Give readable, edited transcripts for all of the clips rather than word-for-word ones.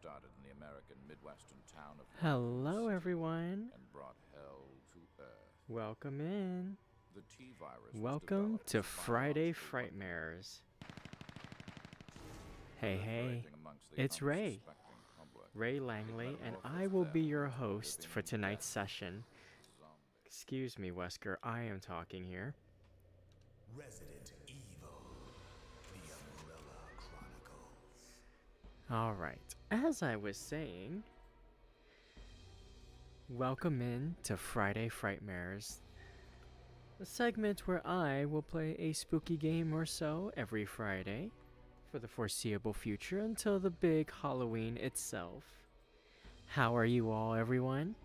started in the American Midwestern town of Hello, Raccoon City everyone. and brought hell to Earth. Welcome in. The T-virus was Welcome developed to as a Friday biological Frightmares. Hey, proliferating amongst the it's Ray. unsuspecting public. Ray It Langley, and metamorphosed I will be them your into host for living, tonight's death session. zombies. Excuse me, Wesker, I am talking here. Resident Evil, the Umbrella Chronicles. Alright, as I was saying, welcome in to Friday Frightmares, a segment where I will play a spooky game or so every Friday for the foreseeable future until the big Halloween itself. How are you all, everyone?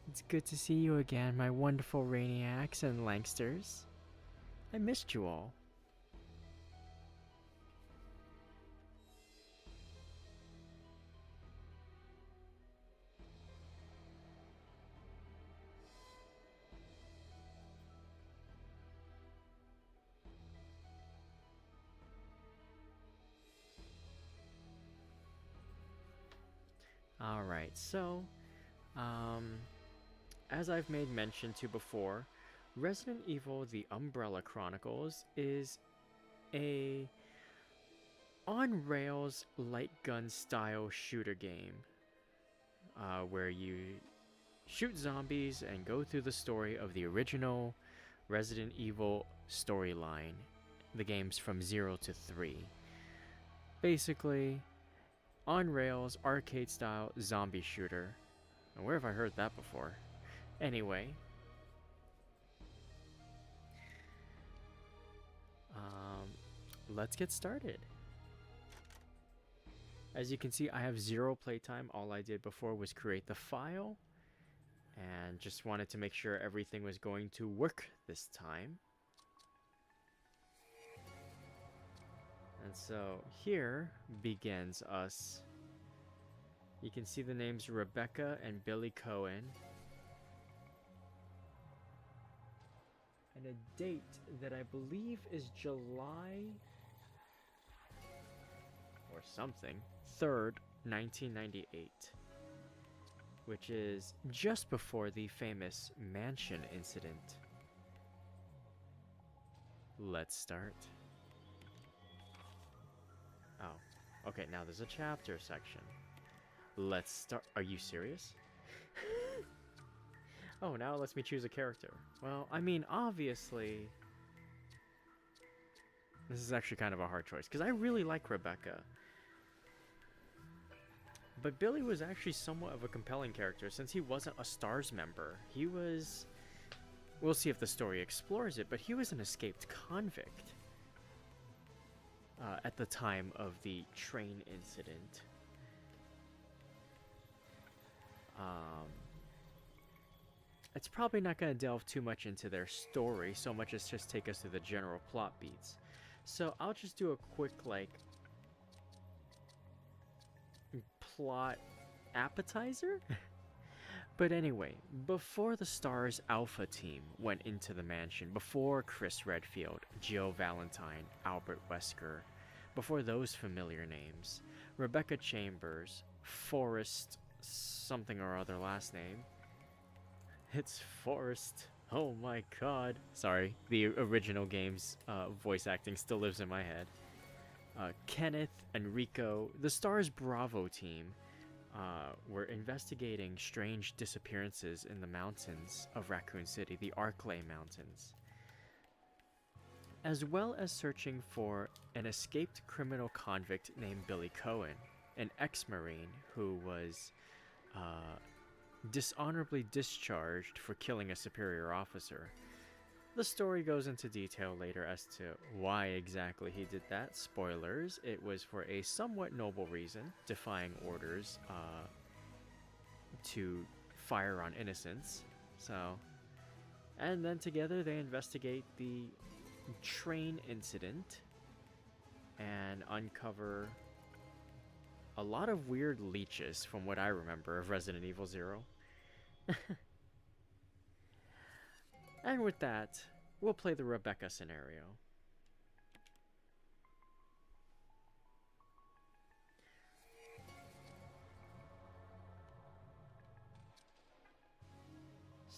It's good to see you again, my wonderful Rainiacs and Langsters. I missed you all. Alright, so, as I've made mention to before, Resident Evil The Umbrella Chronicles is a on-rails light gun style shooter game where you shoot zombies and go through the story of the original Resident Evil storyline, the games from 0 to 3. Basically, on-rails, arcade-style zombie shooter. And where have I heard that before? Anyway. Let's get started. As you can see, I have 0 playtime. All I did before was create the file. And just wanted to make sure everything was going to work this time. And so here begins us. You can see the names Rebecca and Billy Cohen. And a date that I believe is July or something, 3rd, 1998. Which is just before the famous mansion incident. Let's start. Oh, okay, now there's a chapter section. Let's start. Are you serious? Oh, now it lets me choose a character. Well, I mean, obviously... This is actually kind of a hard choice, because I really like Rebecca. But Billy was actually somewhat of a compelling character, since he wasn't a STARS member. He was... We'll see if the story explores it, but he was an escaped convict. At the time of the train incident. It's probably not going to delve too much into their story, so much as just take us through the general plot beats. So I'll just do a quick, like, plot appetizer? But anyway, before the STARS Alpha team went into the mansion, before Chris Redfield, Jill Valentine, Albert Wesker, before those familiar names, Rebecca Chambers, Forrest something or other last name. It's Forrest. Oh my god. Sorry, the original game's voice acting still lives in my head. Kenneth, Enrico, the STARS Bravo team were investigating strange disappearances in the mountains of Raccoon City, the Arklay Mountains, as well as searching for an escaped criminal convict named Billy Cohen, an ex-Marine who was dishonorably discharged for killing a superior officer. The story goes into detail later as to why exactly he did that. Spoilers, it was for a somewhat noble reason, defying orders to fire on innocents. So, and then together they investigate the train incident and uncover a lot of weird leeches from what I remember of Resident Evil 0. And with that, we'll play the Rebecca scenario.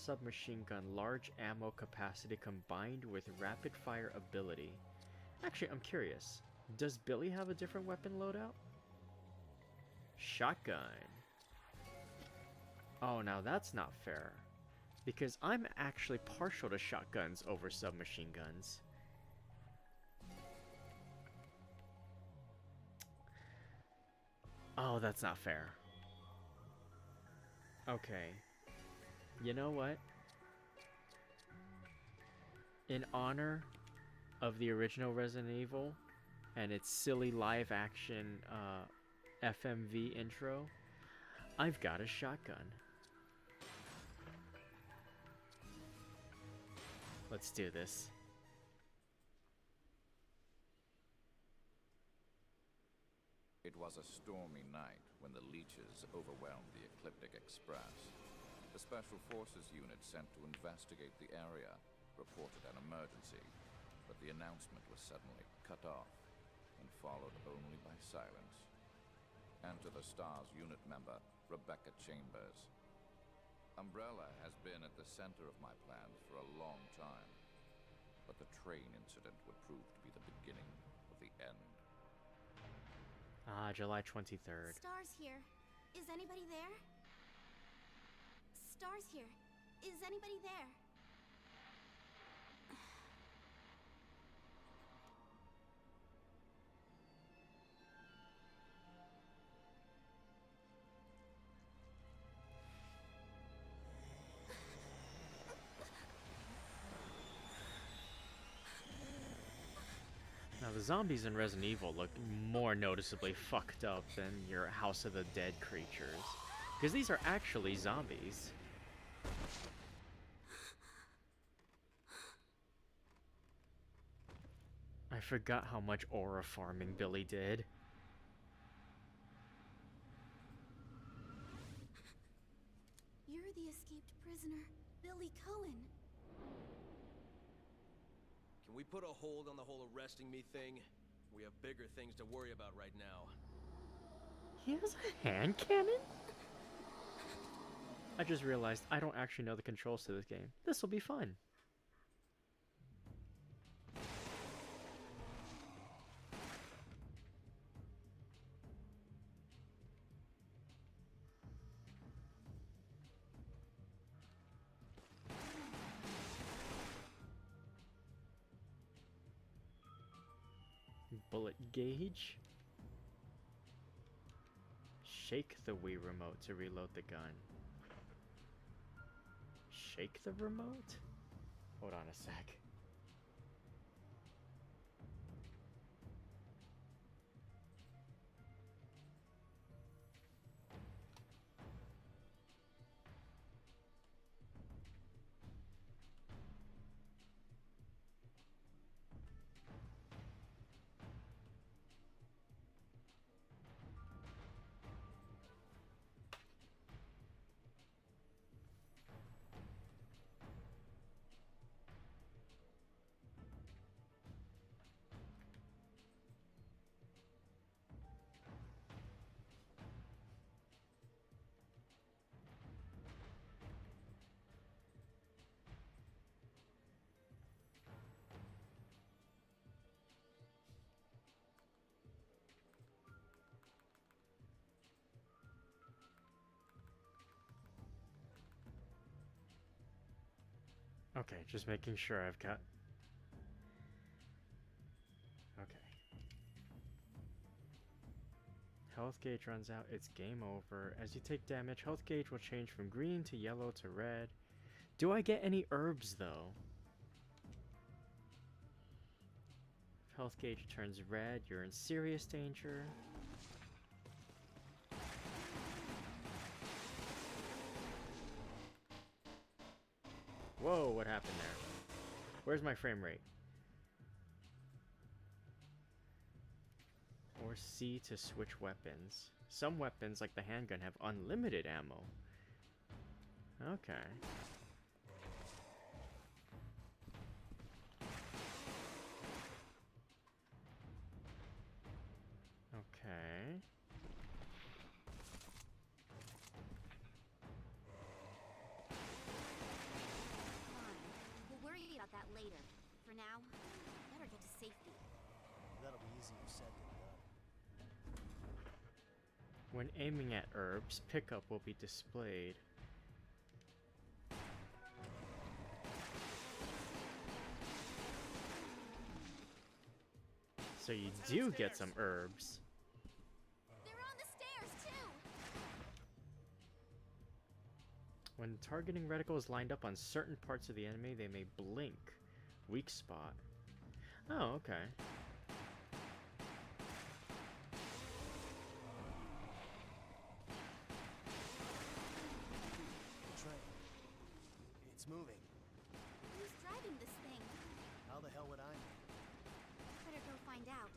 submachine gun, large ammo capacity combined with rapid fire ability. Actually, I'm curious. Does Billy have a different weapon loadout? Shotgun. Oh, now that's not fair. Because I'm actually partial to shotguns over submachine guns. Oh, that's not fair. Okay. You know what? In honor of the original Resident Evil and its silly live action FMV intro, I've got a shotgun. Let's do this. It was a stormy night when the leeches overwhelmed the Ecliptic Express. The Special Forces unit sent to investigate the area reported an emergency, but the announcement was suddenly cut off and followed only by silence. Enter the STARS unit member, Rebecca Chambers. Umbrella has been at the center of my plans for a long time, but the train incident would prove to be the beginning of the end. July 23rd. Stars here. Is anybody there? Stars here. Is anybody there? Now, the zombies in Resident Evil look more noticeably fucked up than your House of the Dead creatures. Because these are actually zombies. I forgot how much aura farming Billy did. You're the escaped prisoner, Billy Cohen. Can we put a hold on the whole arresting me thing? We have bigger things to worry about right now. He has a hand cannon? I just realized I don't actually know the controls to this game. This will be fun. Bullet gauge. Shake the Wii remote to reload the gun. Shake the remote? Hold on a sec. Okay, just making sure I've got... Okay. Health gauge runs out, it's game over. As you take damage, health gauge will change from green to yellow to red. Do I get any herbs, though? If health gauge turns red, you're in serious danger. Whoa, what happened there? Where's my frame rate? Or C to switch weapons. Some weapons, like the handgun, have unlimited ammo. Okay. Okay. later. For now, better get to safety. That'll be easier said than done. When aiming at herbs, pickup will be displayed. So you do get some herbs. They're on the stairs, too! When targeting reticle is lined up on certain parts of the enemy, they may blink. Weak spot. Oh, okay. Train. It's moving. Who's driving this thing? How the hell would I know? Better go find out.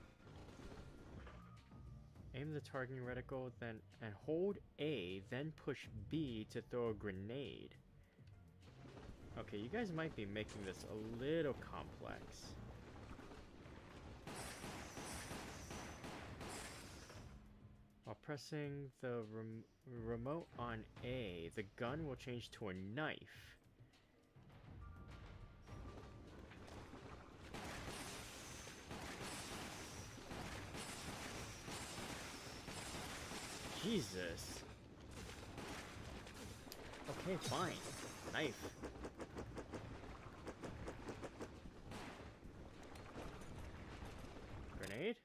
Aim the targeting reticle, then and hold A, then push B to throw a grenade. Okay, you guys might be making this a little complex. While pressing the remote on A, the gun will change to a knife. Jesus. Okay, fine. Knife. Grenade?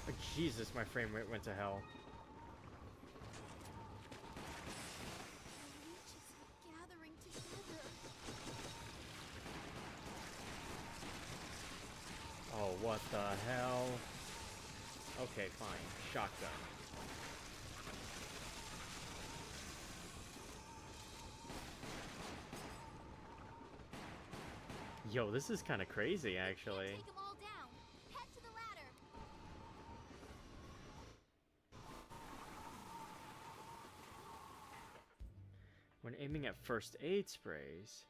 Oh, Jesus, my frame rate went to hell. The leeches are gathering together. Oh, what the hell? Okay, fine. Shotgun. Yo, this is kind of crazy, actually. Take them all down. Head to the ladder. When aiming at first aid sprays,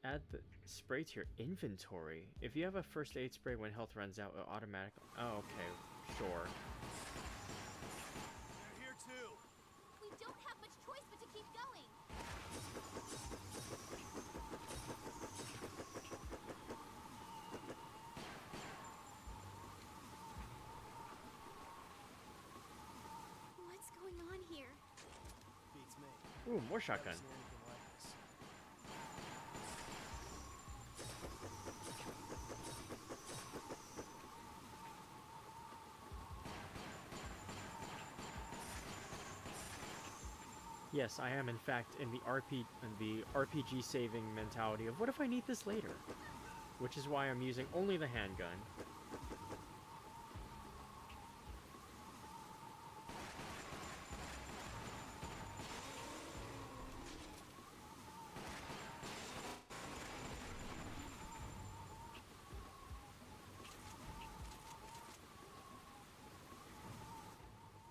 add the spray to your inventory. If you have a first aid spray when health runs out, it'll automatically... Oh, okay, sure. They're here too. We don't have much choice but to keep going. What's going on here? Beats me. Ooh, more shotgun. Never seen anything like this. Yes, I am in fact in the RPG saving mentality of what if I need this later? Which is why I'm using only the handgun.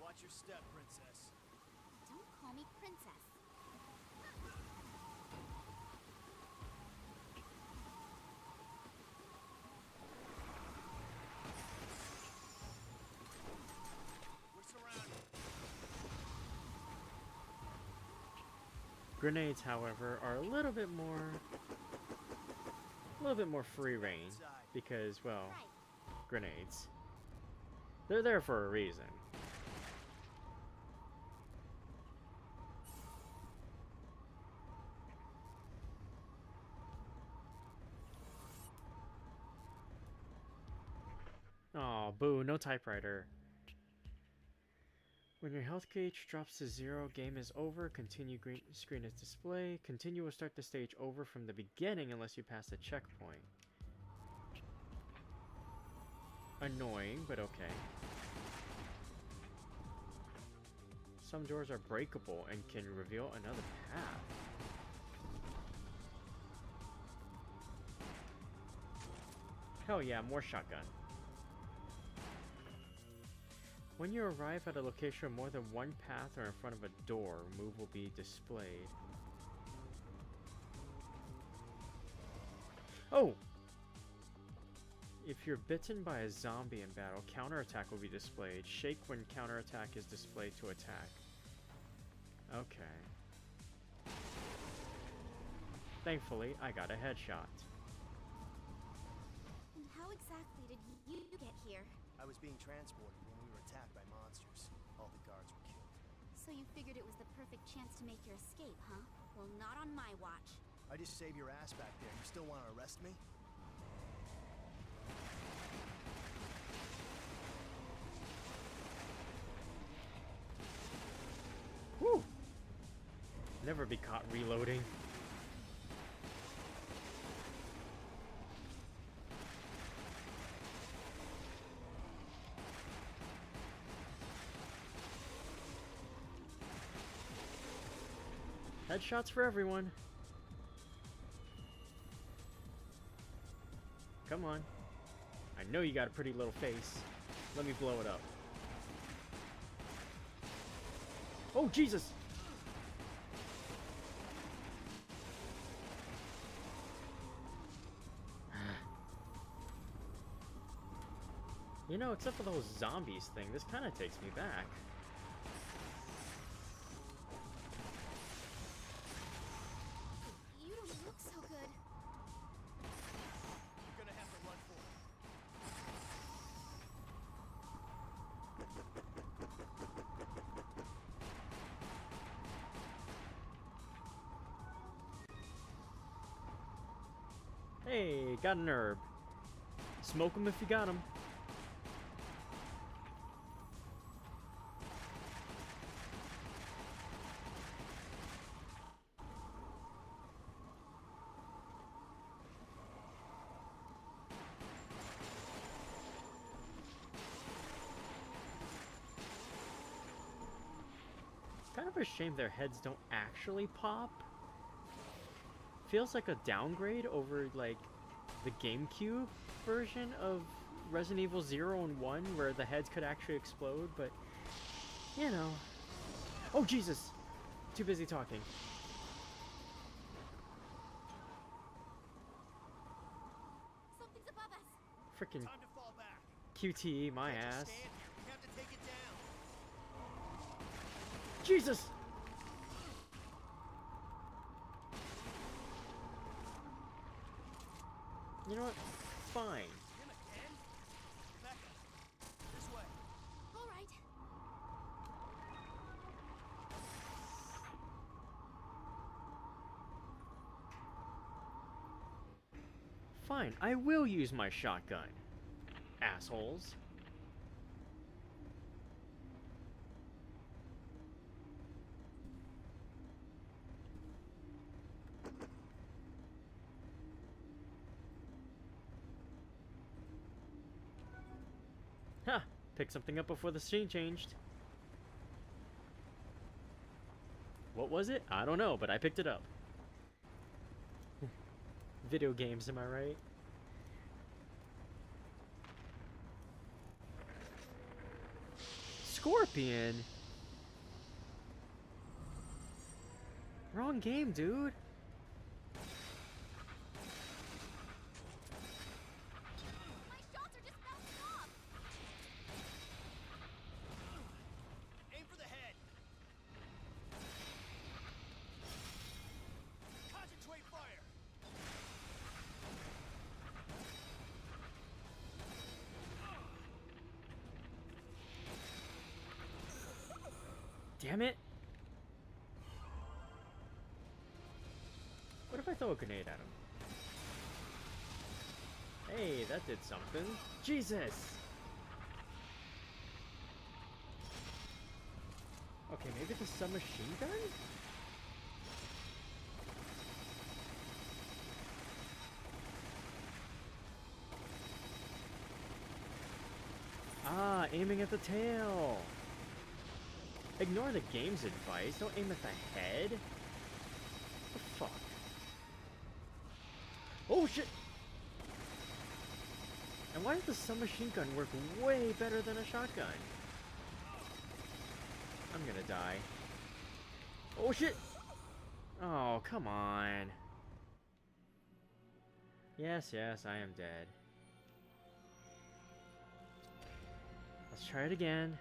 Watch your step, princess. Don't call me princess. We're surrounded. Grenades, however, are a little bit more free reign because, well, Right. grenades. They're there for a reason. Oh, boo, no typewriter. When your health gauge drops to 0, game is over. Continue green screen is display. Continue will start the stage over from the beginning unless you pass a checkpoint. Annoying, but okay. Some doors are breakable and can reveal another path. Hell yeah, more shotgun. When you arrive at a location with more than one path or in front of a door, move will be displayed. Oh! If you're bitten by a zombie in battle, counterattack will be displayed. Shake when counterattack is displayed to attack. Okay. Thankfully, I got a headshot. And how exactly did you get here? I was being transported when we were attacked by monsters. All the guards were killed. So you figured it was the perfect chance to make your escape, huh? Well, not on my watch. I just saved your ass back there. You still want to arrest me? Whew! Never be caught reloading. Headshots for everyone. Come on. I know you got a pretty little face. Let me blow it up. Oh, Jesus! You know, except for those zombies thing, this kind of takes me back. You don't look so good. You're gonna have to run for it. Hey, got an herb. Smoke 'em if you got 'em. Kind of a shame their heads don't actually pop. Feels like a downgrade over like the GameCube version of Resident Evil 0 and 1 where the heads could actually explode, but you know. Oh Jesus! Too busy talking. Something's above us. Frickin' Time to fall back. QTE my Can't just ass. stand here. We have to take it down. Jesus! You know what? Fine. Him again? Becca, this way. All right. Fine, I will use my shotgun. Assholes. Ha! Picked something up before the scene changed. What was it? I don't know, but I picked it up. Video games, am I right? Scorpion? Wrong game, dude. My shots are just bouncing off. Aim for the head. Concentrate fire. Damn it. What if I throw a grenade at him? Hey, that did something. Jesus! Okay, maybe the submachine gun? Ah, aiming at the tail. Ignore the game's advice. Don't aim at the head. What the fuck? Oh shit! And why does the submachine gun work way better than a shotgun? I'm gonna die. Oh shit! Oh, come on. Yes, yes, I am dead. Let's try it again.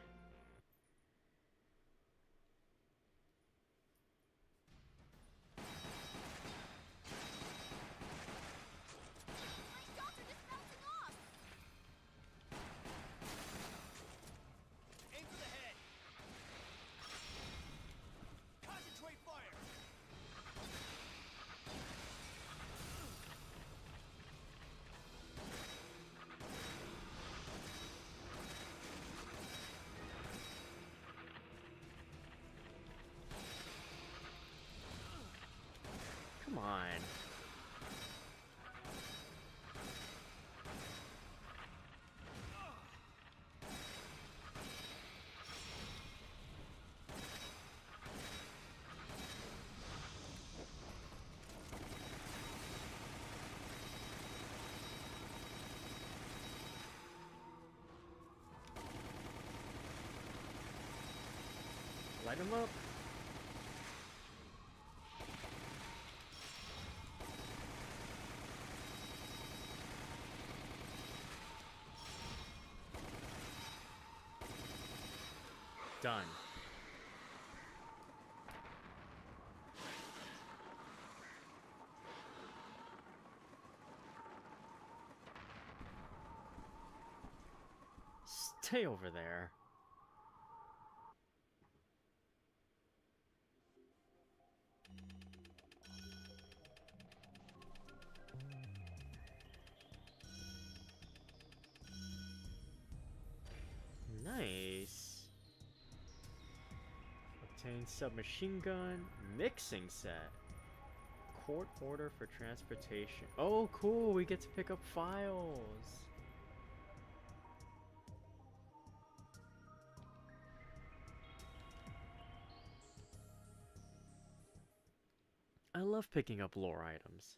Light him up. Done. Stay over there. Nice. Obtain submachine gun mixing set. Court order for transportation. Oh, cool. We get to pick up files. I love picking up lore items.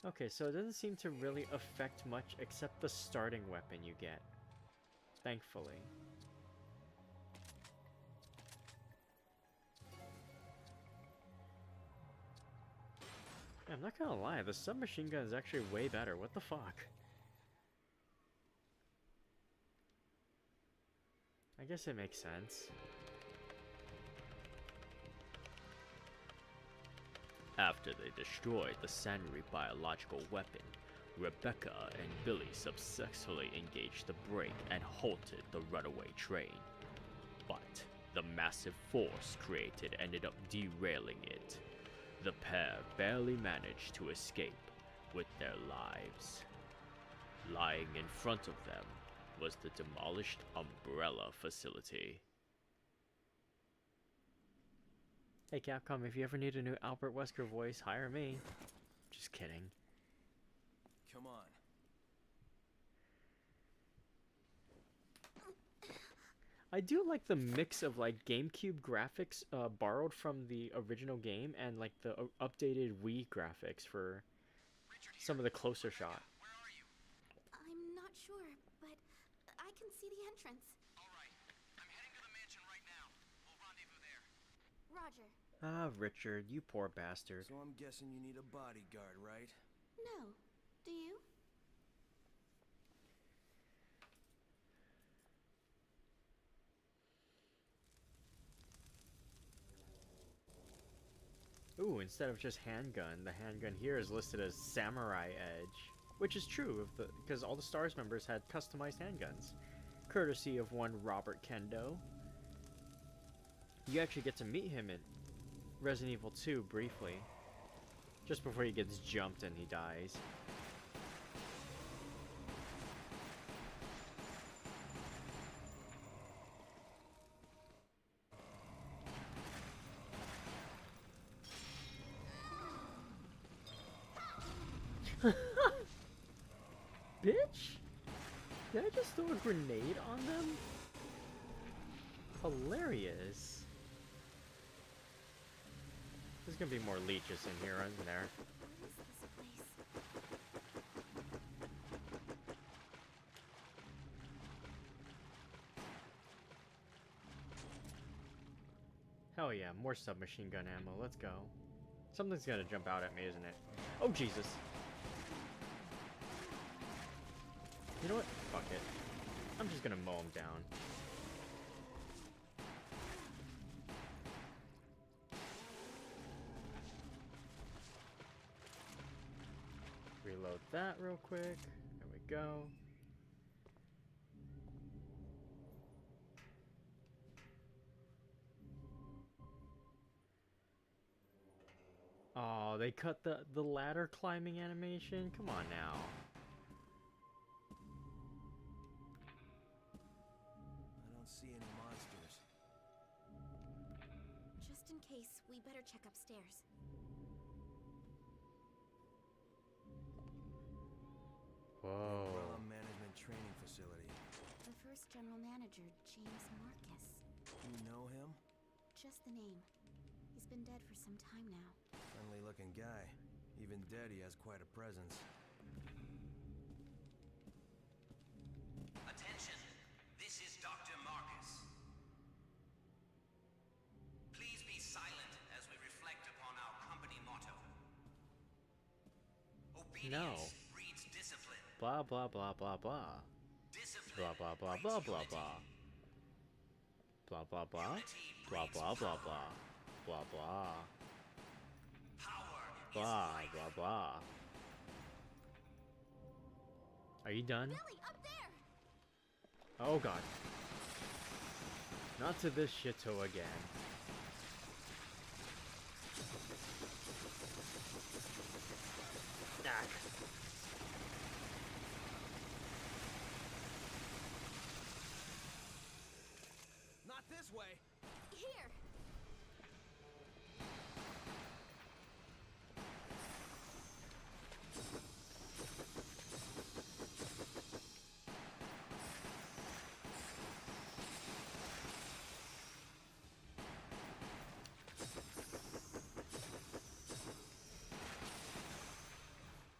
Okay, so it doesn't seem to really affect much except the starting weapon you get. Thankfully. Yeah, I'm not gonna lie, the submachine gun is actually way better. What the fuck? I guess it makes sense. After they destroyed the Sanri biological weapon, Rebecca and Billy successfully engaged the brake and halted the runaway train. But the massive force created ended up derailing it. The pair barely managed to escape with their lives. Lying in front of them was the demolished Umbrella facility. Hey Capcom, if you ever need a new Albert Wesker voice, hire me. Just kidding. Come on. I do like the mix of like GameCube graphics borrowed from the original game and like the updated Wii graphics for some of the closer shot. I'm not sure, but I can see the entrance. All right. I'm heading to the mansion right now. We'll rendezvous there. Roger. Ah, Richard, you poor bastard. So I'm guessing you need a bodyguard, right? No. Do you? Ooh, instead of just handgun, the handgun here is listed as Samurai Edge, which is true because all the STARS members had customized handguns, courtesy of one Robert Kendo. You actually get to meet him in Resident Evil 2 briefly, just before he gets jumped and he dies. Bitch! Did I just throw a grenade on them? Hilarious. There's gonna be more leeches in here, isn't there? What is this place? Hell yeah, more submachine gun ammo. Let's go. Something's gonna jump out at me, isn't it? Oh, Jesus. You know what? Fuck it. I'm just gonna mow him down. Reload that real quick. There we go. Oh, they cut the ladder climbing animation? Come on now. I don't see any monsters. Just in case, we better check upstairs. Whoa. Umbrella Management Training Facility. The first general manager, James Marcus. You know him? Just the name. He's been dead for some time now. Friendly looking guy. Even dead, he has quite a presence. No. Blah blah blah blah blah. Blah blah blah blah blah blah. Blah blah blah. Blah blah blah blah. Blah blah. Blah blah blah. Are you done? Billy, up there! Oh god. Not to this shito again. Ah. Not this way. Here!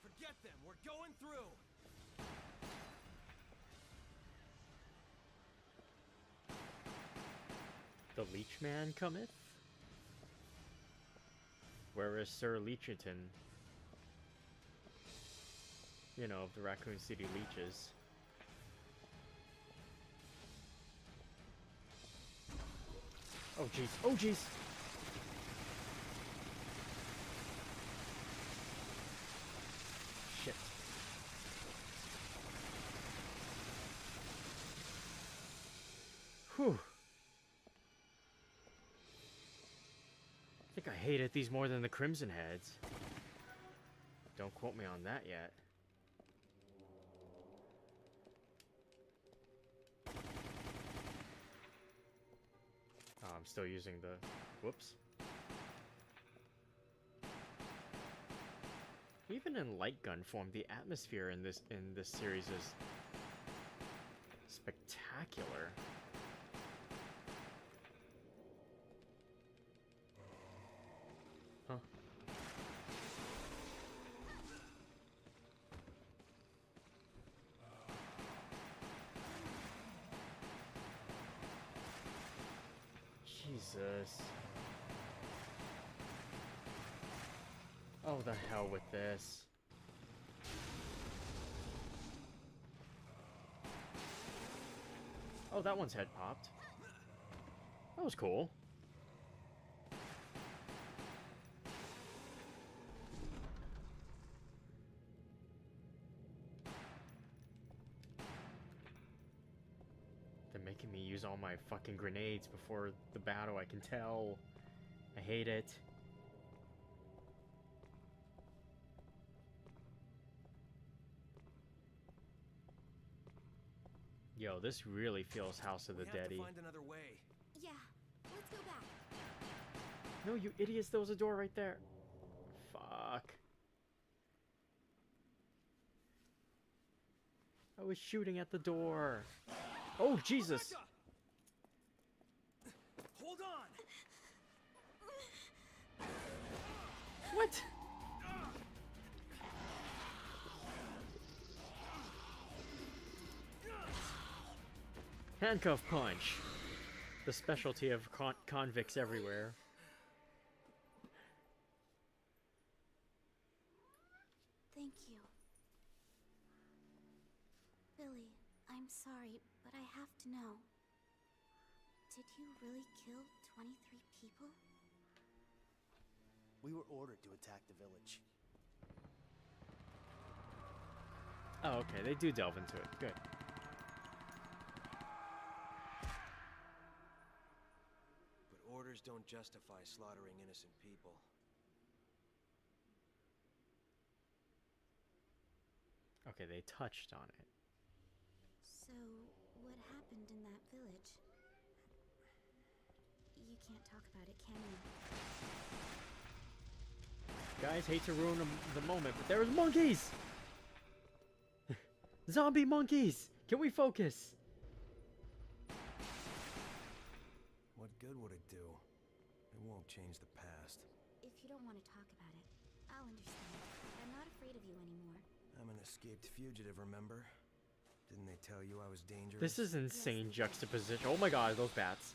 Forget them. We're going through. The Leech Man cometh? Where is Sir Leecherton? You know, of the Raccoon City Leeches. Oh jeez, oh jeez! Shit. Whew. I think I hated these more than the Crimson Heads. Don't quote me on that yet. Oh, I'm still using the... Whoops. Even in light gun form, the atmosphere in this series is spectacular. Huh. Jesus. Oh, the hell with this. Oh, that one's head popped. That was cool. They're making me use all my fucking grenades before the battle, I can tell. I hate it. Yo, this really feels House of the We have to Deady. find another way. Yeah, let's go back. No, you idiots, there was a door right there. Fuck. I was shooting at the door. Oh, Jesus. Rebecca! Hold on. What? Handcuff punch. The specialty of convicts everywhere. Thank you. Billy, I'm sorry, but I have to know. Did you really kill 23 people? We were ordered to attack the village. Oh, okay, they do delve into it. Good. But orders don't justify slaughtering innocent people. Okay, they touched on it. So, what happened in that village? You can't talk about it, can you? Guys, hate to ruin the moment, but there was monkeys! Zombie monkeys! Can we focus? What good would it do? It won't change the past. If you don't want to talk about it, I'll understand. I'm not afraid of you anymore. I'm an escaped fugitive, remember? Didn't they tell you I was dangerous? This is insane juxtaposition. Oh my god, those bats.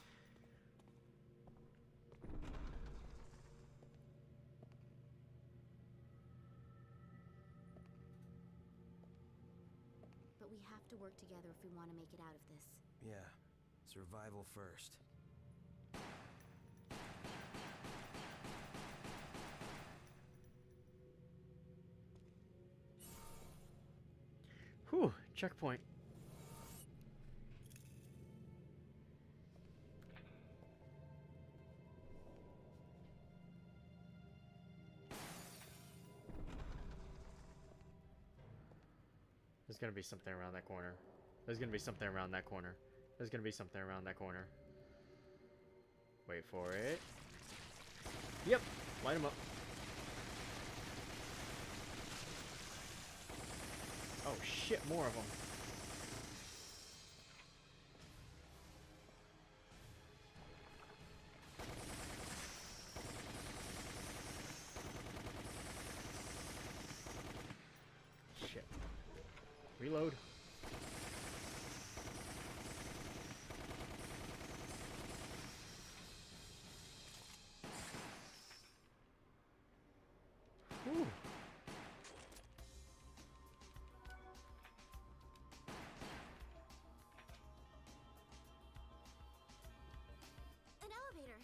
we have to work together if we want to make it out of this. Yeah, survival first. Whew, checkpoint. There's gonna be something around that corner. There's gonna be something around that corner. There's gonna be something around that corner. Wait for it. Yep, light him up. Oh shit, more of them. Shit. Reload. Whew. An elevator.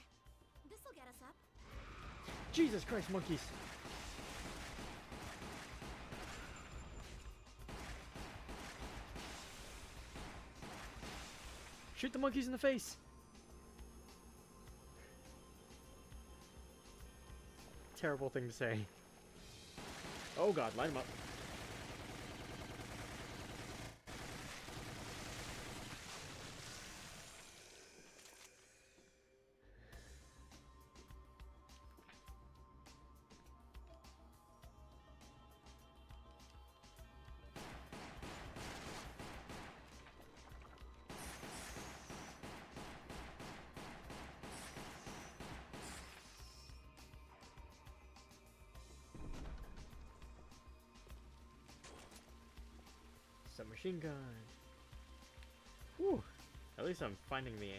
This'll get us up. Jesus Christ, monkeys. Shoot the monkeys in the face. Terrible thing to say. Oh god, light him up. Submachine gun. Whew. At least I'm finding the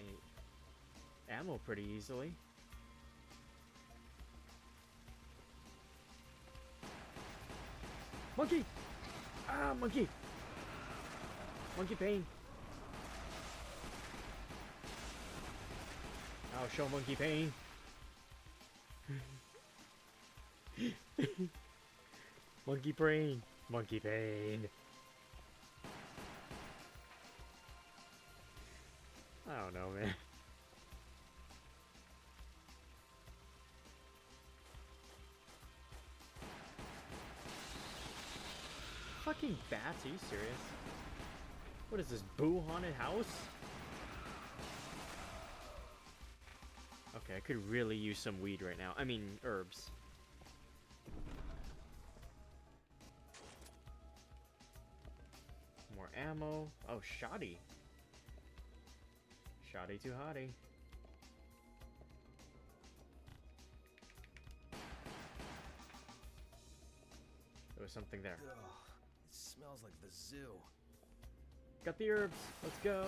ammo pretty easily. Monkey! Ah, monkey! Monkey pain. I'll show monkey pain. Monkey brain. Monkey pain. I don't know, man. Fucking bats, are you serious? What is this, Boo Haunted House? Okay, I could really use some weed right now. I mean, herbs. More ammo. Oh, shoddy. Shoddy too hotty. There was something there. Ugh, it smells like the zoo. Got the herbs. Let's go.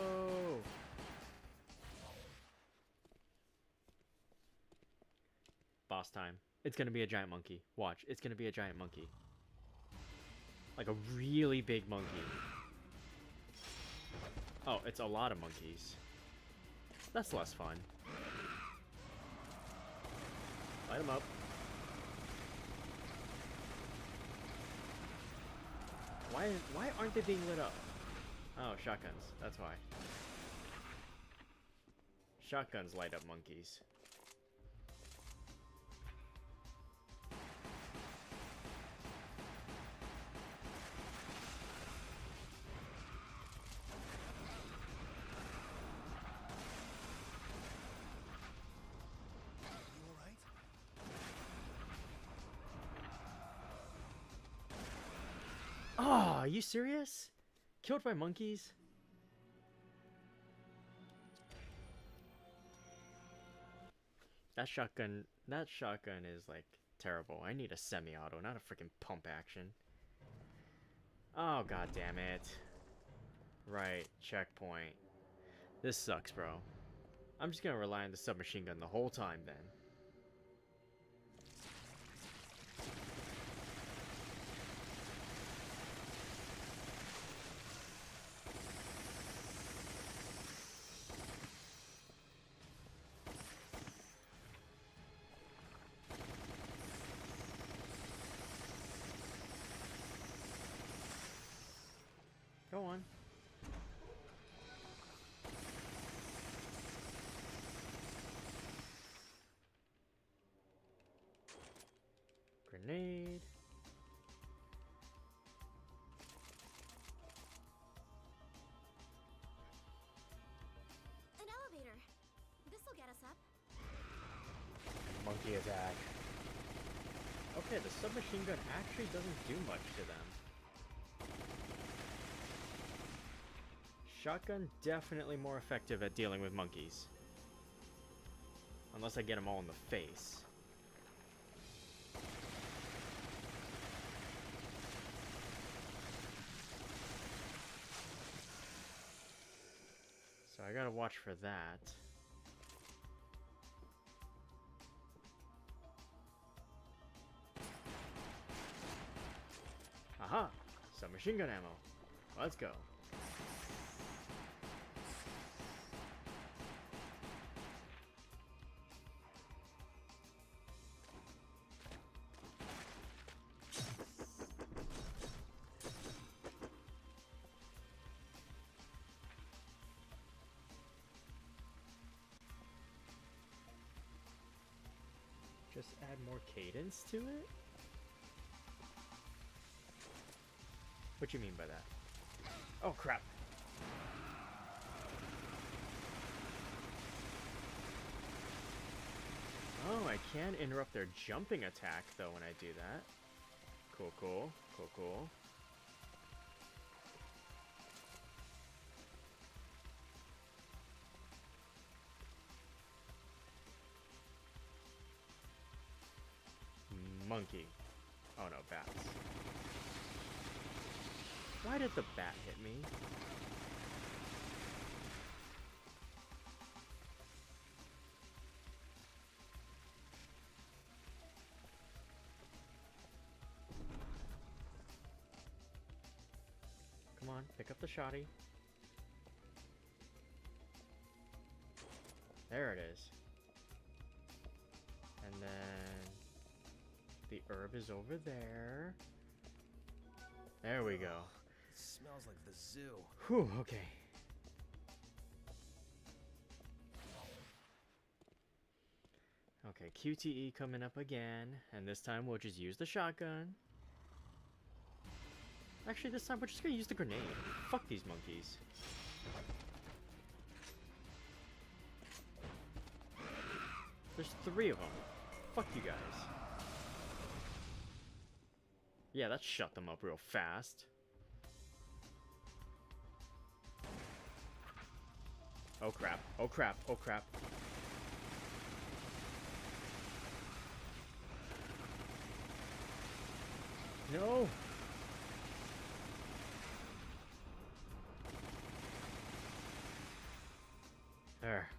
Boss time. It's gonna be a giant monkey. Watch. It's gonna be a giant monkey. Like a really big monkey. Oh, it's a lot of monkeys. That's less fun. Light them up. Why aren't they being lit up? Oh, shotguns. That's why. Shotguns light up monkeys. Oh, are you serious? Killed by monkeys? That shotgun is like terrible. I need a semi-auto, not a freaking pump action. Oh, god damn it. Right, checkpoint. This sucks, bro. I'm just gonna rely on the submachine gun the whole time then. Go on. Grenade. An elevator. This'll get us up. Monkey attack. Okay, the submachine gun actually doesn't do much to them. Shotgun definitely more effective at dealing with monkeys. Unless I get them all in the face. So I gotta watch for that. Aha! Submachine gun ammo. Let's go. Just add more cadence to it? What you mean by that? Oh crap. Oh, I can interrupt their jumping attack though when I do that. Cool, cool, cool, cool. Monkey. Oh no, bats. Why did the bat hit me? Come on, pick up the shotty. There it is. And then the herb is over there. There we go. It smells like the zoo. Whew, okay. Okay, QTE coming up again, and this time we'll just use the shotgun. Actually, this time we're just gonna use the grenade. Fuck these monkeys. There's 3 of them. Fuck you guys. Yeah, that shut them up real fast. Oh crap, oh crap, oh crap. No! There.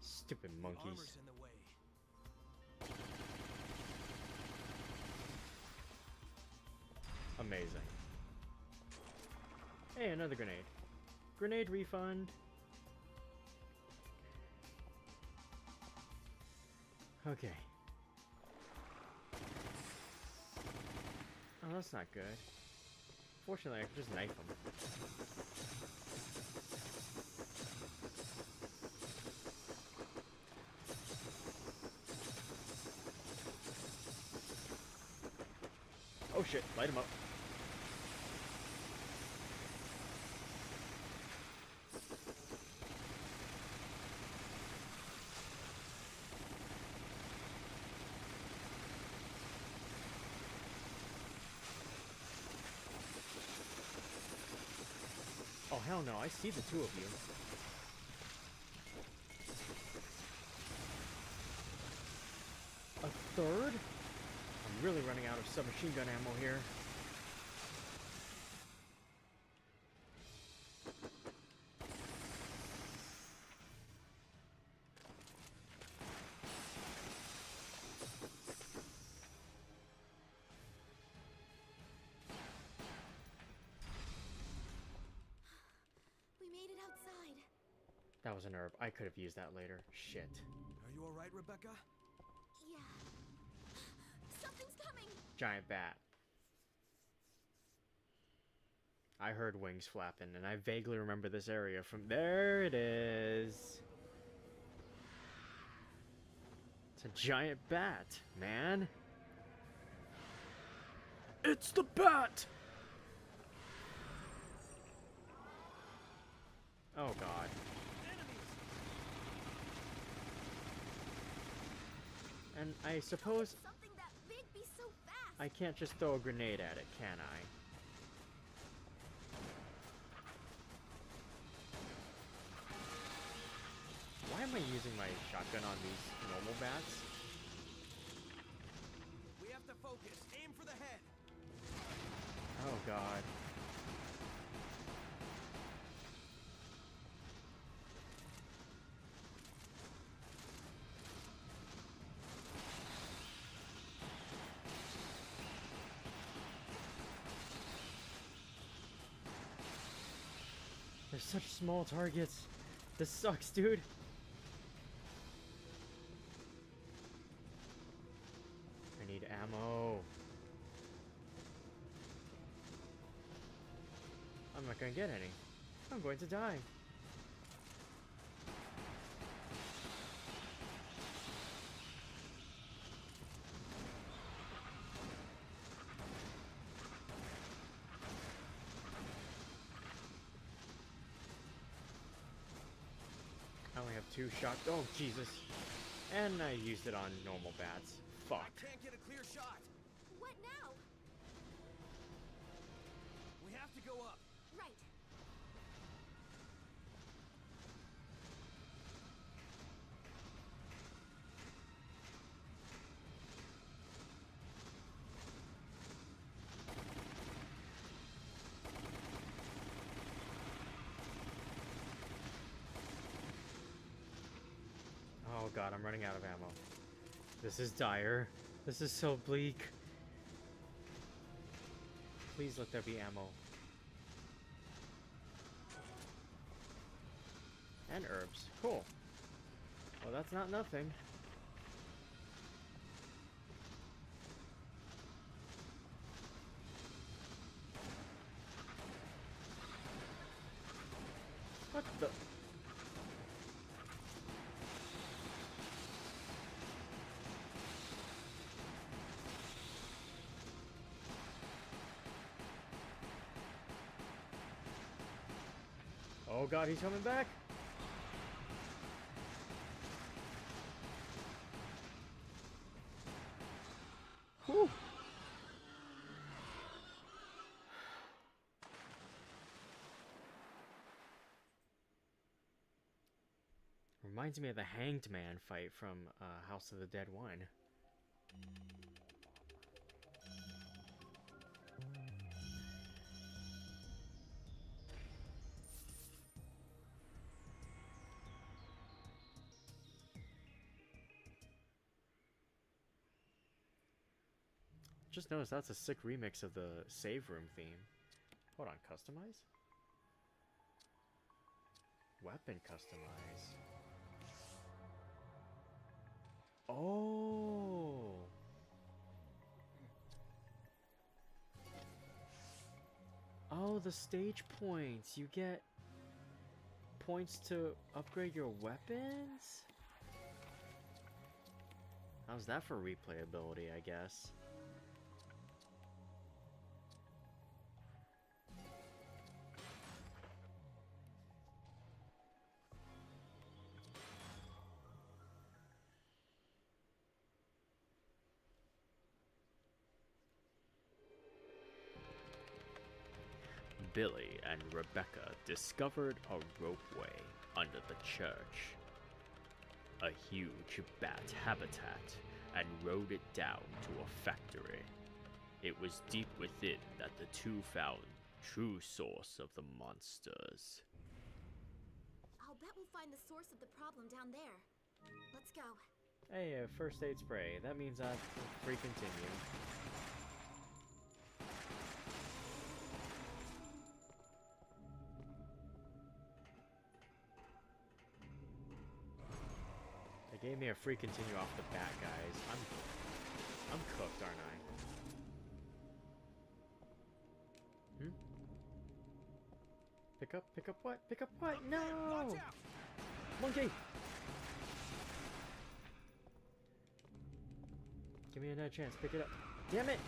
Stupid monkeys. Armor's in the way. Amazing. Hey, another grenade. Grenade refund. Okay. Oh, that's not good. Fortunately, I can just knife them. Oh shit, light him up. Oh hell no, I see the 2 of you. A third? I'm really running out of submachine gun ammo here. We made it outside. That was an herb. I could have used that later. Shit. Are you alright, Rebecca? Yeah. Something's coming. Giant bat. I heard wings flapping, and I vaguely remember this area from... There it is! It's a giant bat, man! It's the bat! Oh god. And I suppose Something that big be so fast. I can't just throw a grenade at it, can I? Why am I using my shotgun on these normal bats? We have to focus. Aim for the head. Oh god. They're such small targets. This sucks, dude. I need ammo. I'm not gonna get any. I'm going to die. I only have 2 shots. Oh, Jesus. And I used it on normal bats. Fuck. I can't get a clear shot. What now? We have to go up. Right. Oh god, I'm running out of ammo. This is dire. This is so bleak. Please let there be ammo. And herbs. Cool. Well, that's not nothing. What the... Oh god, he's coming back! Whew! Reminds me of the Hanged Man fight from House of the Dead 1. Just noticed that's a sick remix of the save room theme. Hold on, customize? Weapon customize. Oh! Oh, the stage points. You get points to upgrade your weapons? How's that for replayability, I guess? Billy and Rebecca discovered a ropeway under the church. A huge bat habitat, and rode it down to a factory. It was deep within that the two found true source of the monsters. I'll bet we'll find the source of the problem down there. Let's go. Hey, first aid spray. That means I free continue. They gave me a free continue off the bat, guys. I'm cooked, aren't I? Pick up what? Pick up what? No! Watch out! Monkey! Give me another chance. Pick it up. Damn it!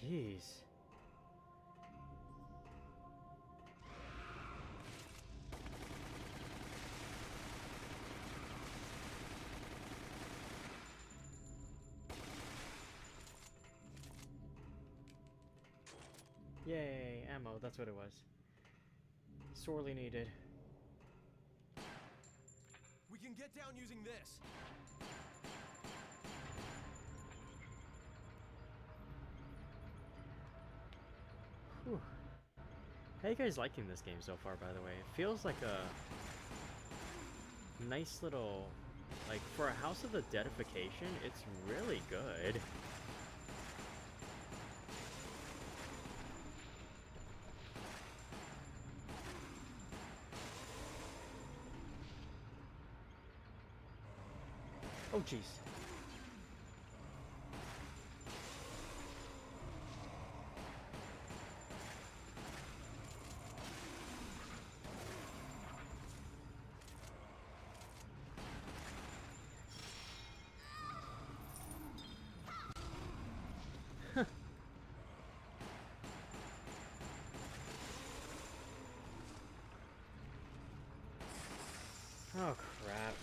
Jeez. Yay, ammo, that's what it was. Sorely needed. We can get down using this. Whew. How you guys liking this game so far, by the way? It feels like a nice little, like, for a House of the Deadification, it's really good. Oh, jeez. Oh, crap.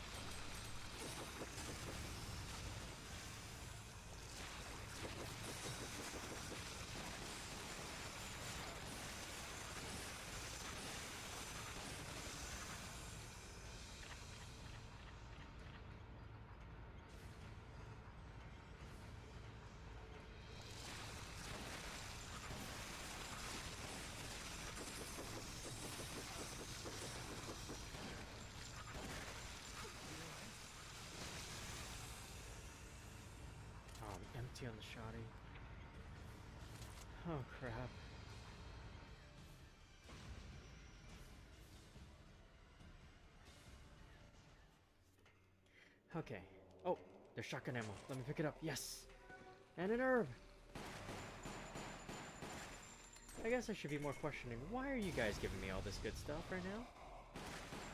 Oh, I'm empty on the shoddy. Oh, crap. Okay. Oh, there's shotgun ammo. Let me pick it up. Yes! And an herb! I guess I should be more questioning. Why are you guys giving me all this good stuff right now?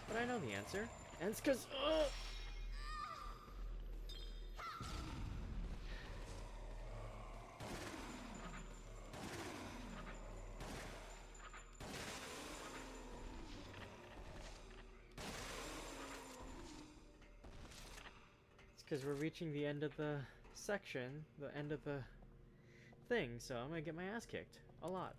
But I know the answer. And it's because... because we're reaching the end of the section, the end of the thing, so I'm gonna get my ass kicked. A lot.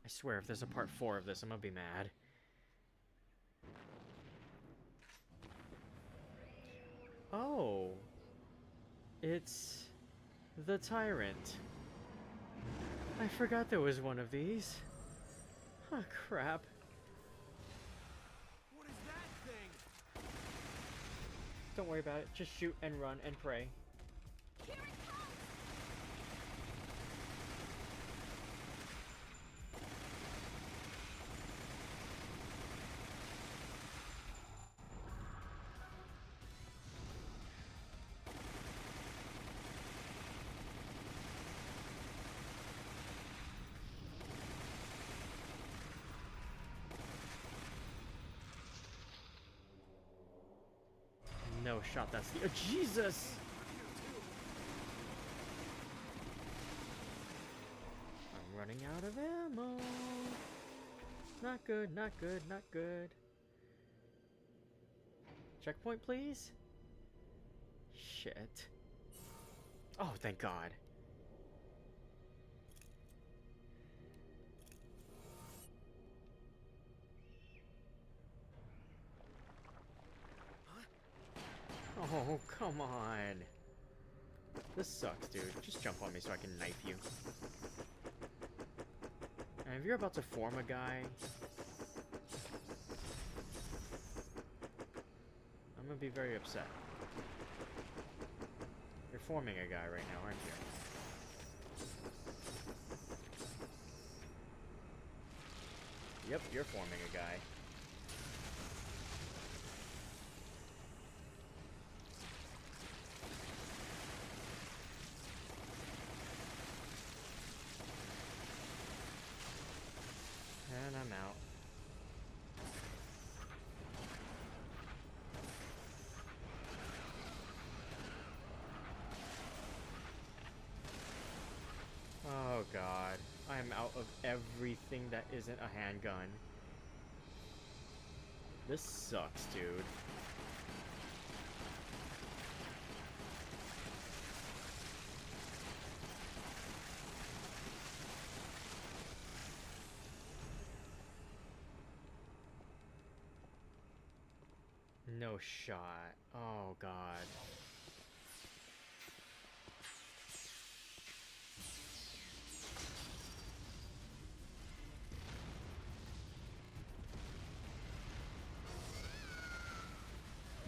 I swear if there's a part 4 of this, I'm gonna be mad. Oh. It's the Tyrant. I forgot there was one of these. Oh, crap. What is that thing? Don't worry about it. Just shoot and run and pray. Here it comes! No shot, that's the... Oh, Jesus! I'm running out of ammo. Not good, not good, not good. Checkpoint, please? Shit. Oh, thank God. Oh, come on. This sucks, dude. Just jump on me so I can knife you. And if you're about to form a guy, I'm gonna be very upset. You're forming a guy right now, aren't you? Yep, you're forming a guy. And I'm out. Oh god, I am out of everything that isn't a handgun. This sucks, dude. No shot. Oh god.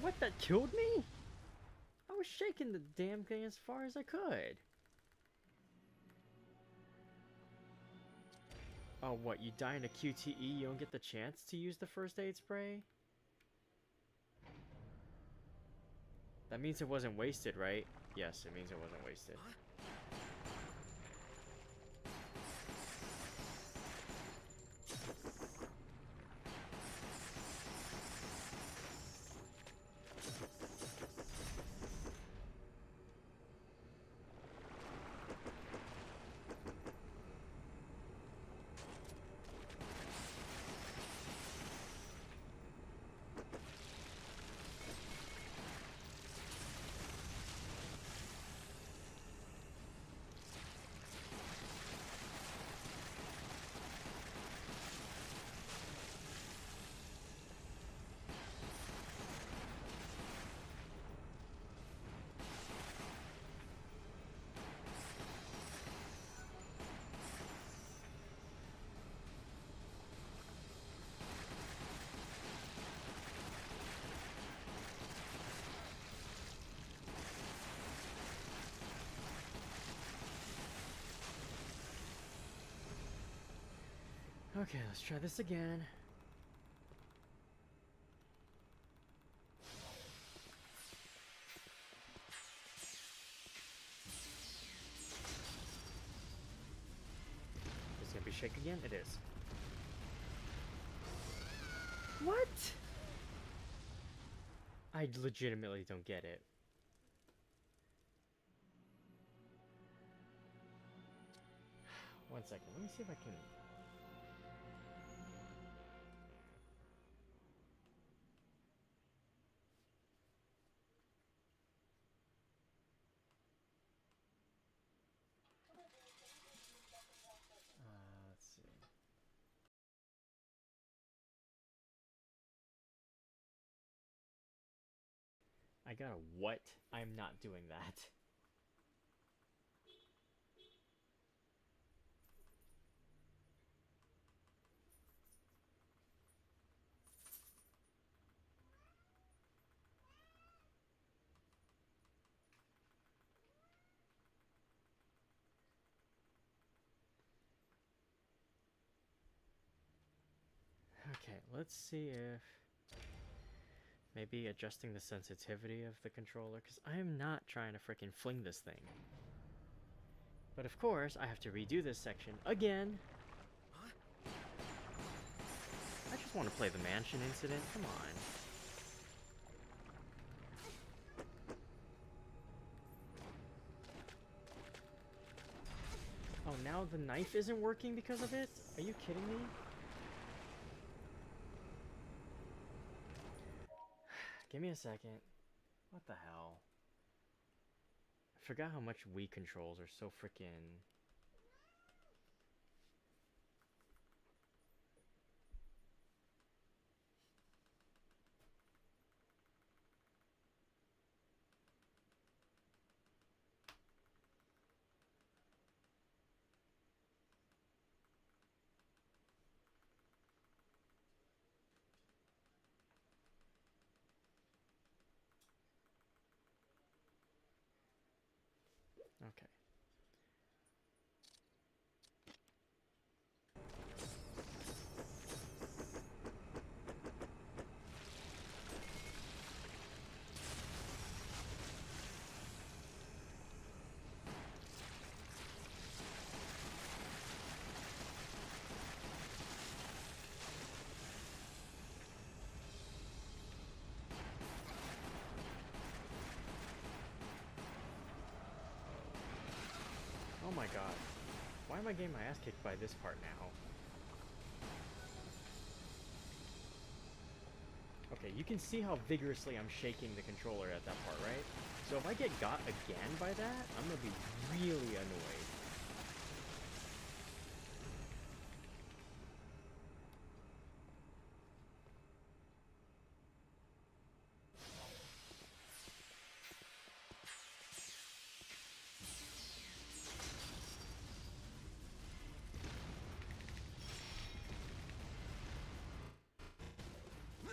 What, that killed me? I was shaking the damn thing as far as I could. Oh, what, you die in a QTE, you don't get the chance to use the first aid spray? That means it wasn't wasted, right? Yes, it means it wasn't wasted. Okay, let's try this again. Is it gonna be shake again? It is. What? I legitimately don't get it. One second, let me see if I can... let's see. I got a what? I'm not doing that. Okay, let's see if maybe adjusting the sensitivity of the controller, because I am not trying to freaking fling this thing. But of course, I have to redo this section again. I just want to play the mansion incident, come on. Oh, now the knife isn't working because of it? Are you kidding me? Give me a second. What the hell? I forgot how much Wii controls are so freaking... Okay. Oh my god. Why am I getting my ass kicked by this part now? Okay, you can see how vigorously I'm shaking the controller at that part, right? So if I get got again by that, I'm gonna be really annoyed.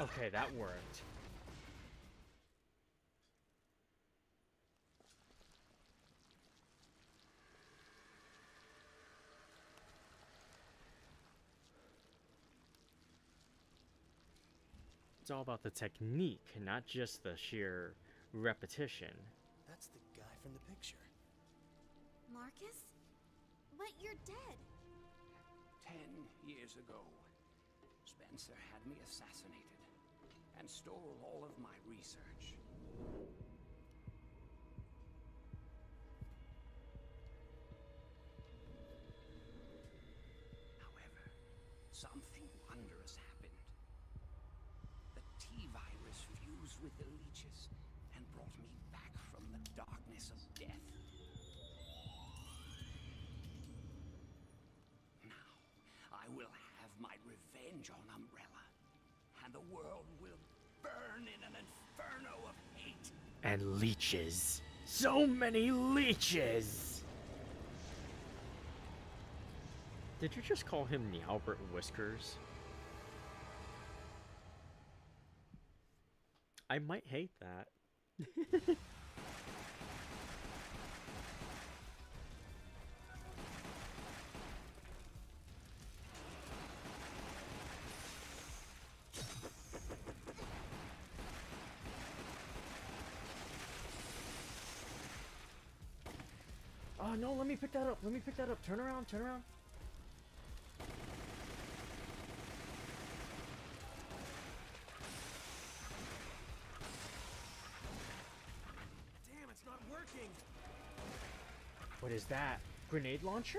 Okay, that worked. It's all about the technique, not just the sheer repetition. That's the guy from the picture. Marcus? But you're dead. 10 years ago, Spencer had me assassinated and stole all of my research. However, something wondrous happened. The T-virus fused with the leeches and brought me back from the darkness of death. Now, I will have my revenge on Umbrella, and the world will burn in an inferno of hate. And leeches. So many leeches! Did you just call him the Albert Whiskers? I might hate that. Oh no, let me pick that up. Let me pick that up. Turn around, turn around. Damn, it's not working. What is that? Grenade launcher?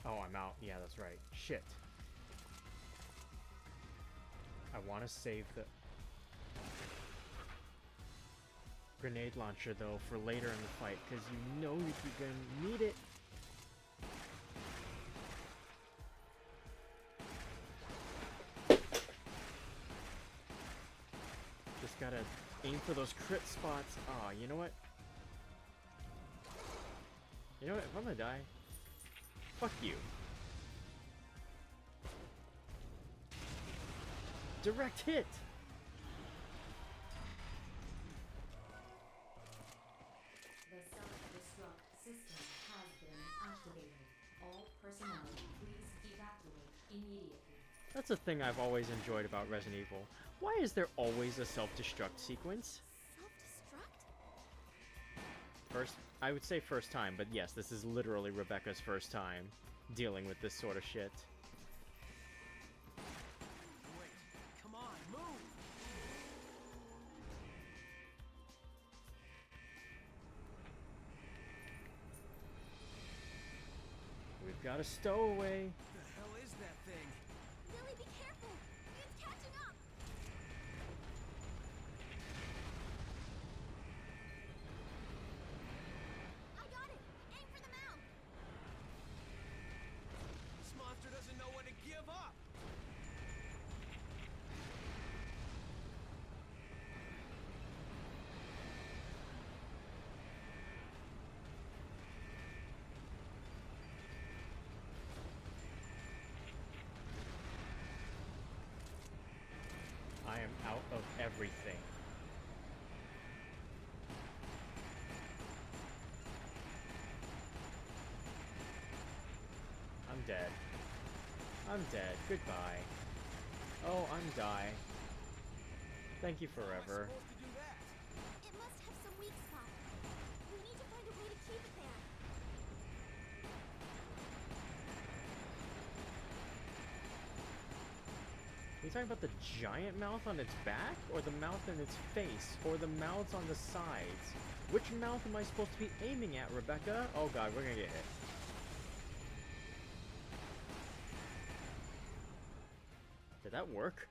Oh, I'm out. Yeah, that's right. Shit. I want to save the grenade launcher, though, for later in the fight, because you know you're gonna need it. Just gotta aim for those crit spots. Aw, you know what? You know what? If I'm gonna die, fuck you. Direct hit! The self-destruct system has been activated. All personnel, please evacuate immediately. That's a thing I've always enjoyed about Resident Evil. Why is there always a self-destruct sequence? Self-destruct? I would say first time, but yes, this is literally Rebecca's first time dealing with this sort of shit. Great. Come on, move! We've got a stowaway. What the hell is that thing? Lily, be careful! It's catching up! I got it! Aim for the mouth! This monster doesn't know when to give up! everything. I'm dead. I'm dead. Goodbye. Oh, I'm die. Thank you forever. Supposed to do that? It must have some weak spot. We need to find a way to keep it there. Are you talking about the giant mouth on its back? Or the mouth in its face? Or the mouths on the sides? Which mouth am I supposed to be aiming at, Rebecca? Oh god, we're gonna get hit. Did that work?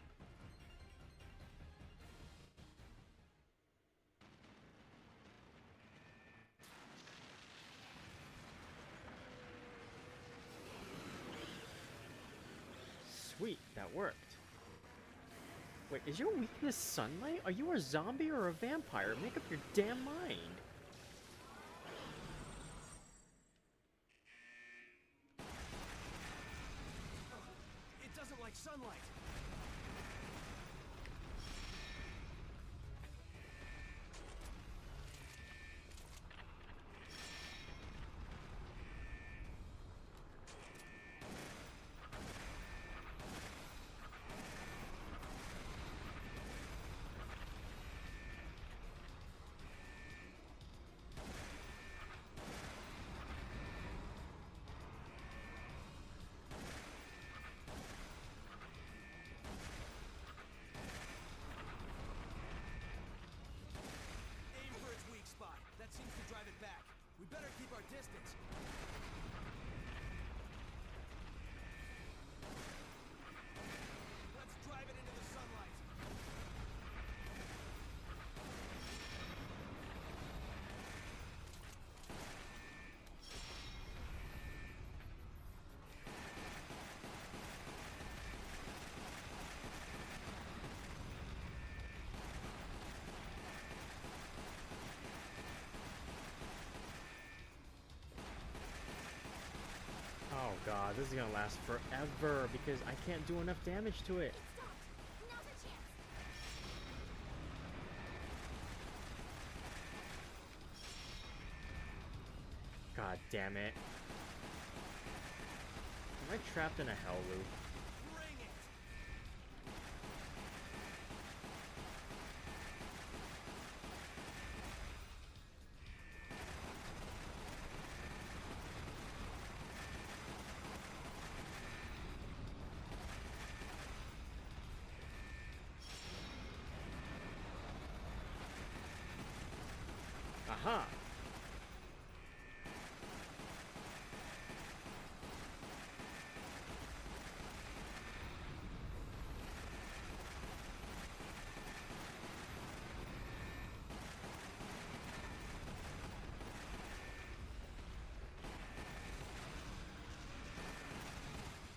Sweet, that worked. Wait, is your weakness sunlight? Are you a zombie or a vampire? Make up your damn mind. It doesn't like sunlight. Aim for its weak spot. That seems to drive it back. We better keep our distance. Let's drive it into the sunlight. Oh god, this is gonna last forever because I can't do enough damage to it. It stopped. Now's our chance. God damn it. Am I trapped in a hell loop? Bring it. Aha!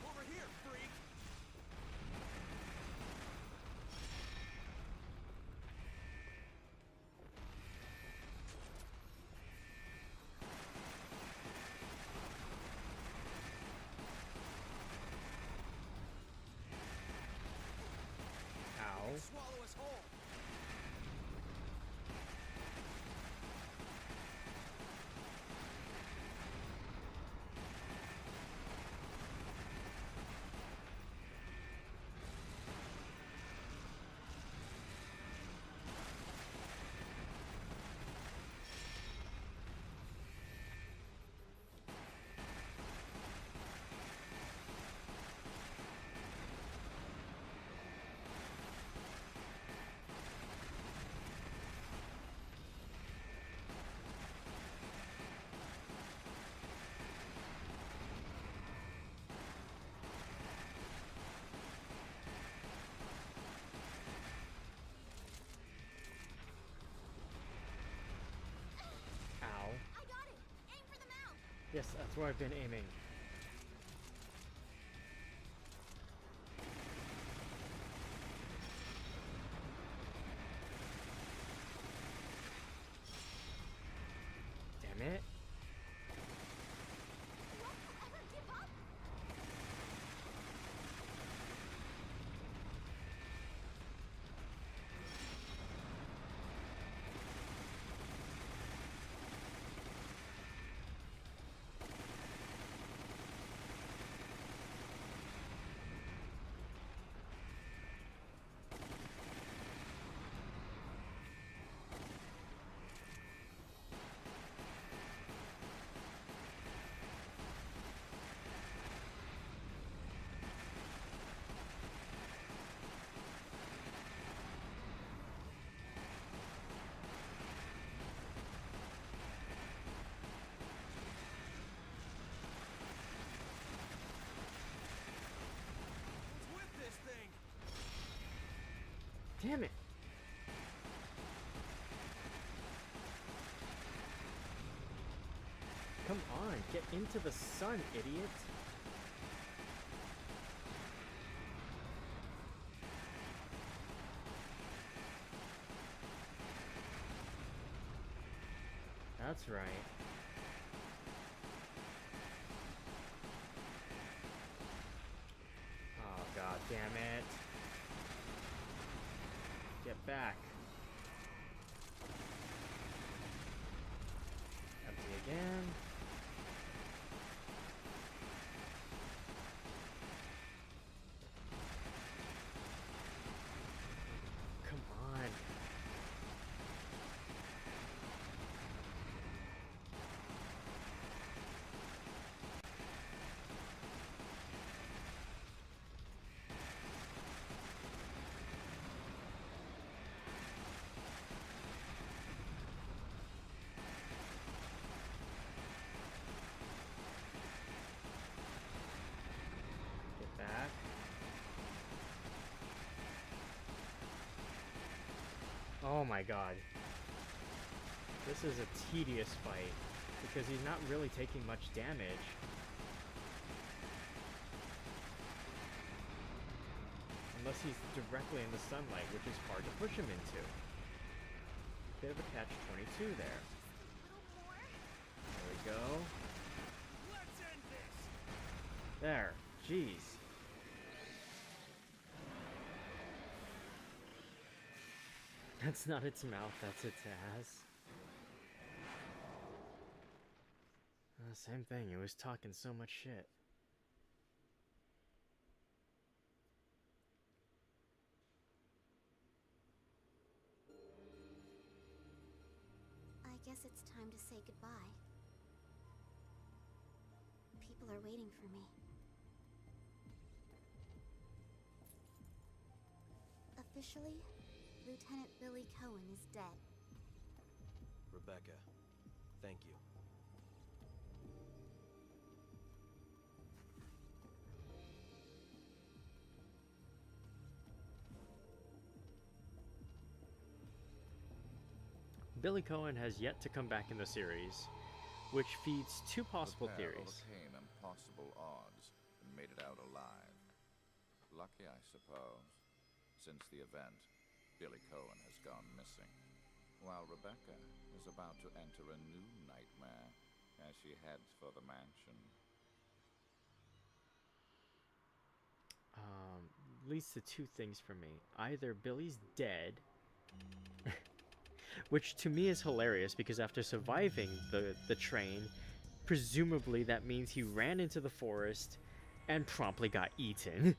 Over here, freak. Ow. Swallow us whole. Ow. I got it. Aim for the mouth. Yes, that's where I've been aiming. Damn it. Won't you ever give up? Damn it! Come on, get into the sun, idiot! That's right. Oh, god damn it. Get back. Empty again. Come on. Get back. Oh my god. This is a tedious fight because he's not really taking much damage. Unless he's directly in the sunlight, which is hard to push him into. Bit of a catch-22 there. There we go. Let's end this! There. Jeez. That's not its mouth, that's its ass. Same thing, it was talking so much shit. I guess it's time to say goodbye. People are waiting for me. Officially, Lieutenant Billy Cohen is dead. Rebecca, thank you. Billy Cohen has yet to come back in the series, which feeds two possible The pair theories. overcame impossible odds and made it out alive. Lucky, I suppose. Since the event, Billy Cohen has gone missing, while Rebecca is about to enter a new nightmare as she heads for the mansion. Leads to two things for me. Either Billy's dead, which to me is hilarious because after surviving the train, presumably that means he ran into the forest and promptly got eaten.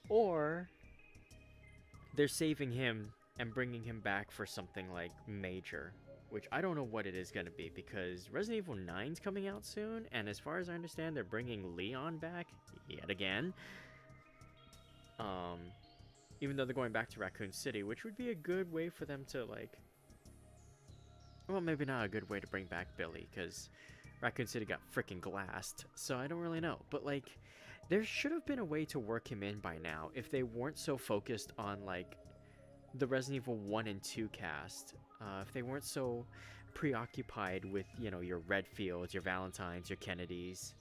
Or they're saving him and bringing him back for something like major, which I don't know what it is going to be because Resident Evil 9's coming out soon, and as far as I understand, they're bringing Leon back yet again. Even though they're going back to Raccoon City, which would be a good way for them to, like... Well, maybe not a good way to bring back Billy, because Raccoon City got freaking glassed, so I don't really know. But, like, there should have been a way to work him in by now if they weren't so focused on, like, the Resident Evil 1 and 2 cast. If they weren't so preoccupied with, you know, your Redfields, your Valentines, your Kennedys.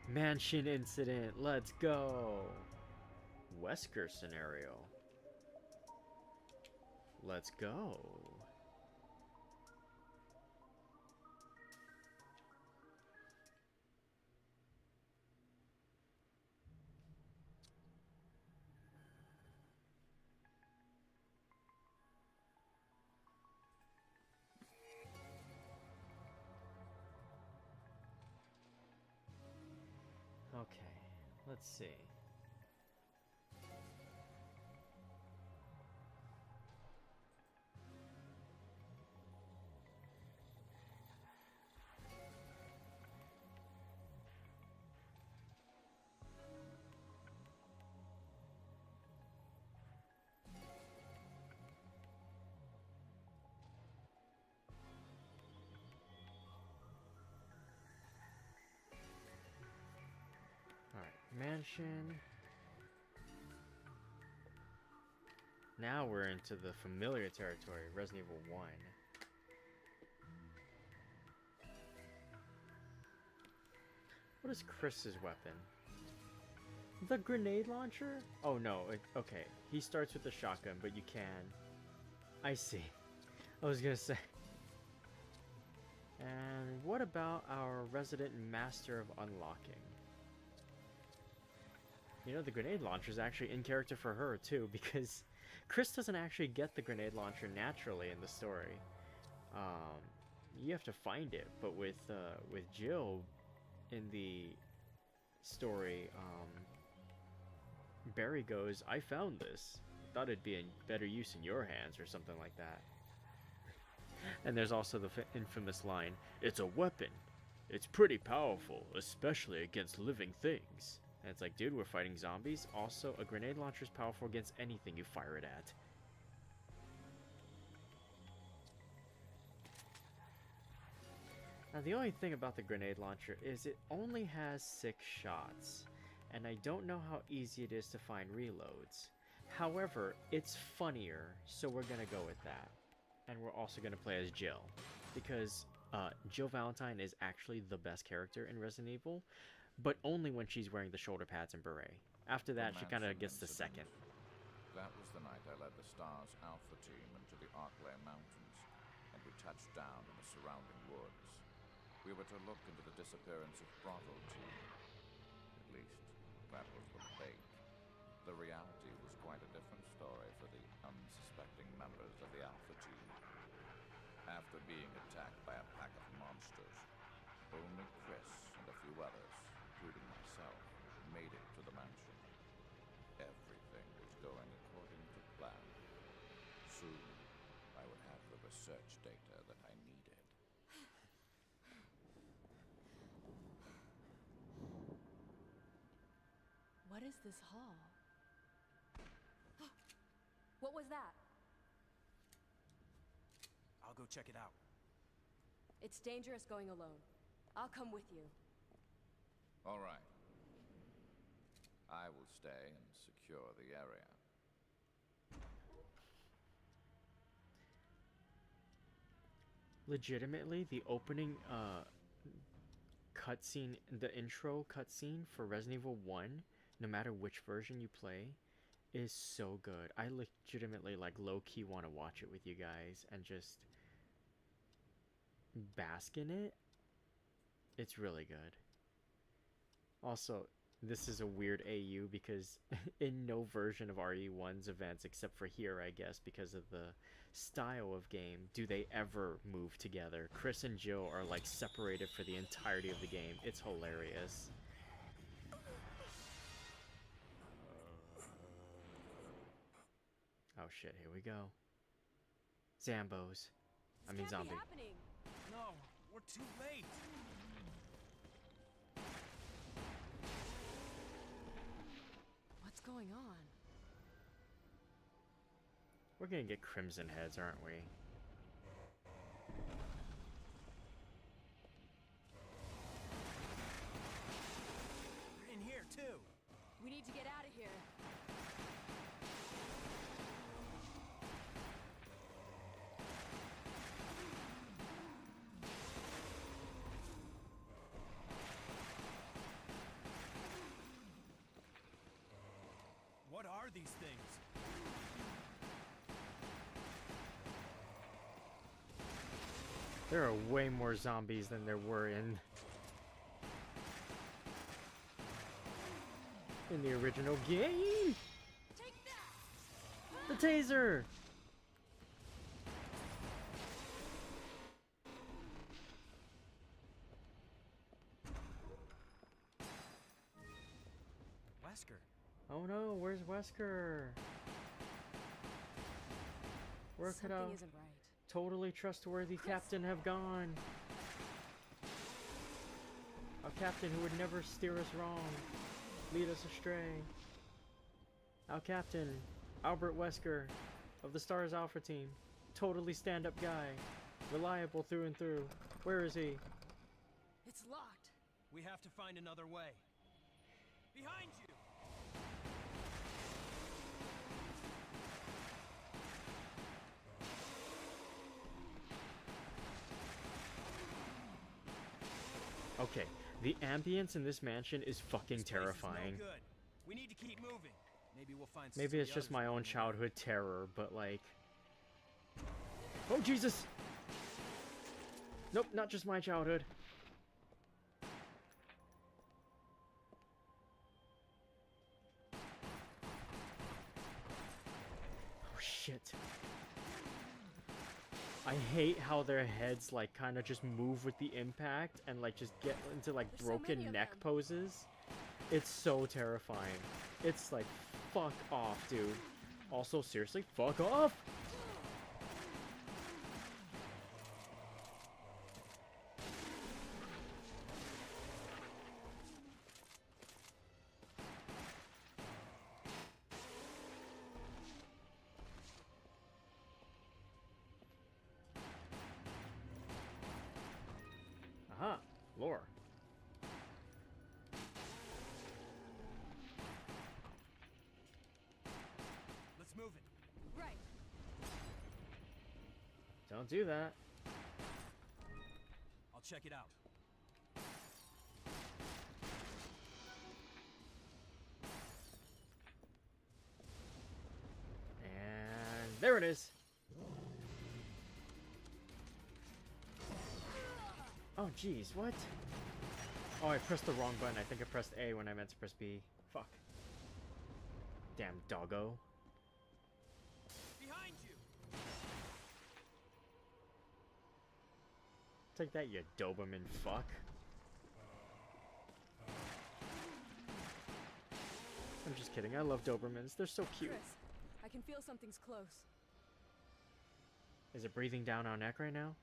Mansion incident, let's go. Wesker scenario. Let's go. Okay, let's see. mansion. Now we're into the familiar territory, Resident Evil 1. What is Chris's weapon? The grenade launcher? Oh no, okay. He starts with the shotgun, but you can. I see. I was gonna say. And what about our resident master of unlocking? You know, the grenade launcher is actually in character for her too, because Chris doesn't actually get the grenade launcher naturally in the story. You have to find it, but with Jill in the story, Barry goes, "I found this. Thought it'd be in better use in your hands," or something like that. And there's also the infamous line, "It's a weapon. It's pretty powerful, especially against living things." And it's like, dude, we're fighting zombies. Also, a grenade launcher is powerful against anything you fire it at. Now, the only thing about the grenade launcher is it only has 6 shots. And I don't know how easy it is to find reloads. However, it's funnier, so we're gonna go with that. And we're also gonna play as Jill, because Jill Valentine is actually the best character in Resident Evil, but only when she's wearing the shoulder pads and beret. After that, she kind of gets the second. That was the night I led the STARS Alpha team into the Arclay Mountains, and we touched down in the surrounding woods. We were to look into the disappearance of Bravo team. At least, that was the fate. The reality was quite a different story for the unsuspecting members of the Alpha team. After being attacked by a pack of monsters, only Chris and a few others, including myself, made it to the mansion. Everything was going according to plan. Soon, I would have the research data that I needed. What is this hall? What was that? I'll go check it out. It's dangerous going alone. I'll come with you. All right. I will stay and secure the area. Legitimately, the opening cutscene, the intro cutscene for Resident Evil 1, no matter which version you play, is so good. I legitimately, like, low-key want to watch it with you guys and just bask in it. It's really good. Also, this is a weird AU because in no version of RE1's events, except for here, I guess, because of the style of game, do they ever move together. Chris and Jill are, like, separated for the entirety of the game. It's hilarious. Oh shit, here we go. Zambos. I mean zombie. No, we're too late. What's going on? We're gonna get crimson heads, aren't we? We're in here too. We need to get out of here. What are these things? There are way more zombies than there were in the original game. Take that! The taser. Wesker. Oh no, where's Wesker? Where could Something a isn't right. totally trustworthy captain have gone? A captain who would never steer us wrong, lead us astray. Our captain, Albert Wesker, of the STARS Alpha team. Totally stand-up guy. Reliable through and through. Where is he? It's locked. We have to find another way. Behind you! Okay, the ambience in this mansion is fucking This place is terrifying. no good. We need to keep moving. Maybe we'll find. Maybe it's just my own childhood terror, but like... Oh, Jesus! Nope, not just my childhood. Oh, shit. I hate how their heads, like, kind of just move with the impact and, like, just get into, like, There's so broken many of neck them. poses. It's so terrifying. It's like, fuck off, dude. Also, seriously, fuck off! Aha, lore. Let's move it. Right. Don't do that. I'll check it out. And there it is. Oh, jeez, what? Oh, I pressed the wrong button. I think I pressed A when I meant to press B. Fuck. Damn doggo. Behind you. Take that, you Doberman fuck. I'm just kidding. I love Dobermans. They're so cute. Chris, I can feel something's close. Is it breathing down our neck right now?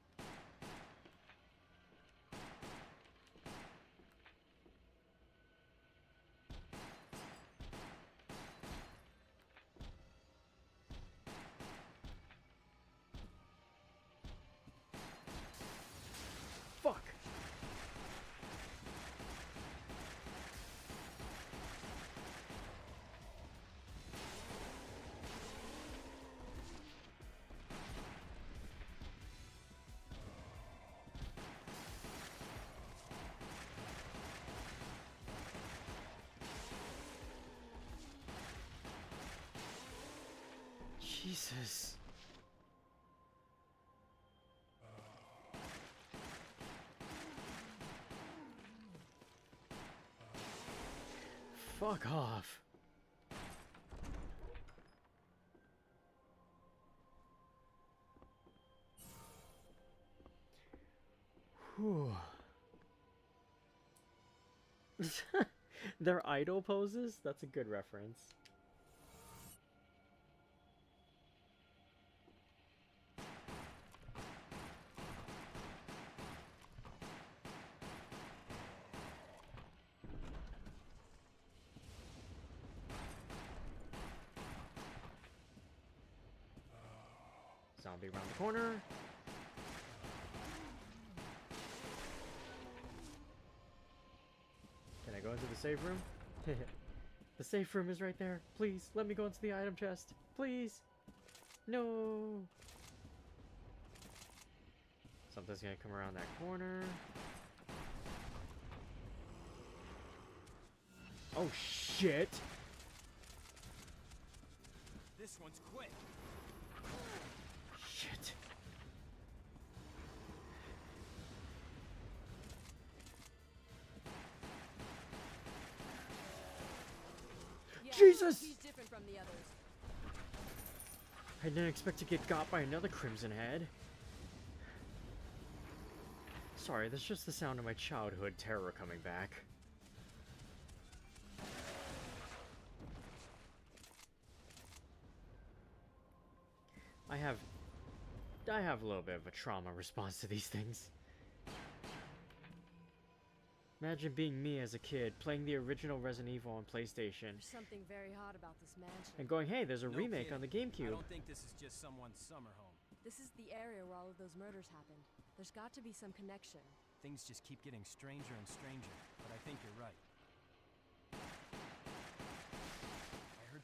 Fuck! Jesus. Fuck off. Whew. Their idol poses? That's a good reference. Zombie around the corner. Can I go into the safe room? The safe room is right there. Please, let me go into the item chest. Please. No. Something's gonna come around that corner. Oh shit. This one's quick. Shit. Yeah, Jesus! He's different from the others. I didn't expect to get got by another Crimson Head. Sorry, that's just the sound of my childhood terror coming back. I have a little bit of a trauma response to these things. Imagine being me as a kid, playing the original Resident Evil on PlayStation, There's something very hot about this mansion. and going, hey, there's a No remake kidding. on the I GameCube. don't think this is just someone's summer home. This is the area where all of those murders happened. There's got to be some connection. Things just keep getting stranger and stranger, but I think you're right.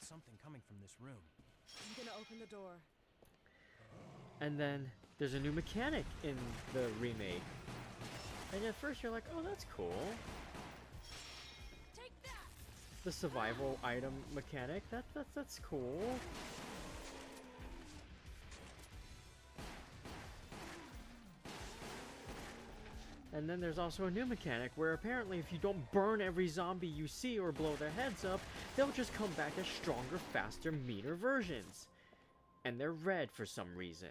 sense something coming from this room. I'm gonna open the door. And then there's a new mechanic in the remake. And at first you're like, oh, that's cool. Take that! The survival item mechanic, that's cool. And then there's also a new mechanic where apparently if you don't burn every zombie you see or blow their heads up, they'll just come back as stronger, faster, meaner versions. And they're red for some reason.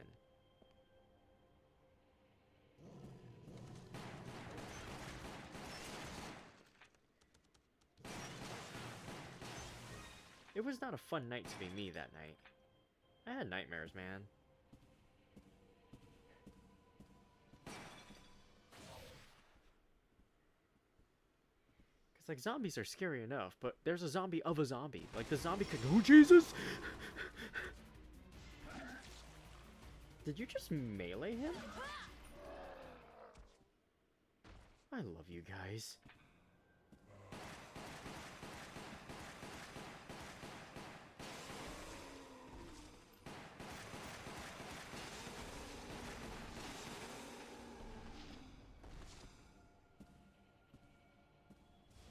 It was not a fun night to be me that night. I had nightmares, man. Like, zombies are scary enough, but there's a zombie of a zombie. Like, the zombie could... Oh, Jesus! Did you just melee him? I love you guys.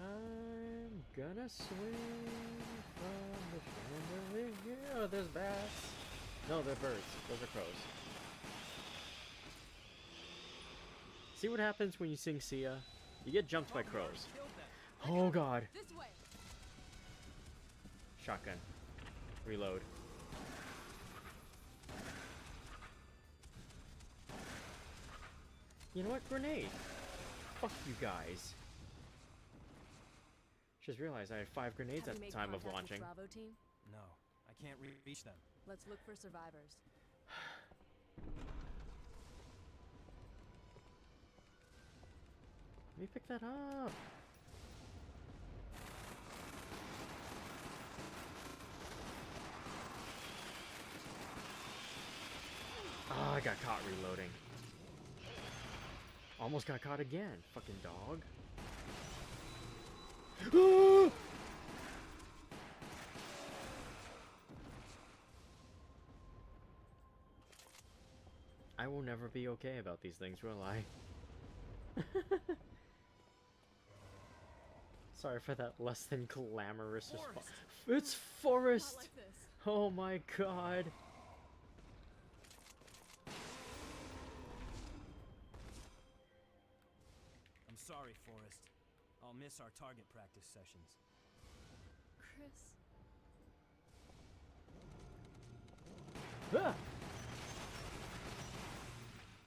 I'm gonna swing from the chandelier. Oh, there's bats. No, they're birds. Those are crows. See what happens when you sing Sia? You get jumped by crows. Oh god. This way. Shotgun. Reload. You know what? Grenade. Fuck you guys. Just realized I had 5 grenades Have at you the made time of contact with launching. Bravo team? No, I can't reach them. Let's look for survivors. Let me pick that up. Oh, I got caught reloading. Almost got caught again. Fucking dog. I will never be okay about these things, will I? Sorry for that less than glamorous response. It's Forrest! Not like this. Oh my god. I'm sorry, Forrest. I'll miss our target practice sessions. Chris. Ah!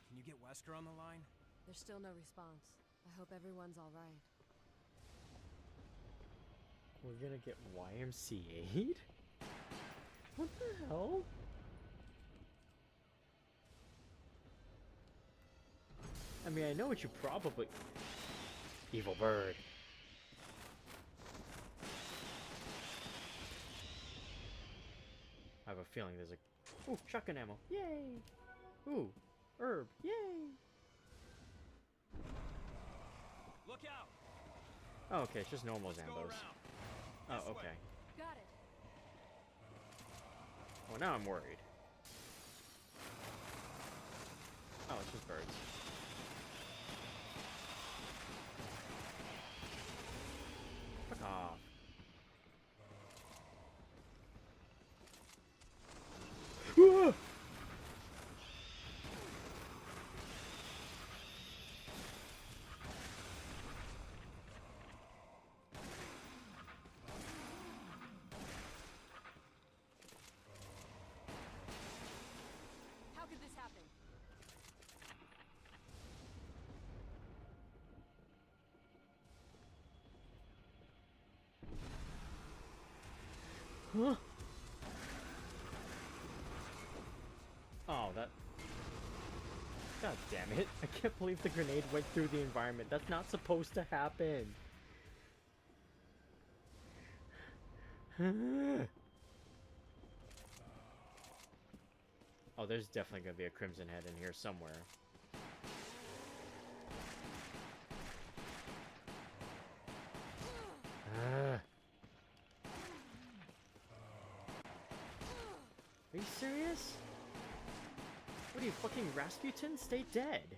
Can you get Wesker on the line? There's still no response. I hope everyone's alright. We're gonna get YMCA'd? What the hell? I mean, I know what you probably... Evil bird. I have a feeling there's a... Ooh, shotgun ammo. Yay! Ooh, herb. Yay! Look out! Oh, okay, it's just normal Let's go Zambos. around. Oh, This way. okay. Got it. Well, now I'm worried. Oh, it's just birds. Fuck off. Ah! How could this happen? Huh? Oh, that... God damn it. I can't believe the grenade went through the environment. That's not supposed to happen. Oh, there's definitely gonna be a Crimson Head in here somewhere. Are you serious? What are you, fucking Rasputin? Stay dead.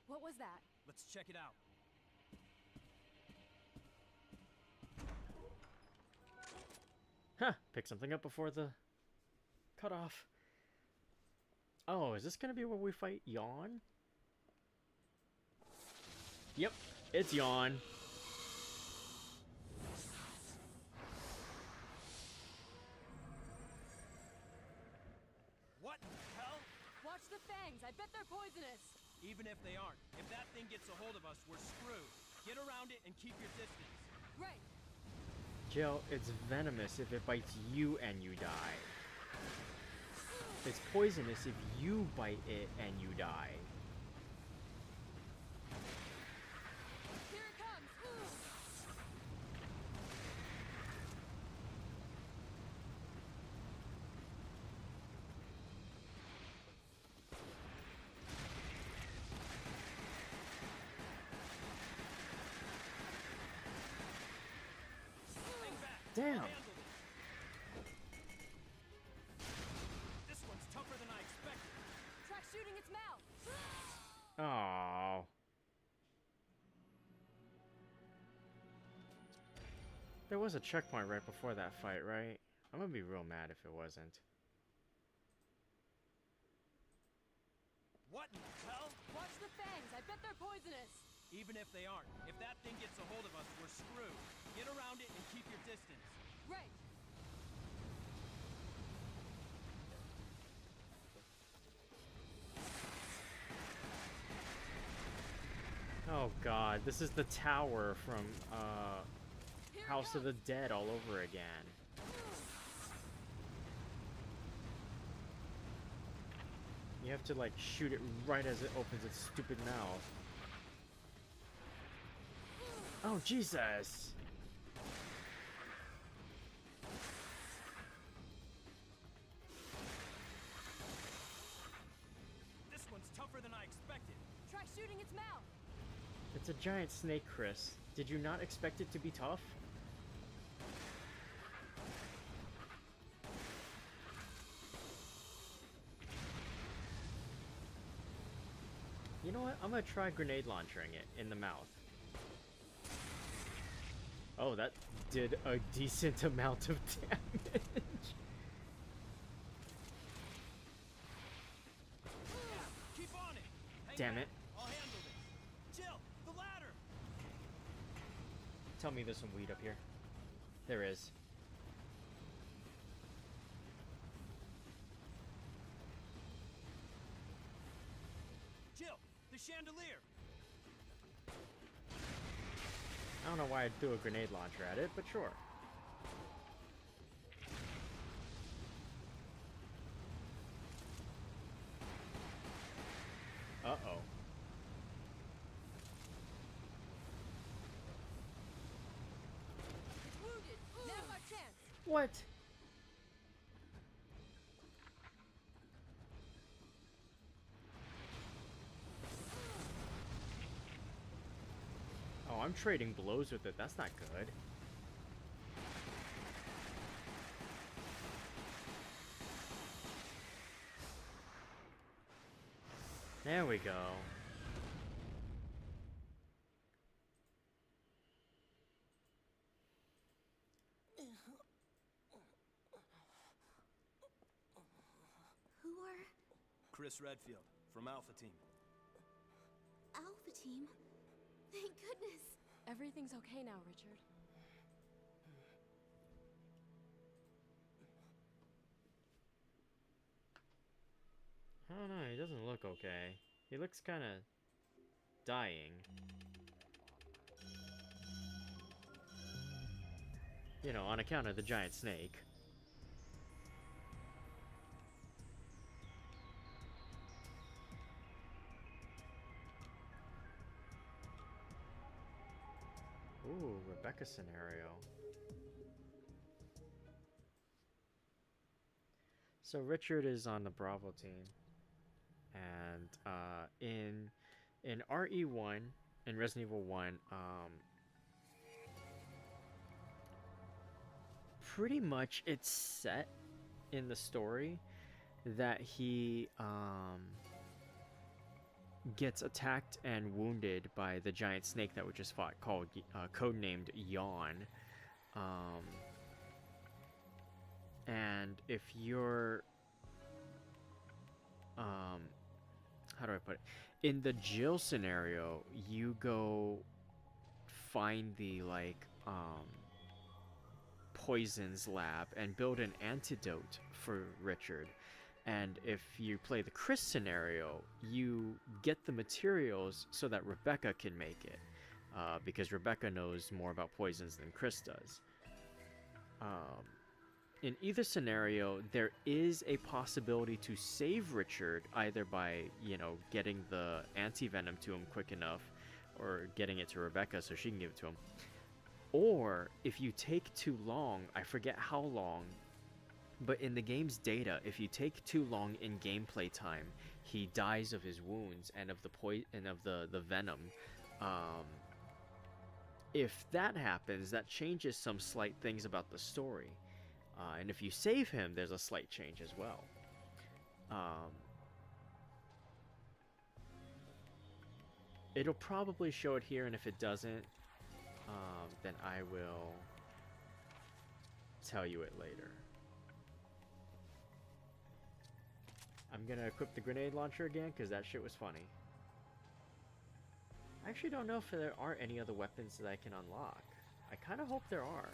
What was that? Let's check it out. Huh, pick something up before the cutoff. Oh, is this gonna be where we fight Yawn? Yep, it's Yawn. What the hell? Watch the fangs. I bet they're poisonous. Even if they aren't, if that thing gets a hold of us, we're screwed. Get around it and keep your distance. Right. Jill, it's venomous if it bites you and you die. It's poisonous if you bite it and you die. Here it comes. Hang back. Damn. I'll handle it. This one's tougher than I expected. Try shooting its mouth. Oh. There was a checkpoint right before that fight, right? I'm gonna be real mad if it wasn't. What in the hell? Watch the fangs. I bet they're poisonous. Even if they aren't, if that thing gets a hold of us, we're screwed. Get around it and keep your distance. Right. Oh god, this is the tower from Here it House of the comes. Dead all over again. You have to like shoot it right as it opens its stupid mouth. Oh Jesus! This one's tougher than I expected. Try shooting its mouth. It's a giant snake, Chris. Did you not expect it to be tough? You know what? I'm gonna try grenade launchering it in the mouth. Oh, that did a decent amount of damage. Keep on it. Hang Damn back. it. I'll handle this. Jill, the ladder. Tell me there's some weed up here. There is. Jill, the chandelier. I don't know why I'd throw a grenade launcher at it, but sure. Uh-oh. It's wounded. Now's our chance. What? Oh, I'm trading blows with it. That's not good. There we go. Who are Chris Redfield from Alpha Team. Alpha Team? Thank goodness. Everything's okay now, Richard. I don't know, he doesn't look okay. He looks kind of dying. You know, on account of the giant snake. Ooh, Rebecca scenario. So Richard is on the Bravo team, and in RE1, in Resident Evil 1, pretty much it's set in the story that he gets attacked and wounded by the giant snake that we just fought, called codenamed Yawn. And if you're how do I put it? In the Jill scenario, you go find the poisons lab and build an antidote for Richard. And if you play the Chris scenario, you get the materials so that Rebecca can make it, because Rebecca knows more about poisons than Chris does. In either scenario, there is a possibility to save Richard, either by, getting the anti-venom to him quick enough, or getting it to Rebecca so she can give it to him. Or, if you take too long, I forget how long, but in the game's data, if you take too long in gameplay time, he dies of his wounds and of the venom. If that happens, that changes some slight things about the story. And if you save him, there's a slight change as well. It'll probably show it here, and if it doesn't, then I will tell you it later. I'm gonna equip the grenade launcher again, because that shit was funny. I actually don't know if there are any other weapons that I can unlock. I kind of hope there are.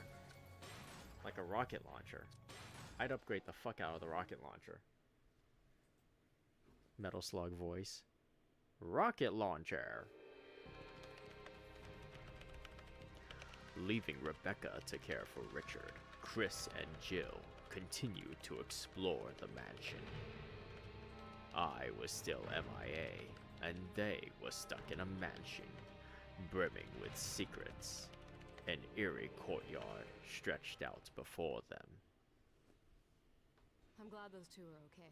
Like a rocket launcher. I'd upgrade the fuck out of the rocket launcher. Metal Slug voice. Rocket launcher! Leaving Rebecca to care for Richard, Chris and Jill continue to explore the mansion. I was still MIA, and they were stuck in a mansion, brimming with secrets. An eerie courtyard stretched out before them. I'm glad those two are okay.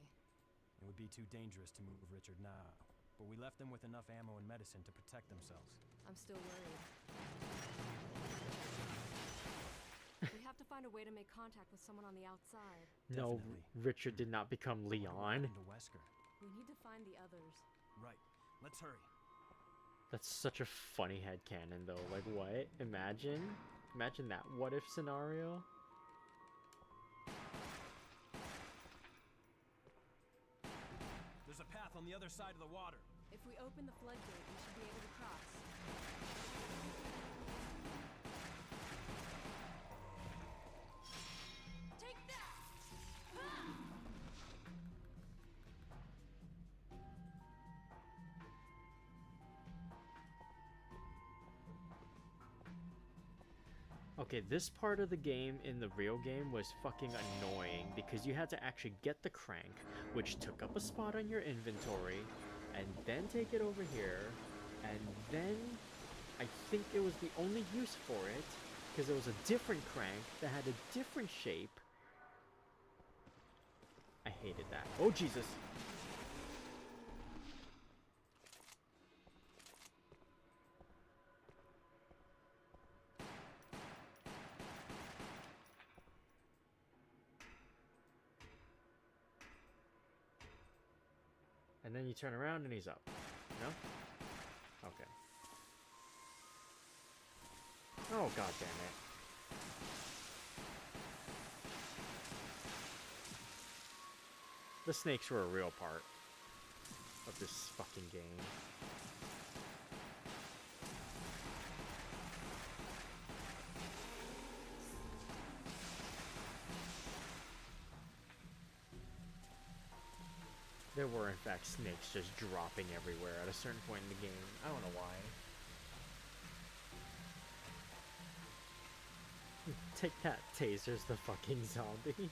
It would be too dangerous to move Richard now, but we left them with enough ammo and medicine to protect themselves. I'm still worried. We have to find a way to make contact with someone on the outside. No, Definitely. Richard did not become Leon. To Wesker. We need to find the others. Right. Let's hurry. That's such a funny headcanon though. Like, what? Imagine that what if scenario. There's a path on the other side of the water. If we open the floodgate, we should be able to cross. Take that! Ah! Okay, this part of the game in the real game was fucking annoying because you had to actually get the crank, which took up a spot on your inventory, and then take it over here, and then I think it was the only use for it because it was a different crank that had a different shape. I hated that. Oh, Jesus. And then you turn around and he's up. No? Okay. Oh, god damn it. The snakes were a real part of this fucking game. There were, in fact, snakes just dropping everywhere at a certain point in the game. I don't know why. Take that, Taser's the fucking zombie.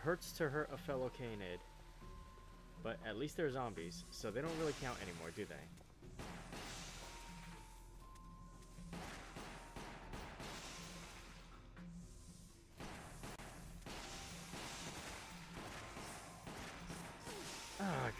hurts to hurt a fellow canid. But at least they're zombies, so they don't really count anymore, do they? Ugh.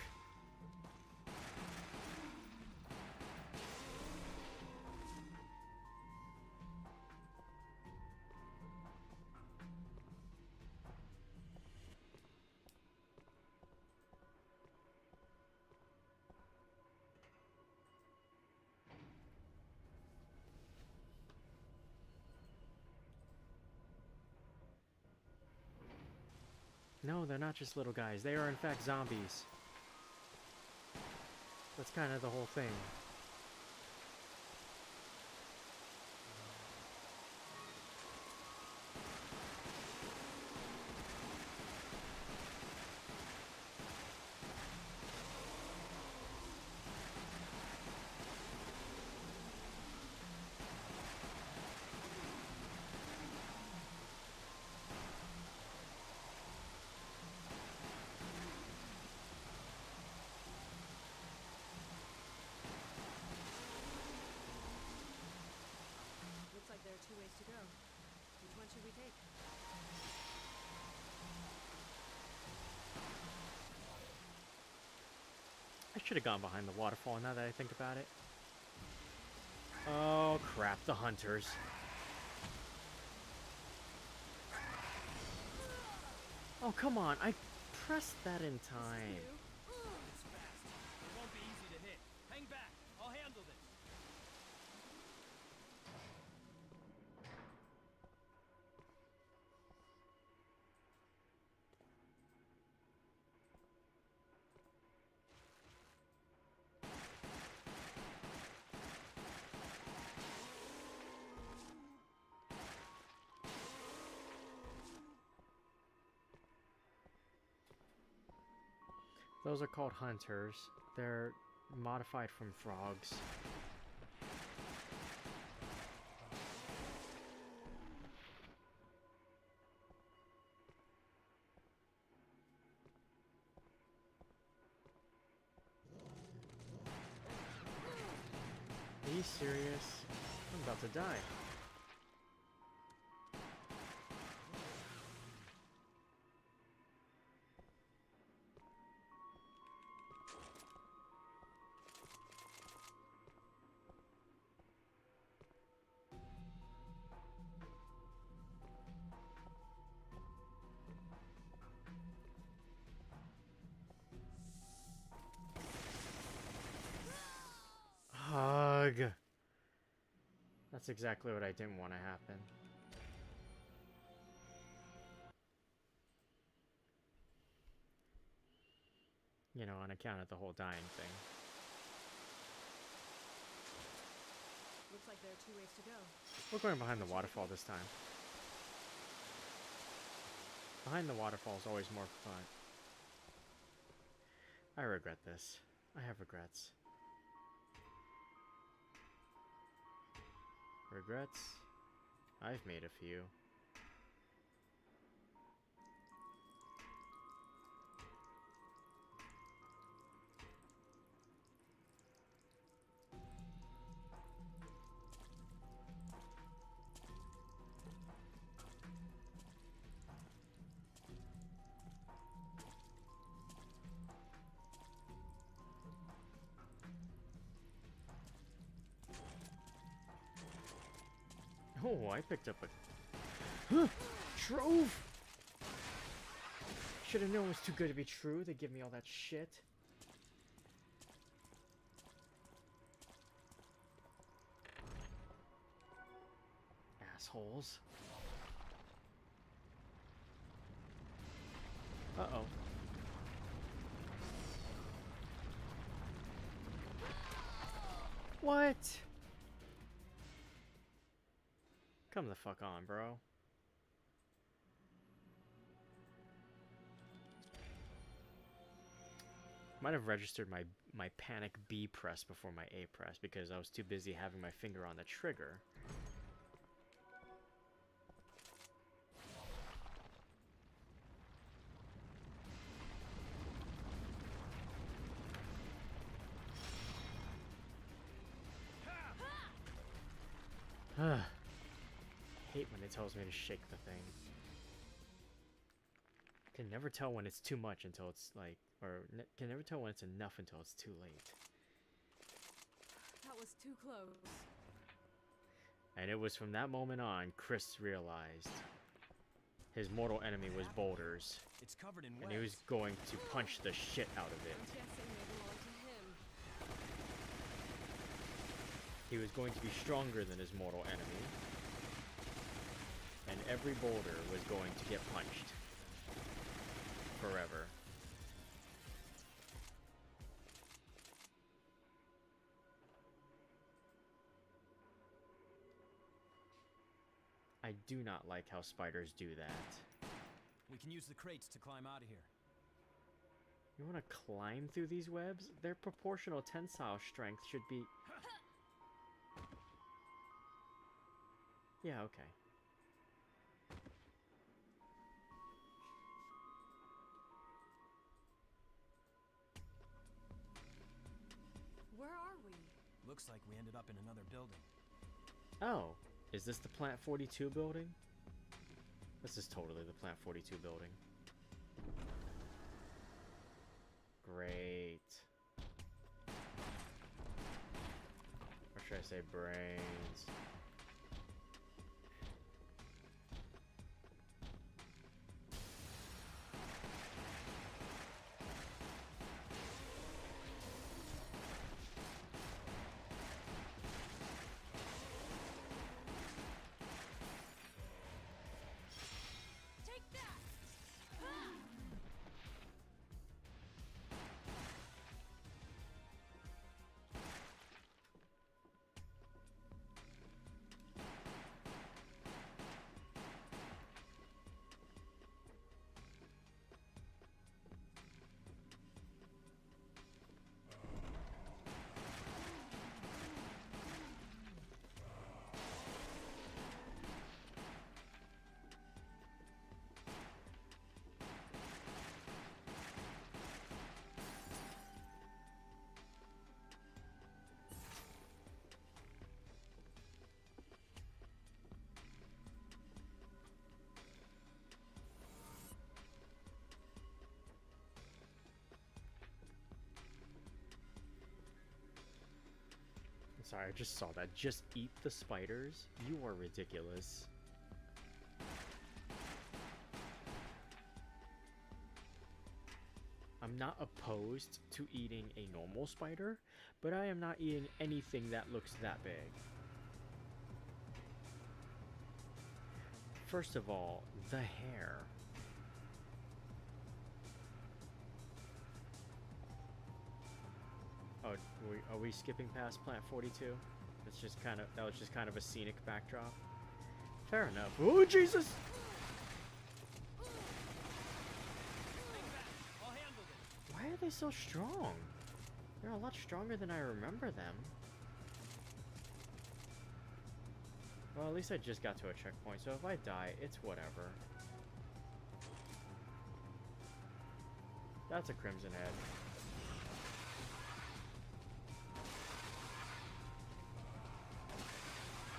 No, they're not just little guys. They are in fact zombies. That's kind of the whole thing. Looks like there are 2 ways to go. Which one should we take? I should have gone behind the waterfall now that I think about it. Oh crap, the hunters. Oh come on, I pressed that in time. It's fast. It won't be easy to hit. Hang back. I'll handle this. Those are called hunters. They're modified from frogs. Are you serious? I'm about to die. Hug. That's exactly what I didn't want to happen. You know, on account of the whole dying thing. Looks like there are 2 ways to go. We're going behind the waterfall this time. Behind the waterfall is always more fun. I regret this. I have regrets. Regrets? I've made a few. Oh, I picked up a trove. Should have known it was too good to be true. They give me all that shit. Assholes. Uh-oh. What? Come the fuck on, bro. Might have registered my panic B press before my A press because I was too busy having my finger on the trigger. hate when it tells me to shake the thing. Can never tell when it's too much until it's like, can never tell when it's enough until it's too late. That was too close. And it was from that moment on, Chris realized his mortal enemy was boulders. It's covered in And he was going to punch the shit out of it. I'm guessing they belong to him. He was going to be stronger than his mortal enemy. And every boulder was going to get punched. Forever. I do not like how spiders do that. We can use the crates to climb out of here. You want to climb through these webs? Their proportional tensile strength should be... Yeah, okay. Where are we? Looks like we ended up in another building. Oh, is this the Plant 42 building? This is totally the Plant 42 building. Great. Or should I say brains? Take that! Sorry, I just saw that. Just eat the spiders? You are ridiculous. I'm not opposed to eating a normal spider, but I am not eating anything that looks that big. First of all, the hair. Oh, are we skipping past Plant 42? That was just kind of a scenic backdrop. Fair enough. Oh Jesus! I'll handle this. Why are they so strong? They're a lot stronger than I remember them. Well, at least I just got to a checkpoint, so if I die, it's whatever. That's a Crimson Head.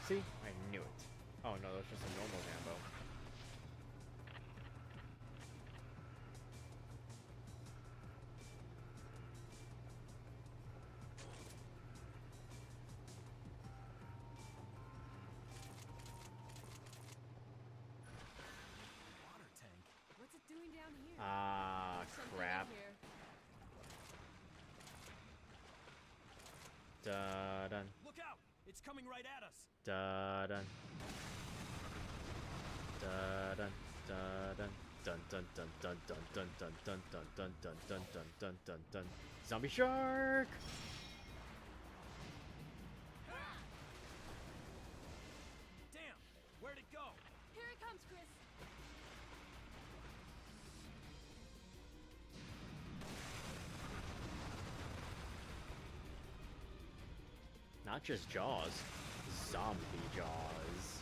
See? I knew it. Oh no, that's just a normal Rambo. Water tank. What's it doing down here? Ah, Something crap. in here. Da-dun. Look out! It's coming right at us. Da-dun. Da-dun. Da-dun. Dun dun dun dun dun dun dun dun dun dun dun dun dun dun dun dun. Zombie shark! Damn! Where'd it go? Here it comes, Chris. Not just Jaws. Zombie Jaws.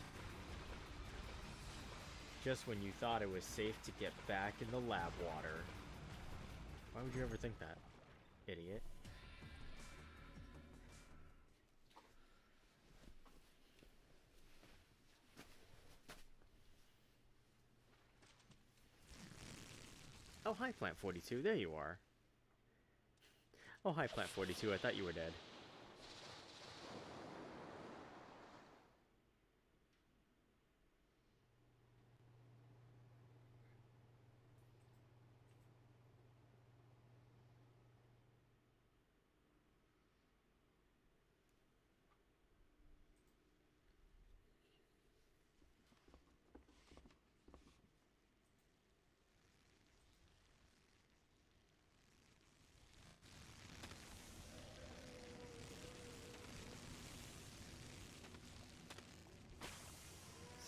Just when you thought it was safe to get back in the lab water. Why would you ever think that, idiot? Oh, hi, Plant 42. There you are. Oh, hi, Plant 42. I thought you were dead.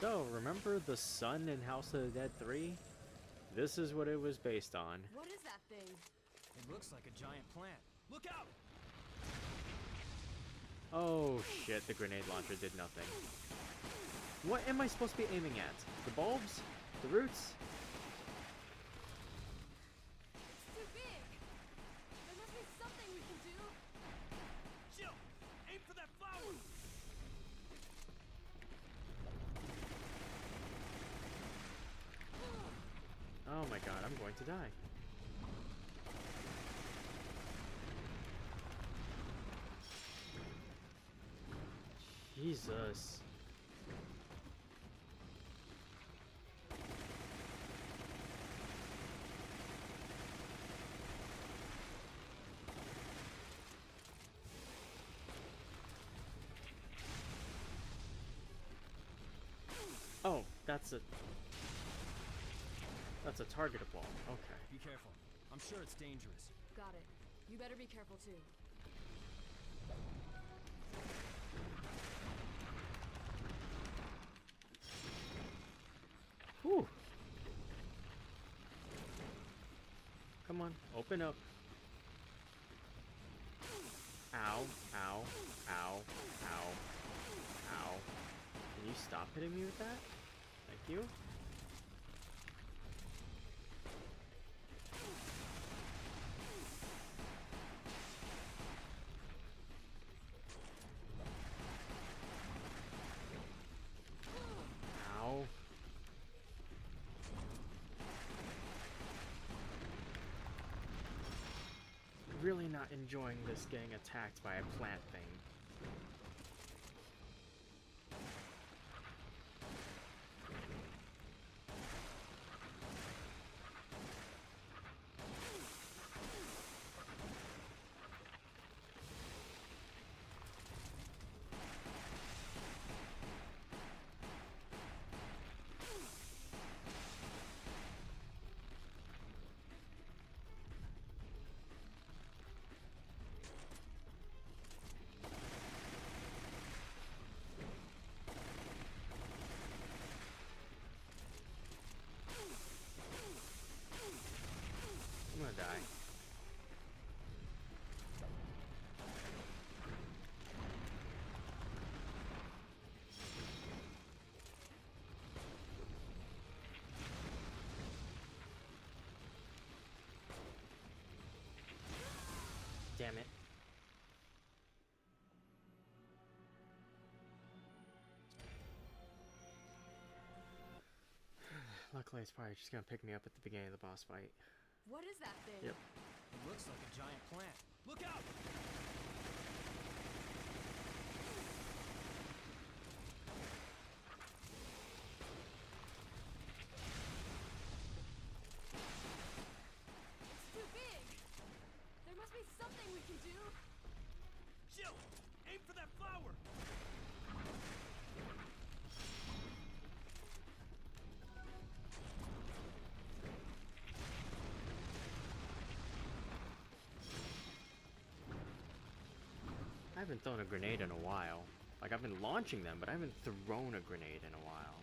So, remember the sun in House of the Dead 3? This is what it was based on. What is that thing? It looks like a giant plant. Look out! Oh shit, the grenade launcher did nothing. What am I supposed to be aiming at? The bulbs? The roots? It's too big. There must be something we can do. Jill, aim for that flower! Oh my god, I'm going to die. Jesus. Oh, that's a targetable. Okay. Be careful. I'm sure it's dangerous. Got it. You better be careful too. Whew. Come on, open up. Ow, ow, ow, ow, ow. Can you stop hitting me with that? Thank you. Ow. Really not enjoying this getting attacked by a plant thing. I'm gonna die. Damn it. Luckily, it's probably just gonna pick me up at the beginning of the boss fight. What is that thing? Yep. It looks like a giant plant. Look out! It's too big. There must be something we can do. Jill, aim for that flower! I haven't thrown a grenade in a while. Like, I've been launching them, but I haven't thrown a grenade in a while.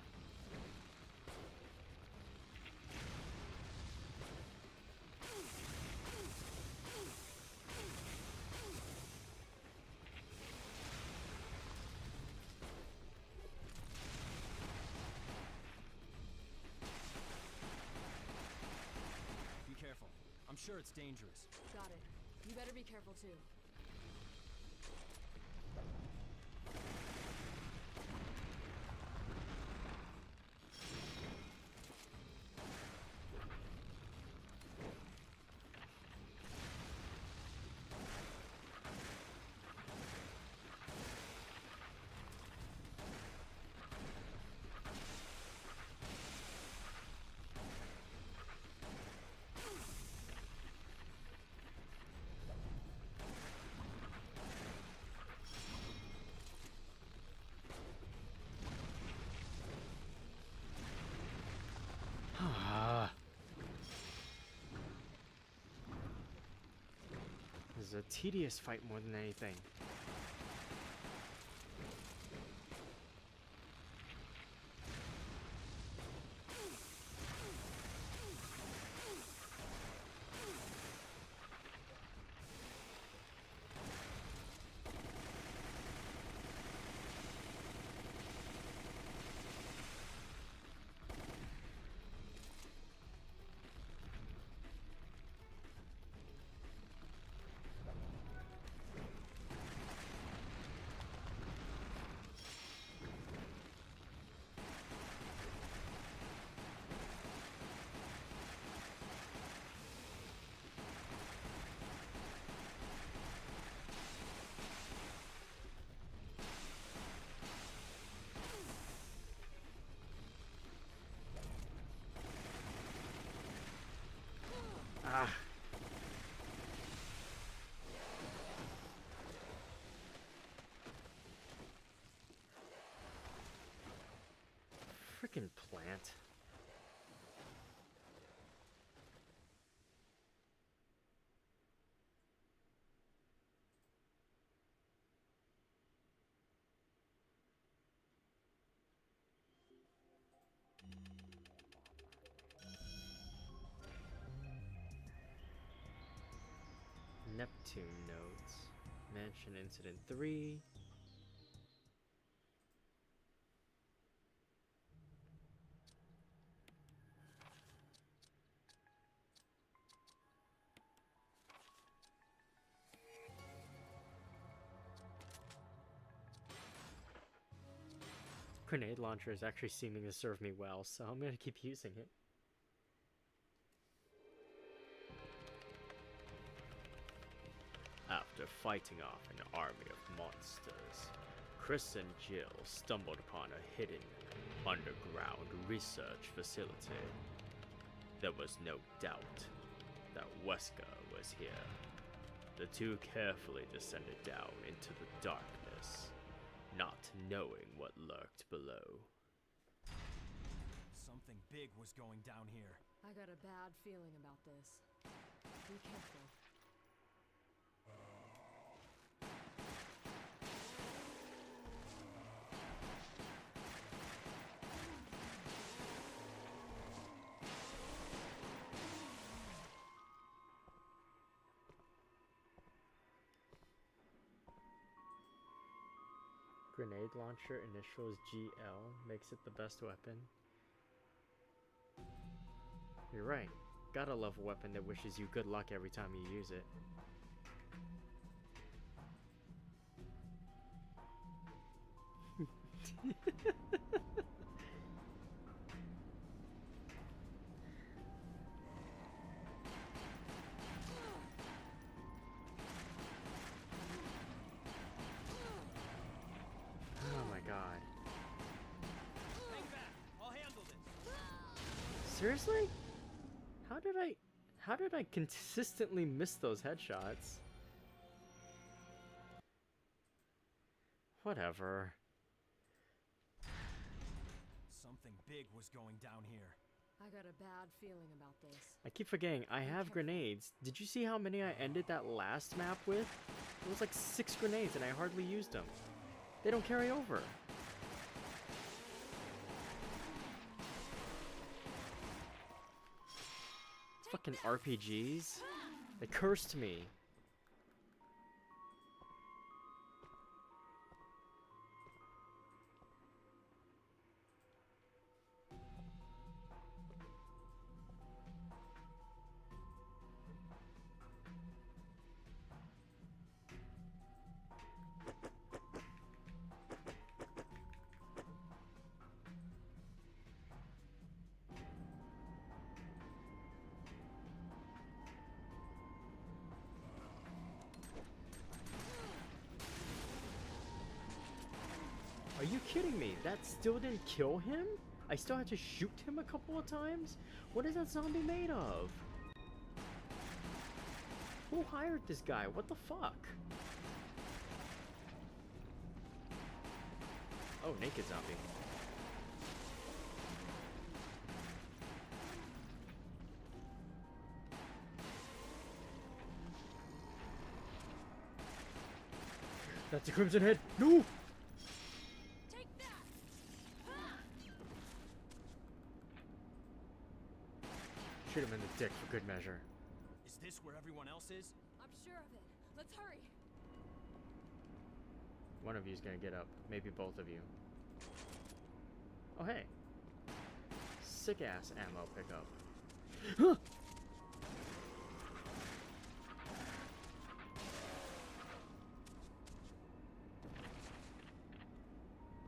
Be careful. I'm sure it's dangerous. Got it. You better be careful too. was a tedious fight more than anything. Ah. Frickin' plant. Neptune notes. Mansion Incident 3. Grenade launcher is actually seeming to serve me well, so I'm gonna keep using it. After fighting off an army of monsters, Chris and Jill stumbled upon a hidden, underground research facility. There was no doubt that Wesker was here. The two carefully descended down into the darkness, not knowing what lurked below. Something big was going down here. I got a bad feeling about this. Be careful. Grenade launcher initials GL makes it the best weapon. You're right. Gotta love a weapon that wishes you good luck every time you use it. Oh my god. Hang back. I'll handle this. Seriously? How did I consistently miss those headshots? Whatever. Something big was going down here. I got a bad feeling about this. I keep forgetting, I have grenades. Did you see how many I ended that last map with? It was like 6 grenades and I hardly used them. They don't carry over. Fucking RPGs. They cursed me. Are you kidding me? That still didn't kill him? I still had to shoot him a couple of times? What is that zombie made of? Who hired this guy? What the fuck? Oh, naked zombie. That's a Crimson Head. No! Take that! Shoot him in the dick for good measure. Is this where everyone else is? I'm sure of it. Let's hurry. One of you's gonna get up. Maybe both of you. Oh, hey. Sick-ass ammo pickup. Huh!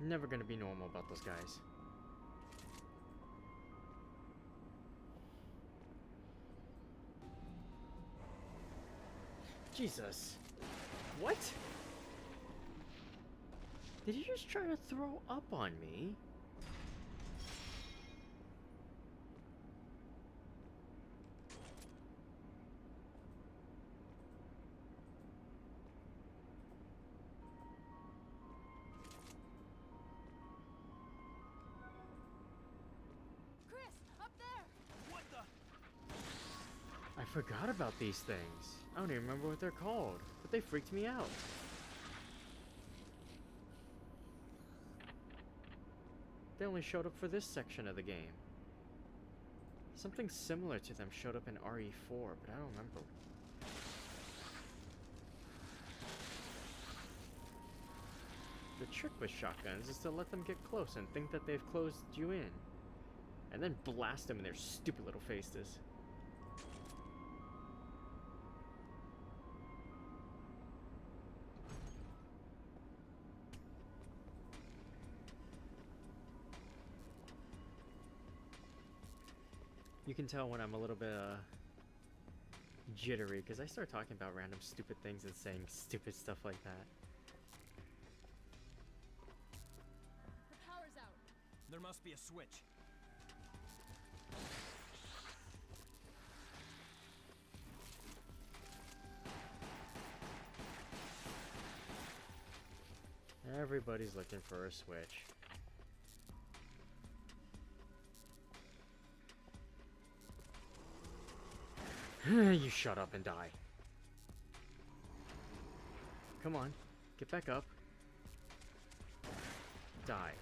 Never gonna be normal about those guys. Jesus. What? Did you just try to throw up on me? Chris, up there! What the? I forgot about these things. I don't even remember what they're called, but they freaked me out. They only showed up for this section of the game. Something similar to them showed up in RE4, but I don't remember. The trick with shotguns is to let them get close and think that they've closed you in, and then blast them in their stupid little faces. You can tell when I'm a little bit jittery because I start talking about random stupid things and saying stupid stuff like that. The power's out. There must be a switch. Everybody's looking for a switch. You shut up and die. Come on, get back up. Die.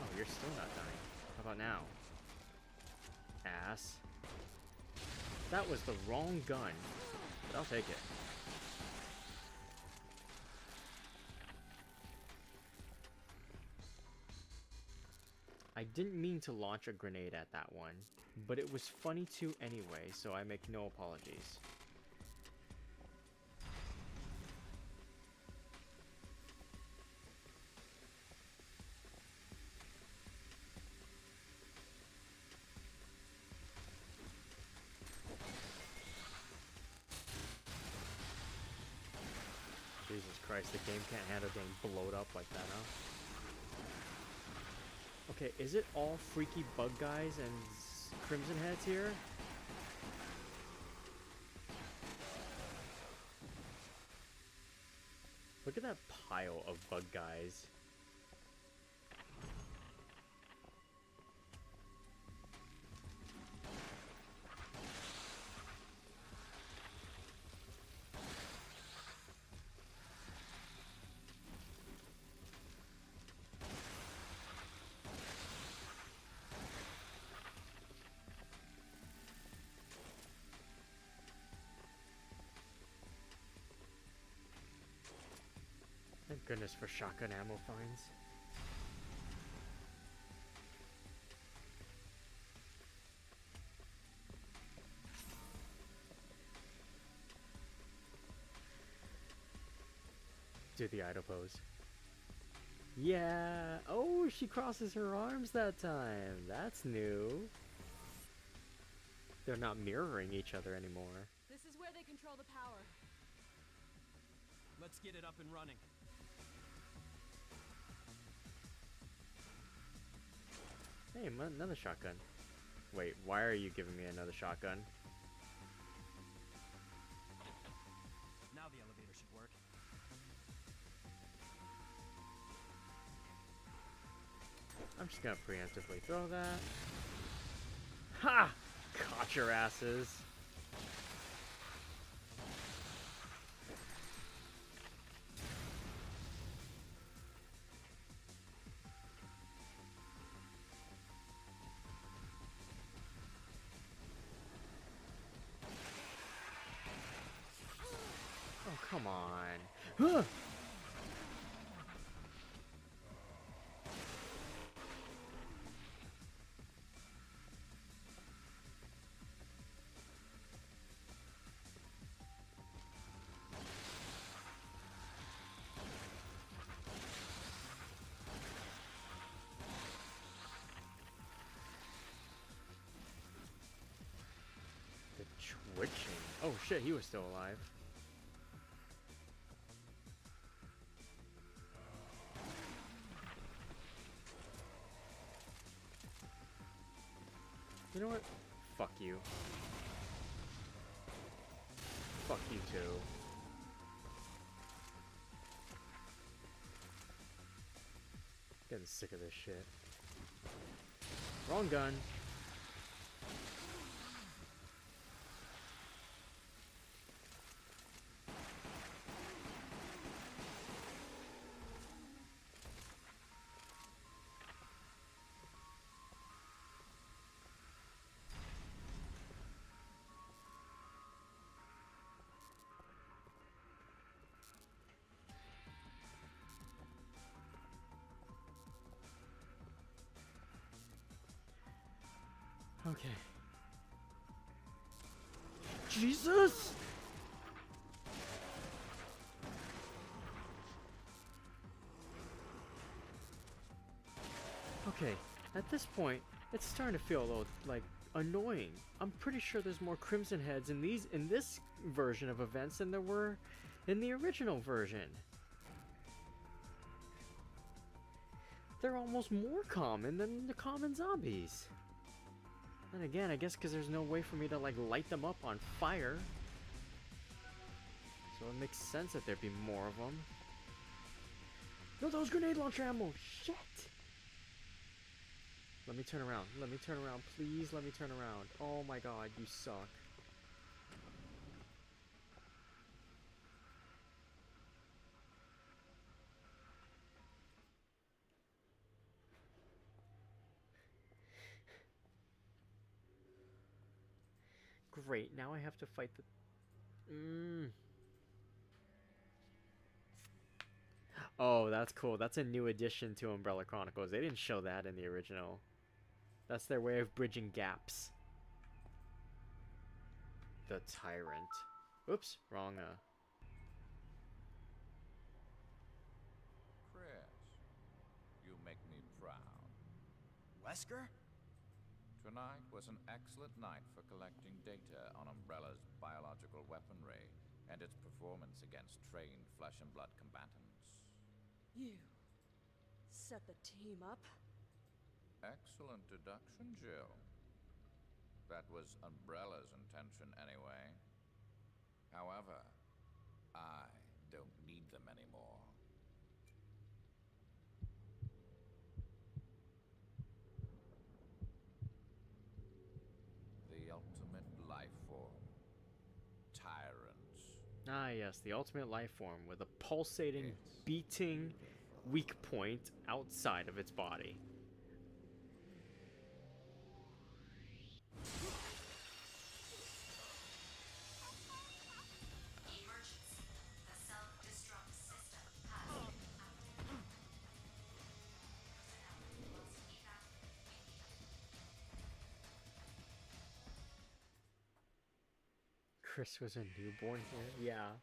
Oh, you're still not dying. How about now? Ass. That was the wrong gun, but I'll take it. I didn't mean to launch a grenade at that one, but it was funny to anyway, so I make no apologies. Jesus Christ, the game can't handle getting blowed up like that, huh? Okay, is it all freaky bug guys and crimson heads here? Look at that pile of bug guys. Thank goodness for shotgun ammo finds. Do the idle pose. Yeah! Oh, she crosses her arms that time. That's new. They're not mirroring each other anymore. This is where they control the power. Let's get it up and running. Hey, another shotgun. Wait, why are you giving me another shotgun? Now the elevator should work. I'm just gonna preemptively throw that. Ha! Caught your asses. come on. Huh! The twitching. Oh shit, he was still alive. You know what? Fuck you. Fuck you too. Getting sick of this shit. Wrong gun. Okay. Jesus! Okay, at this point, it's starting to feel a little, like, annoying. I'm pretty sure there's more Crimson Heads in this version of events than there were in the original version. They're almost more common than the common zombies. And again, I guess because there's no way for me to, like, light them up on fire. So it makes sense that there'd be more of them. No, that was grenade launcher ammo! Shit! Let me turn around. Let me turn around. Please let me turn around. Oh my god, you suck. Great, now I have to fight the... Oh, that's cool. That's a new addition to Umbrella Chronicles. They didn't show that in the original. That's their way of bridging gaps. The Tyrant. Oops, wrong, Chris, you make me proud. Wesker? Tonight was an excellent night for collecting data on Umbrella's biological weaponry and its performance against trained flesh and blood combatants. You set the team up? Excellent deduction, Jill. That was Umbrella's intention anyway. However, I don't need them anymore. The ultimate life form. Tyrants. Ah, yes, the ultimate life form with a pulsating, beating weak point outside of its body. Emergency. The self-destruct system has been activated. Personnel must evacuate immediately. Chris was a newborn here? Yeah.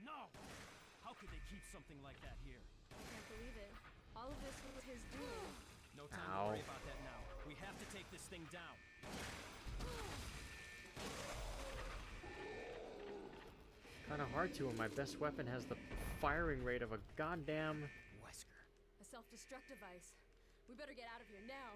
No! How could they keep something like that here? Can't believe it. All of this was his doing. No time Ow. to worry about that now. We have to take this thing down. Kinda hard to when my best weapon has the firing rate of a goddamn... Wesker. A self-destruct device. We better get out of here now.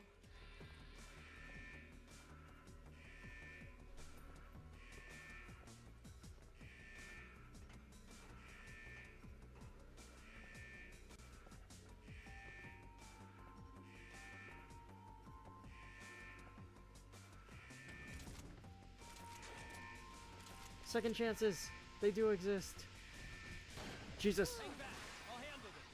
Second chances! They do exist! Jesus! Hang back. I'll handle this.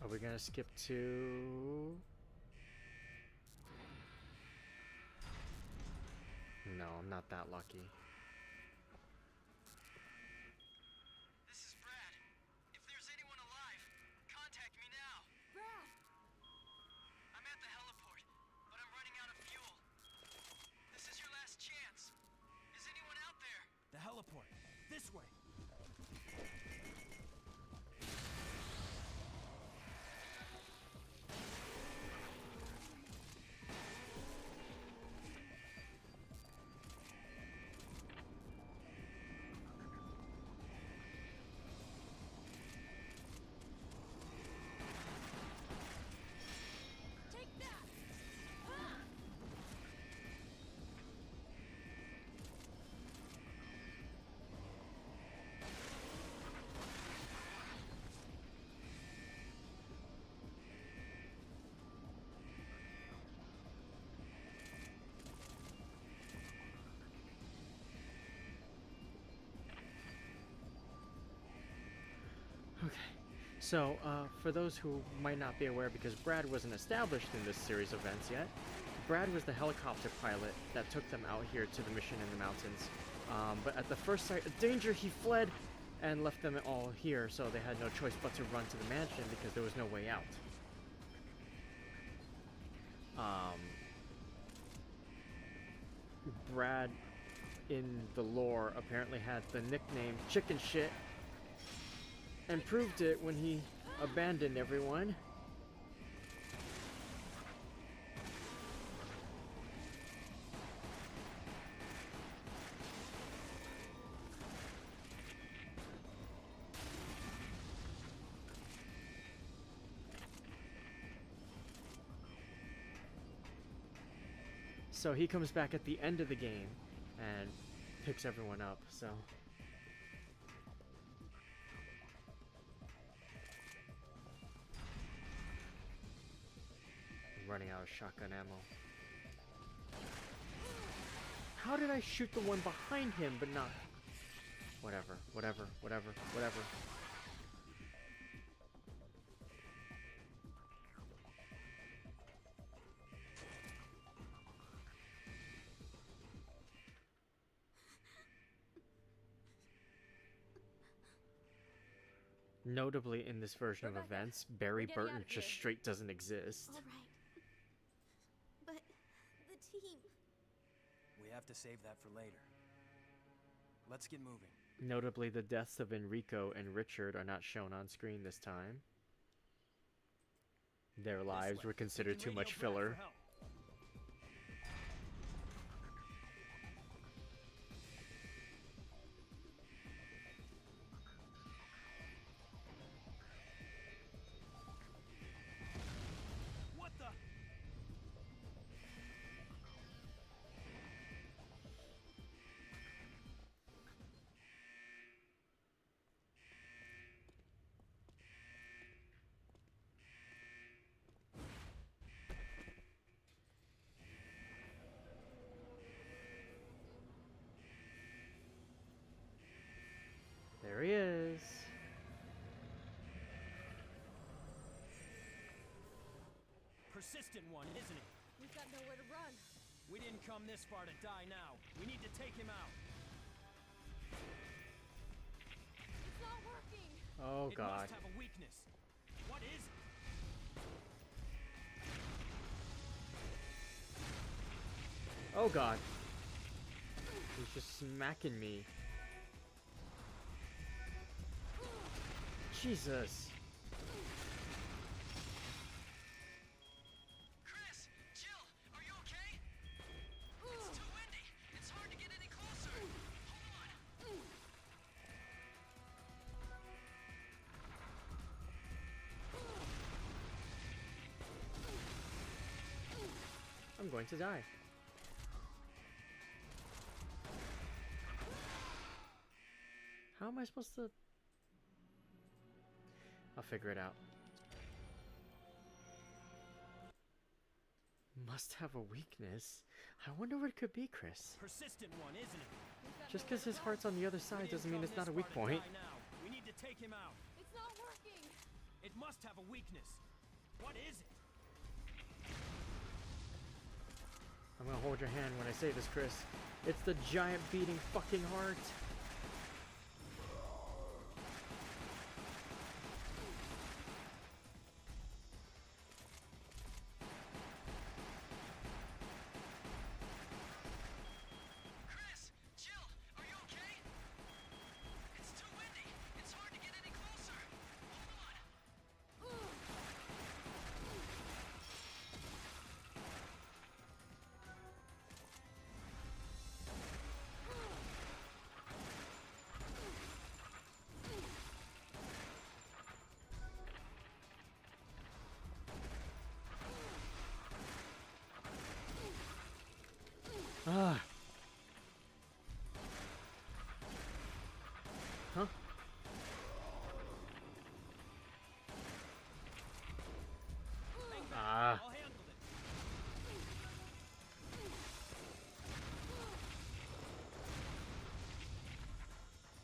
Are we gonna skip to... No, I'm not that lucky. This is Brad. If there's anyone alive, contact me now. Brad! I'm at the heliport, but I'm running out of fuel. This is your last chance. Is anyone out there? The heliport. This way. Take that! Okay. So, for those who might not be aware, because Brad wasn't established in this series of events yet, Brad was the helicopter pilot that took them out here to the mission in the mountains. But at the first sight of danger, he fled and left them all here, so they had no choice but to run to the mansion because there was no way out. Brad, in the lore, apparently had the nickname Chicken Shit, and proved it when he abandoned everyone. So he comes back at the end of the game and picks everyone up, so... running out of shotgun ammo. How did I shoot the one behind him but not... Whatever. Notably, in this version of Rebecca, events, Barry we're getting Burton out of just here. straight doesn't exist. All right. But the team... We have to save that for later. Let's get moving. Notably, the deaths of Enrico and Richard are not shown on screen this time. Their lives way. were considered We too can much radio Brad filler. for help. What the? There he is. Persistent one, isn't it? We've got nowhere to run. We didn't come this far to die now. We need to take him out. It's not working! Oh It god. must have a weakness. What is it? Oh god. He's just smacking me. Jesus. Chris! Jill! Are you okay? It's too windy. It's hard to get any closer. Hold on. I'm going to die. How am I supposed to... I'll figure it out. Must have a weakness. I wonder what it could be, Chris. Persistent one, isn't it? We've got Just nowhere because to his run. heart's on the other We side didn't doesn't mean come it's not a this weak far to point. die now. We need to take him out. It's not working! It must have a weakness. What is it? I'm gonna hold your hand when I say this, Chris. It's the giant beating fucking heart. Chris, Jill, are you okay? It's too windy. It's hard to get any closer. Hold on. Ah. Huh? Ah. I'll handle it.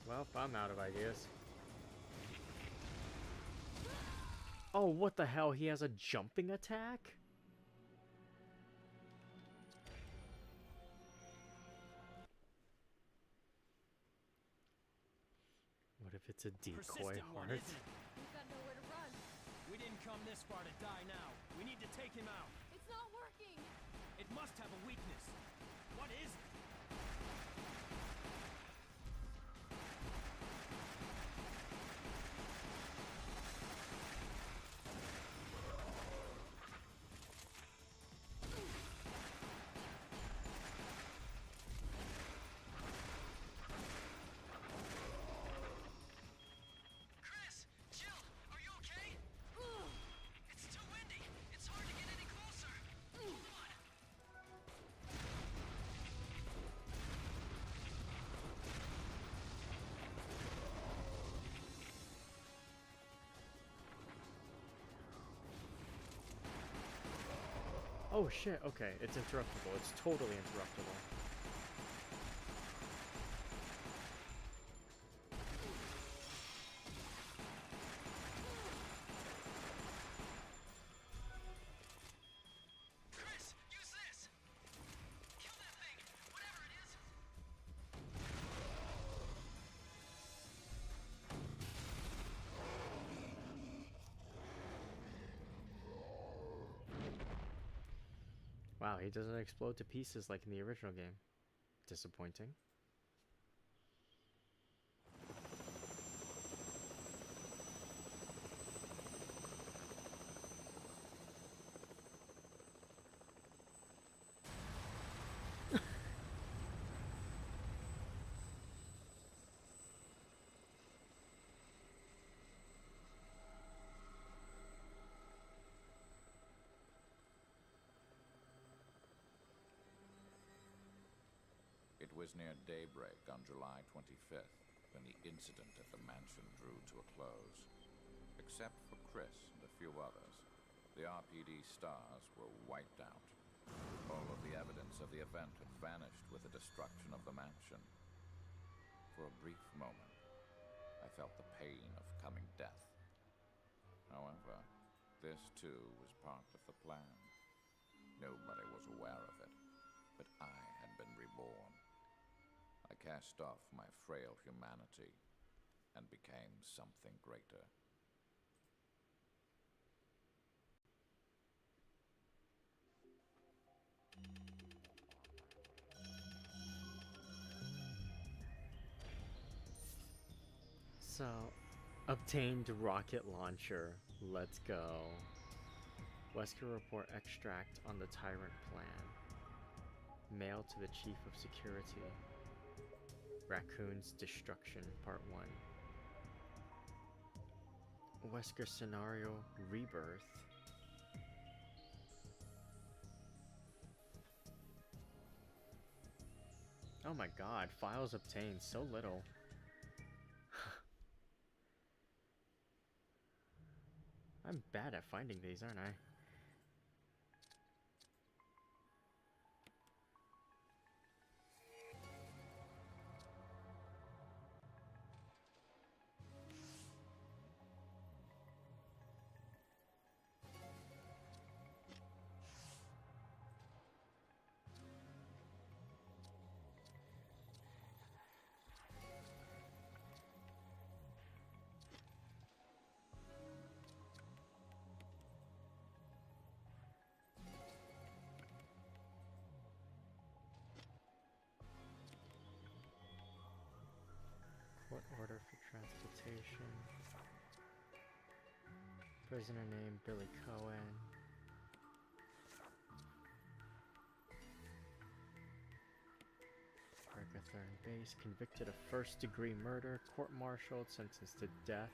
Well, I'm out of ideas. Oh, what the hell? He has a jumping attack? What if it's a decoy Persistent one, heart? isn't it? We've got nowhere to run. We didn't come this far to die now. We need to take him out. It's not working. It must have a weakness. What is it? Chris, Jill, are you okay? It's too windy. It's hard to get any closer. Hold on. Oh shit, okay, it's interruptible. It's totally interruptible. Chris, use this. Kill that thing, whatever it is. Wow, he doesn't explode to pieces like in the original game. Disappointing. It was near daybreak on July 25th when the incident at the mansion drew to a close. Except for Chris and a few others, the RPD stars were wiped out. All of the evidence of the event had vanished with the destruction of the mansion. For a brief moment, I felt the pain of coming death. However, this too was part of the plan. Nobody was aware of it, but I had been reborn. I cast off my frail humanity and became something greater. So, obtained rocket launcher. Let's go. Wesker report extract on the Tyrant plan. Mail to the Chief of Security. Raccoon's Destruction, Part 1. Wesker Scenario Rebirth. Oh my god, files obtained, so little. I'm bad at finding these, aren't I? Court order for transportation. Prisoner named Billy Cohen. Third base, convicted of first-degree murder, court-martialed, sentenced to death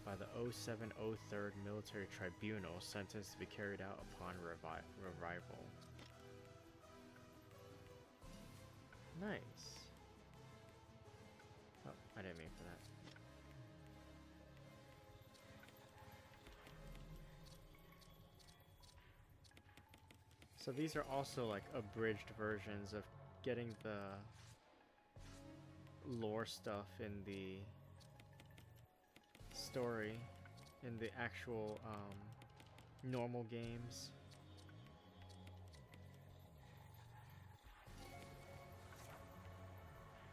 by the 0703rd Military Tribunal, sentenced to be carried out upon revival. Nice. Oh, I didn't mean for that. So these are also like abridged versions of getting the lore stuff in the story, in the actual normal games.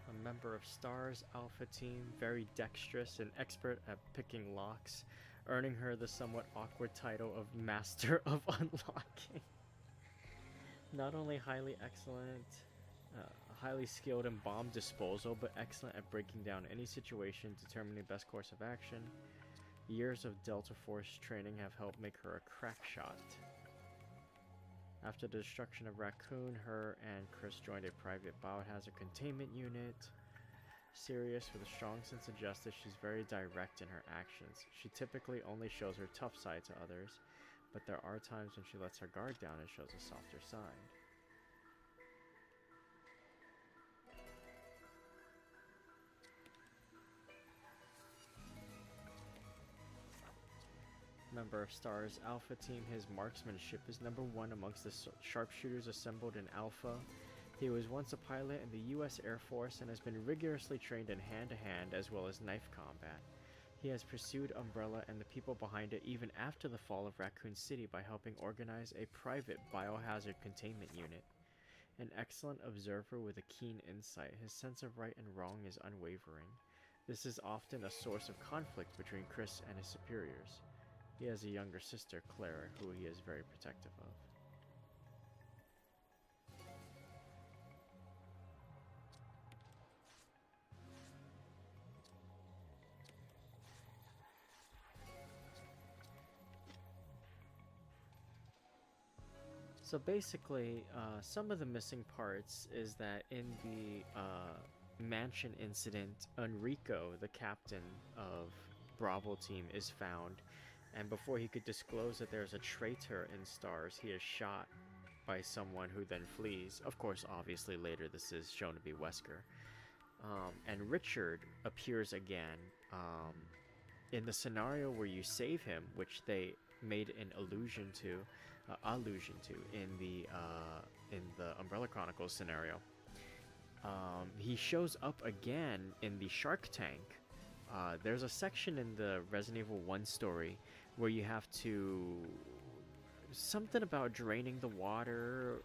A member of STAR's Alpha Team, very dexterous and expert at picking locks, earning her the somewhat awkward title of Master of Unlocking. Not only highly excellent, highly skilled in bomb disposal, but excellent at breaking down any situation, determining the best course of action. Years of Delta Force training have helped make her a crack shot. After the destruction of Raccoon, her and Chris joined a private biohazard containment unit. Serious with a strong sense of justice, she's very direct in her actions. She typically only shows her tough side to others, but there are times when she lets her guard down and shows a softer side. Member of STAR's Alpha Team, his marksmanship is #1 amongst the sharpshooters assembled in Alpha. He was once a pilot in the U.S. Air Force and has been rigorously trained in hand-to-hand as well as knife combat. He has pursued Umbrella and the people behind it even after the fall of Raccoon City by helping organize a private biohazard containment unit. An excellent observer with a keen insight, his sense of right and wrong is unwavering. This is often a source of conflict between Chris and his superiors. He has a younger sister, Clara, who he is very protective of. So basically, some of the missing parts is that in the mansion incident, Enrico, the captain of Bravo Team, is found. And before he could disclose that there's a traitor in STARS, he is shot by someone who then flees. Of course, obviously, later this is shown to be Wesker. And Richard appears again in the scenario where you save him, which they made an allusion to in the Umbrella Chronicles scenario. He shows up again in the Shark Tank. There's a section in the Resident Evil 1 story where you have to... something about draining the water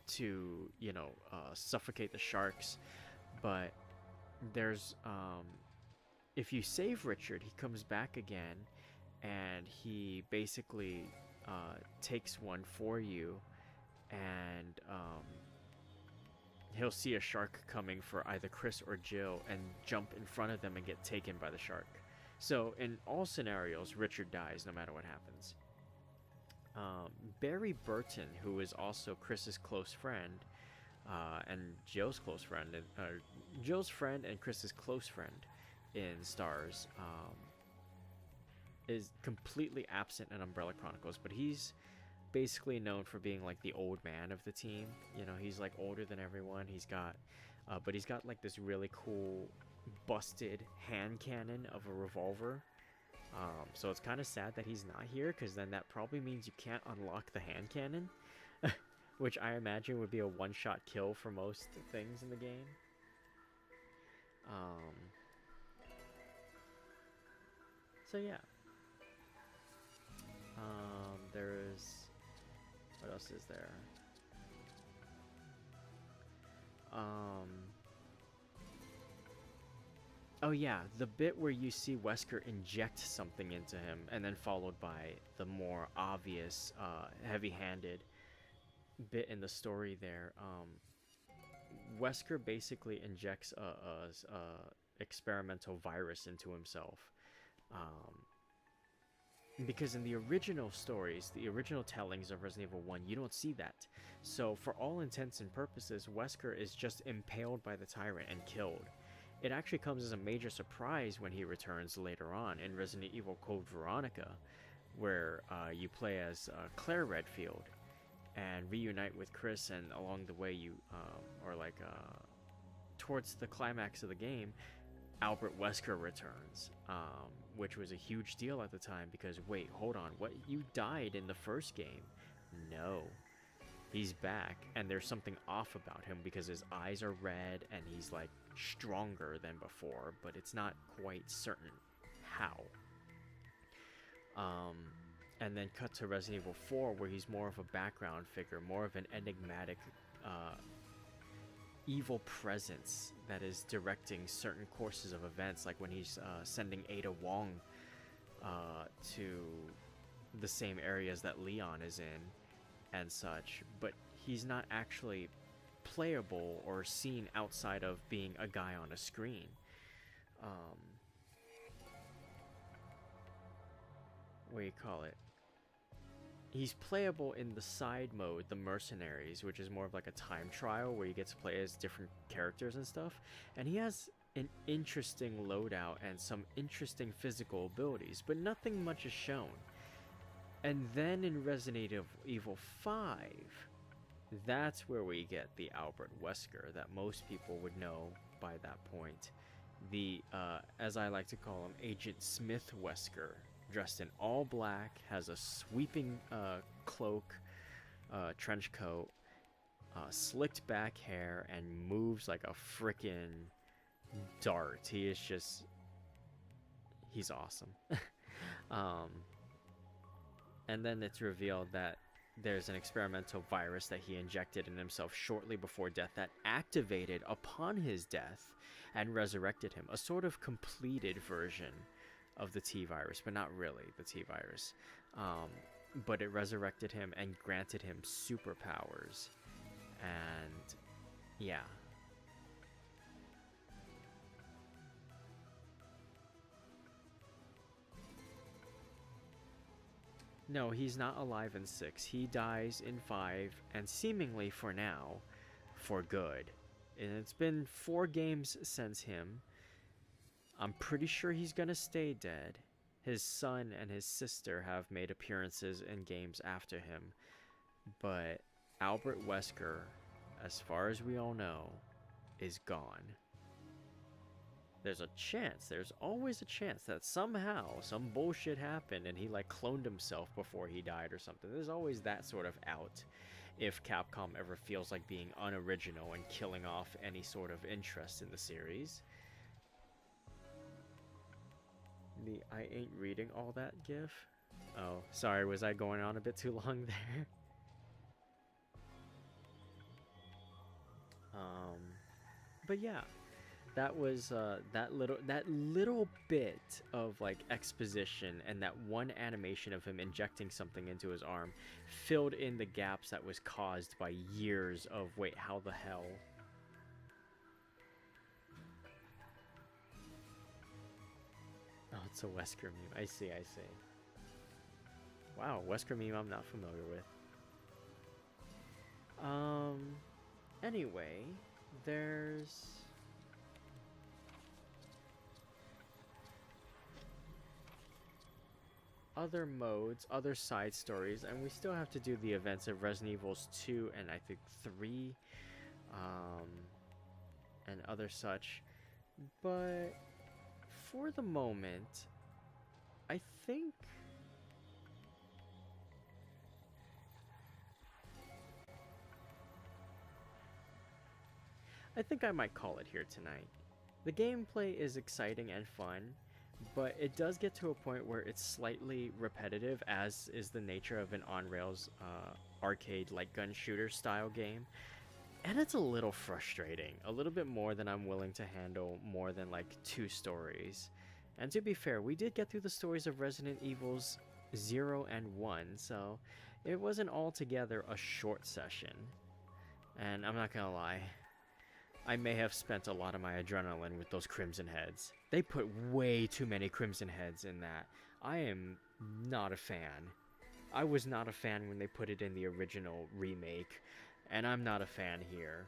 to, suffocate the sharks. But there's... if you save Richard, he comes back again, and he basically takes one for you, and he'll see a shark coming for either Chris or Jill and jump in front of them and get taken by the shark. So in all scenarios, Richard dies no matter what happens. Barry Burton, who is also Chris's close friend, and Jill's close friend, and Jill's friend and Chris's close friend in STARS, is completely absent in Umbrella Chronicles, but he's basically known for being like the old man of the team. He's like older than everyone. He's got like this really cool busted hand cannon of a revolver. So it's kind of sad that he's not here, because then that probably means you can't unlock the hand cannon, which I imagine would be a one-shot kill for most things in the game. So yeah. There's... what else is there? Oh yeah, the bit where you see Wesker inject something into him, and then followed by the more obvious, heavy-handed bit in the story there. Wesker basically injects a experimental virus into himself. Because in the original stories, the original tellings of Resident Evil 1, you don't see that. So for all intents and purposes, Wesker is just impaled by the Tyrant and killed. It actually comes as a major surprise when he returns later on in Resident Evil Code Veronica, where you play as Claire Redfield and reunite with Chris, and along the way you, towards the climax of the game, Albert Wesker returns, which was a huge deal at the time because, wait, hold on, what? You died in the first game? No. He's back, and there's something off about him because his eyes are red and he's, like, stronger than before, but it's not quite certain how. And then cut to Resident Evil 4, where he's more of a background figure, more of an enigmatic, evil presence that is directing certain courses of events, like when he's sending Ada Wong to the same areas that Leon is in and such, but he's not actually playable or seen outside of being a guy on a screen. What do you call it? He's playable in the side mode, the Mercenaries, which is more of like a time trial where you get to play as different characters and stuff. And he has an interesting loadout and some interesting physical abilities, but nothing much is shown. And then in Resident Evil 5, that's where we get the Albert Wesker that most people would know by that point. The, as I like to call him, Agent Smith Wesker. Dressed in all black, has a sweeping cloak, trench coat, slicked back hair, and moves like a frickin' dart. He is just... he's awesome. And then it's revealed that there's an experimental virus that he injected in himself shortly before death that activated upon his death and resurrected him. A sort of completed version of the T-Virus, but not really the T-Virus. But it resurrected him and granted him superpowers. And yeah. No, he's not alive in 6. He dies in 5, and seemingly for now, for good. And it's been 4 games since him. I'm pretty sure he's gonna stay dead. His son and his sister have made appearances in games after him. But Albert Wesker, as far as we all know, is gone. There's a chance, there's always a chance that somehow some bullshit happened and he like cloned himself before he died or something. There's always that sort of out if Capcom ever feels like being unoriginal and killing off any sort of interest in the series. The I ain't reading all that gif. Oh, sorry, was I going on a bit too long there? But yeah, that was that little bit of like exposition and that one animation of him injecting something into his arm filled in the gaps that was caused by years of wait, how the hell? Oh, it's a Wesker meme. I see. Wow, Wesker meme I'm not familiar with. Anyway, there's... other modes, other side stories, and we still have to do the events of Resident Evils 2 and I think 3, and other such. But for the moment, I think I might call it here tonight. The gameplay is exciting and fun, but it does get to a point where it's slightly repetitive, as is the nature of an on-rails arcade light gun shooter style game. And it's a little frustrating, a little bit more than I'm willing to handle more than like 2 stories. And to be fair, we did get through the stories of Resident Evils 0 and 1, so it wasn't altogether a short session. And I'm not gonna lie, I may have spent a lot of my adrenaline with those Crimson Heads. They put way too many Crimson Heads in that. I am not a fan. I was not a fan when they put it in the original remake, and I'm not a fan here.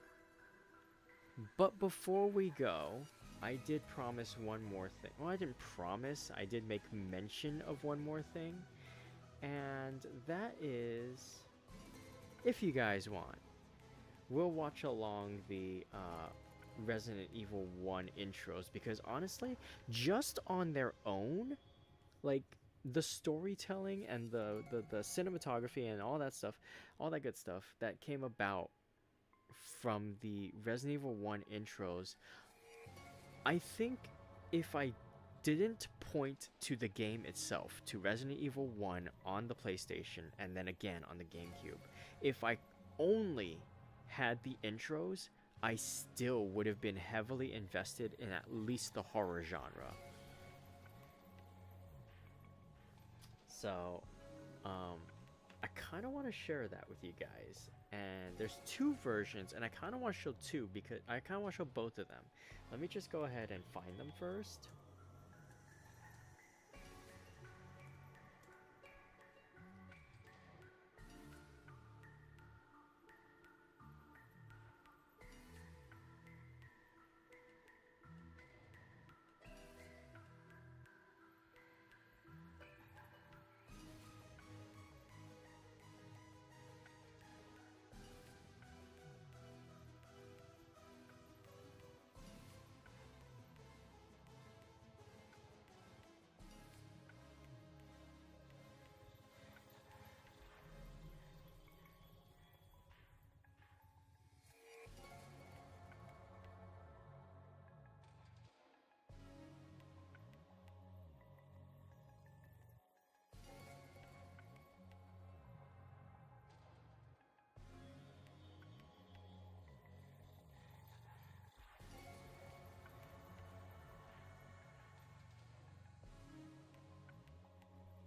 But before we go, I did promise one more thing. Well, I didn't promise, I did make mention of one more thing, and that is, if you guys want, we'll watch along the Resident Evil 1 intros, because honestly, just on their own, like, the storytelling and the cinematography and all that stuff, all that good stuff that came about from the Resident Evil 1 intros, I think if I didn't point to the game itself, to Resident Evil 1 on the PlayStation and then again on the GameCube, if I only had the intros, I still would have been heavily invested in at least the horror genre. So, I kind of want to share that with you guys. And there's two versions, and I kind of want to show two because I kind of want to show both of them. Let me just go ahead and find them first.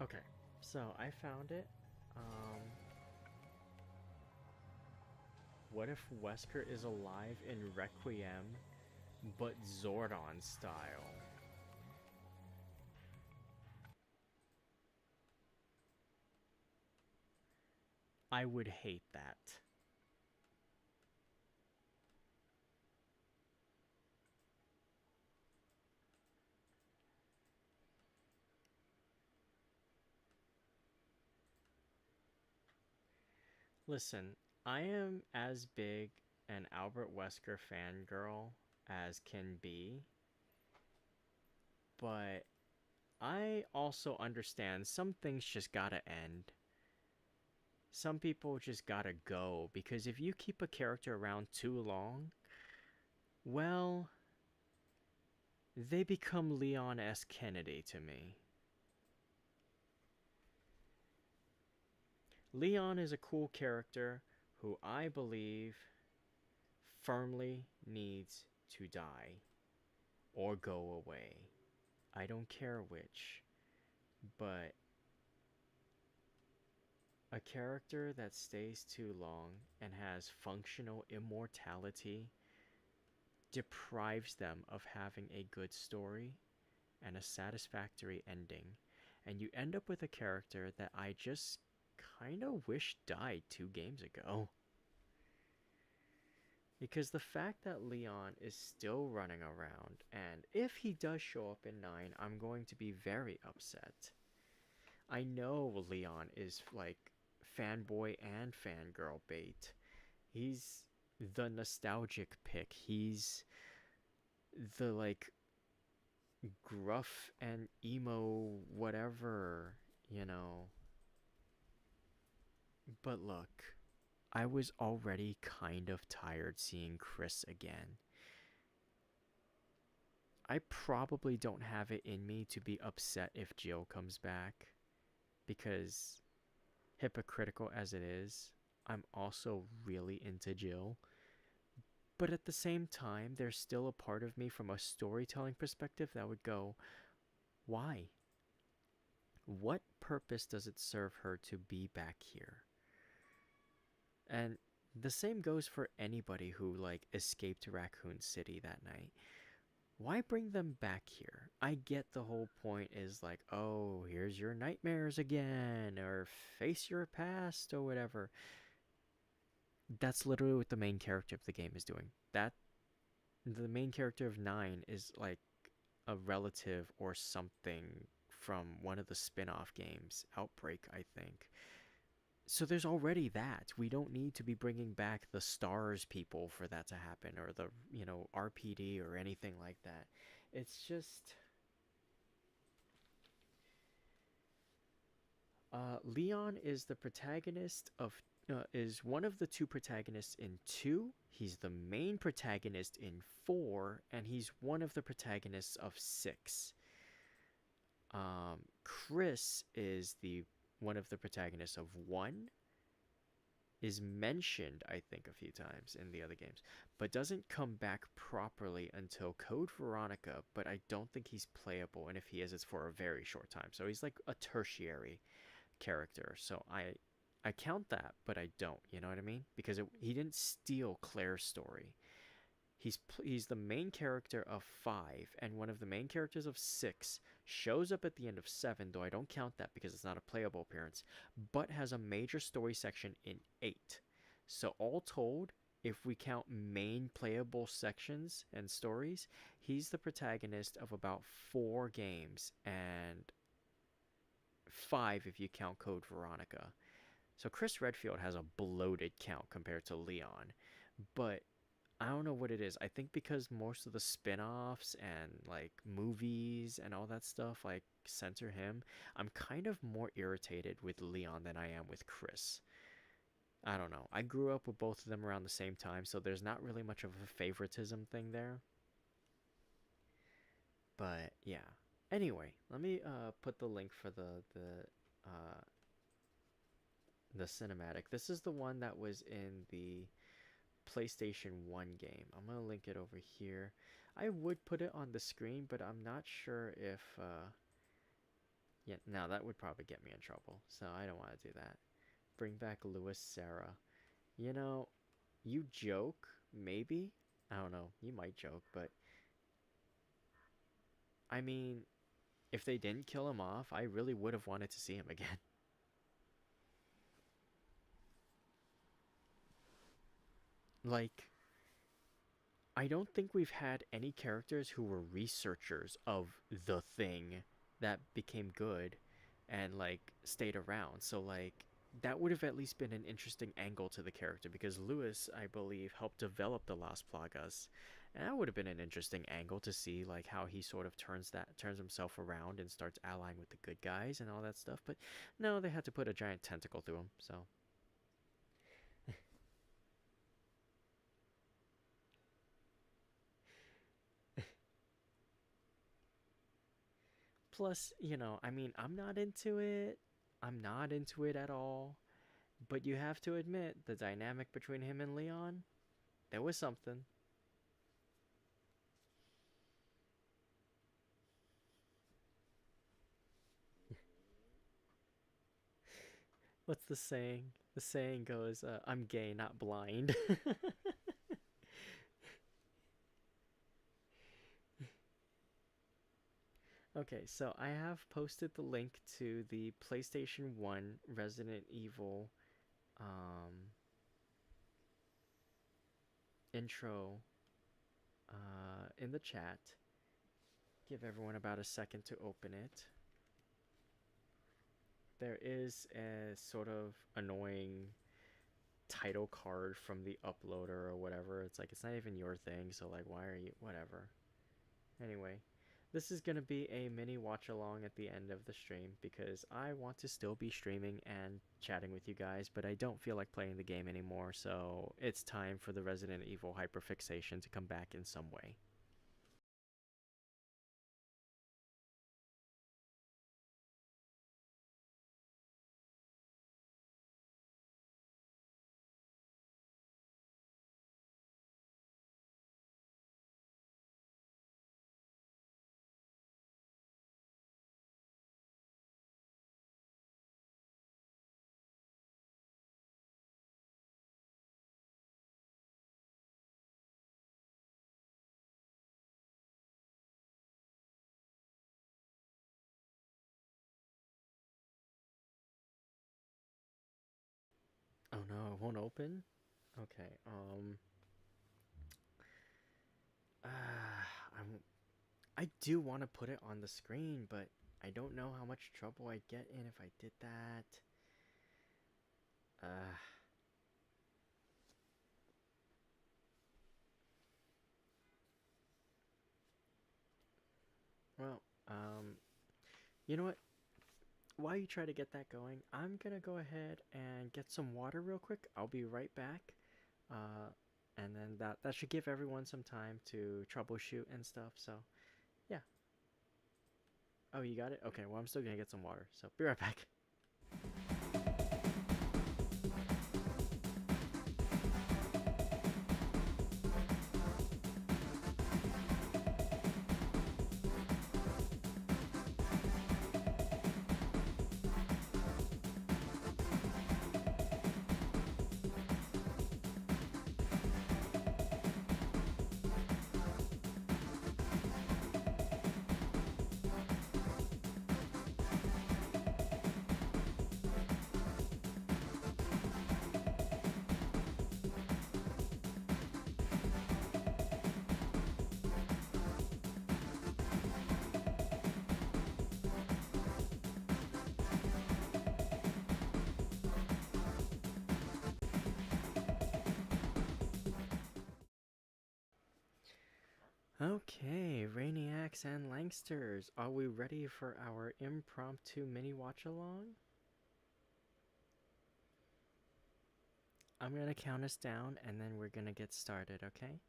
Okay, so I found it. What if Wesker is alive in Requiem, but Zordon style? I would hate that. Listen, I am as big an Albert Wesker fangirl as can be, but I also understand some things just gotta end. Some people just gotta go, because if you keep a character around too long, well, they become Leon S. Kennedy to me. Leon is a cool character who I believe firmly needs to die or go away. I don't care which, but a character that stays too long and has functional immortality deprives them of having a good story and a satisfactory ending. And you end up with a character that I just kind of wish died 2 games ago. Because the fact that Leon is still running around, and if he does show up in 9, I'm going to be very upset. I know Leon is like fanboy and fangirl bait. He's the nostalgic pick. He's the like gruff and emo whatever, you know. But look, I was already kind of tired seeing Chris again. I probably don't have it in me to be upset if Jill comes back, because hypocritical as it is, I'm also really into Jill. But at the same time, there's still a part of me from a storytelling perspective that would go, why? What purpose does it serve her to be back here? And the same goes for anybody who like escaped Raccoon City that night. Why bring them back here? I get the whole point is like, oh, here's your nightmares again, or face your past, or whatever. That's literally what the main character of the game is doing. That the main character of 9 is like a relative or something from one of the spin-off games, Outbreak, I think. So there's already that. We don't need to be bringing back the stars people for that to happen, or the, RPD or anything like that. It's just Leon is the protagonist of is one of the two protagonists in 2. He's the main protagonist in 4, and he's one of the protagonists of 6. Chris is the one of the protagonists of 1, is mentioned, I think, a few times in the other games, but doesn't come back properly until Code Veronica, but I don't think he's playable, and if he is, it's for a very short time. So he's like a tertiary character. So I count that, but I don't, you know what I mean? Because he didn't steal Claire's story. He's the main character of 5, and one of the main characters of 6 shows up at the end of 7, though I don't count that because it's not a playable appearance, but has a major story section in 8. So all told, if we count main playable sections and stories, he's the protagonist of about 4 games, and 5 if you count Code Veronica. So Chris Redfield has a bloated count compared to Leon, but I don't know what it is. I think because most of the spin-offs and like movies and all that stuff like center him, I'm kind of more irritated with Leon than I am with Chris. I don't know. I grew up with both of them around the same time, so there's not really much of a favoritism thing there. But yeah. Anyway, let me put the link for the cinematic. This is the one that was in the PlayStation 1 game. I'm going to link it over here. I would put it on the screen, but I'm not sure if yeah, no, that would probably get me in trouble. So I don't want to do that. Bring back Louis Sarah. You joke, maybe? I don't know. You might joke, but I mean, if they didn't kill him off, I really would have wanted to see him again. Like, I don't think we've had any characters who were researchers of the thing that became good and like stayed around. So like that would have at least been an interesting angle to the character, because Lewis, I believe, helped develop the Las Plagas. And that would have been an interesting angle to see like how he sort of turns himself around and starts allying with the good guys and all that stuff. But no, they had to put a giant tentacle through him, so plus, I mean, I'm not into it. I'm not into it at all. But you have to admit, the dynamic between him and Leon, there was something. What's the saying? The saying goes, I'm gay, not blind. Okay, so I have posted the link to the PlayStation 1 Resident Evil intro in the chat. Give everyone about a second to open it. There is a sort of annoying title card from the uploader or whatever. It's like, it's not even your thing, so like, why are you, whatever. Anyway, this is going to be a mini watch along at the end of the stream, because I want to still be streaming and chatting with you guys, but I don't feel like playing the game anymore, so it's time for the Resident Evil hyperfixation to come back in some way. won't open? Okay, I'm I do want to put it on the screen, but I don't know how much trouble I'd get in if I did that. Well, you know what? While you try to get that going, I'm gonna go ahead and get some water real quick. I'll be right back. Uh, and then that should give everyone some time to troubleshoot and stuff. So, yeah. Oh, you got it? Okay, well, I'm still gonna get some water. So, be right back. Okay, Rainiacs and Langsters, are we ready for our impromptu mini watch along? I'm gonna count us down and then we're gonna get started, okay?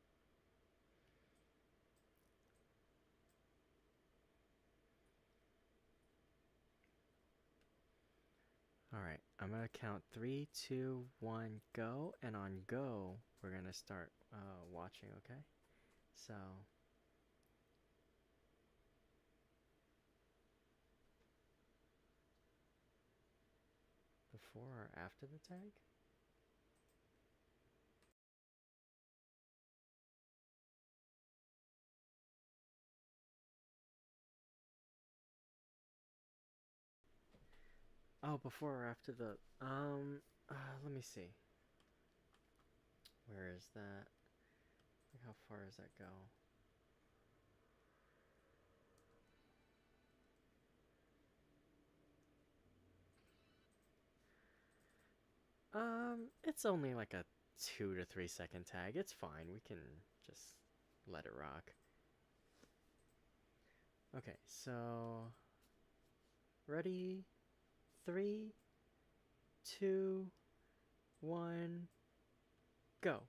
Alright, I'm gonna count 3, 2, 1, go, and on go, we're gonna start watching, okay? So, before or after the tag? Oh, before or after the, let me see. Where is that? Like, how far does that go? It's only like a 2 to 3 second tag. It's fine. We can just let it rock. Okay, so ready? 3, 2, 1, go.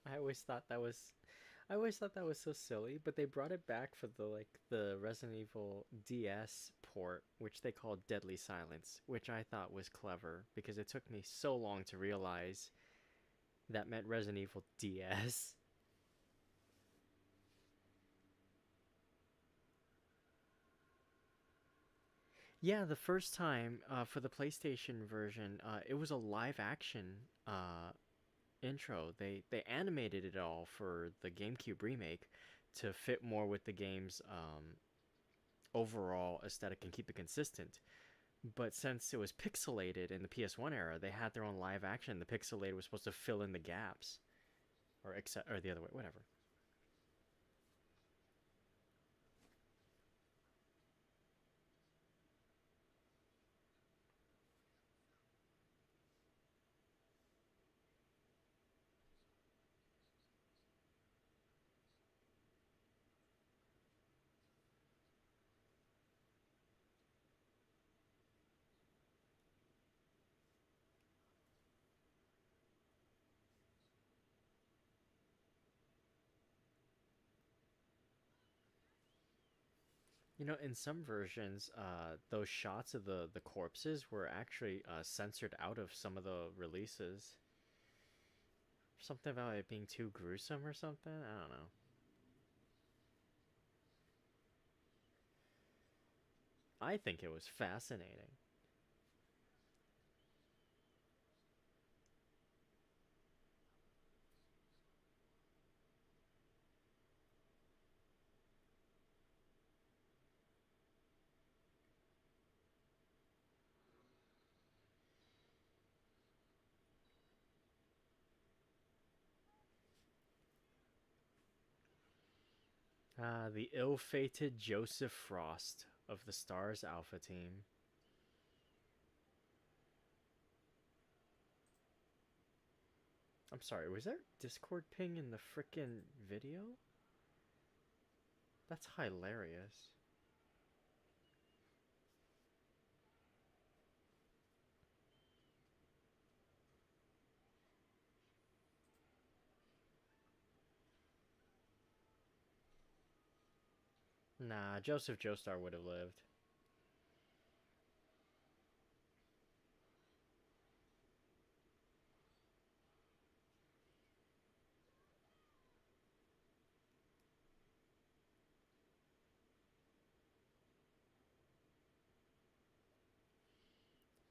I always thought that was I always thought that was so silly, but they brought it back for the Resident Evil DS port, which they called Deadly Silence, which I thought was clever because it took me so long to realize that meant Resident Evil DS. Yeah, the first time for the PlayStation version, it was a live action intro. They animated it all for the GameCube remake to fit more with the game's overall aesthetic and keep it consistent. But since it was pixelated in the PS1 era, they had their own live action. The pixelated was supposed to fill in the gaps, or the other way, whatever. You know, in some versions, those shots of the corpses were actually censored out of some of the releases. Something about it being too gruesome or something. I don't know. I think it was fascinating. Ah, the ill-fated Joseph Frost of the Stars Alpha team. I'm sorry, was there Discord ping in the frickin' video? That's hilarious. Nah, Joseph Joestar would have lived.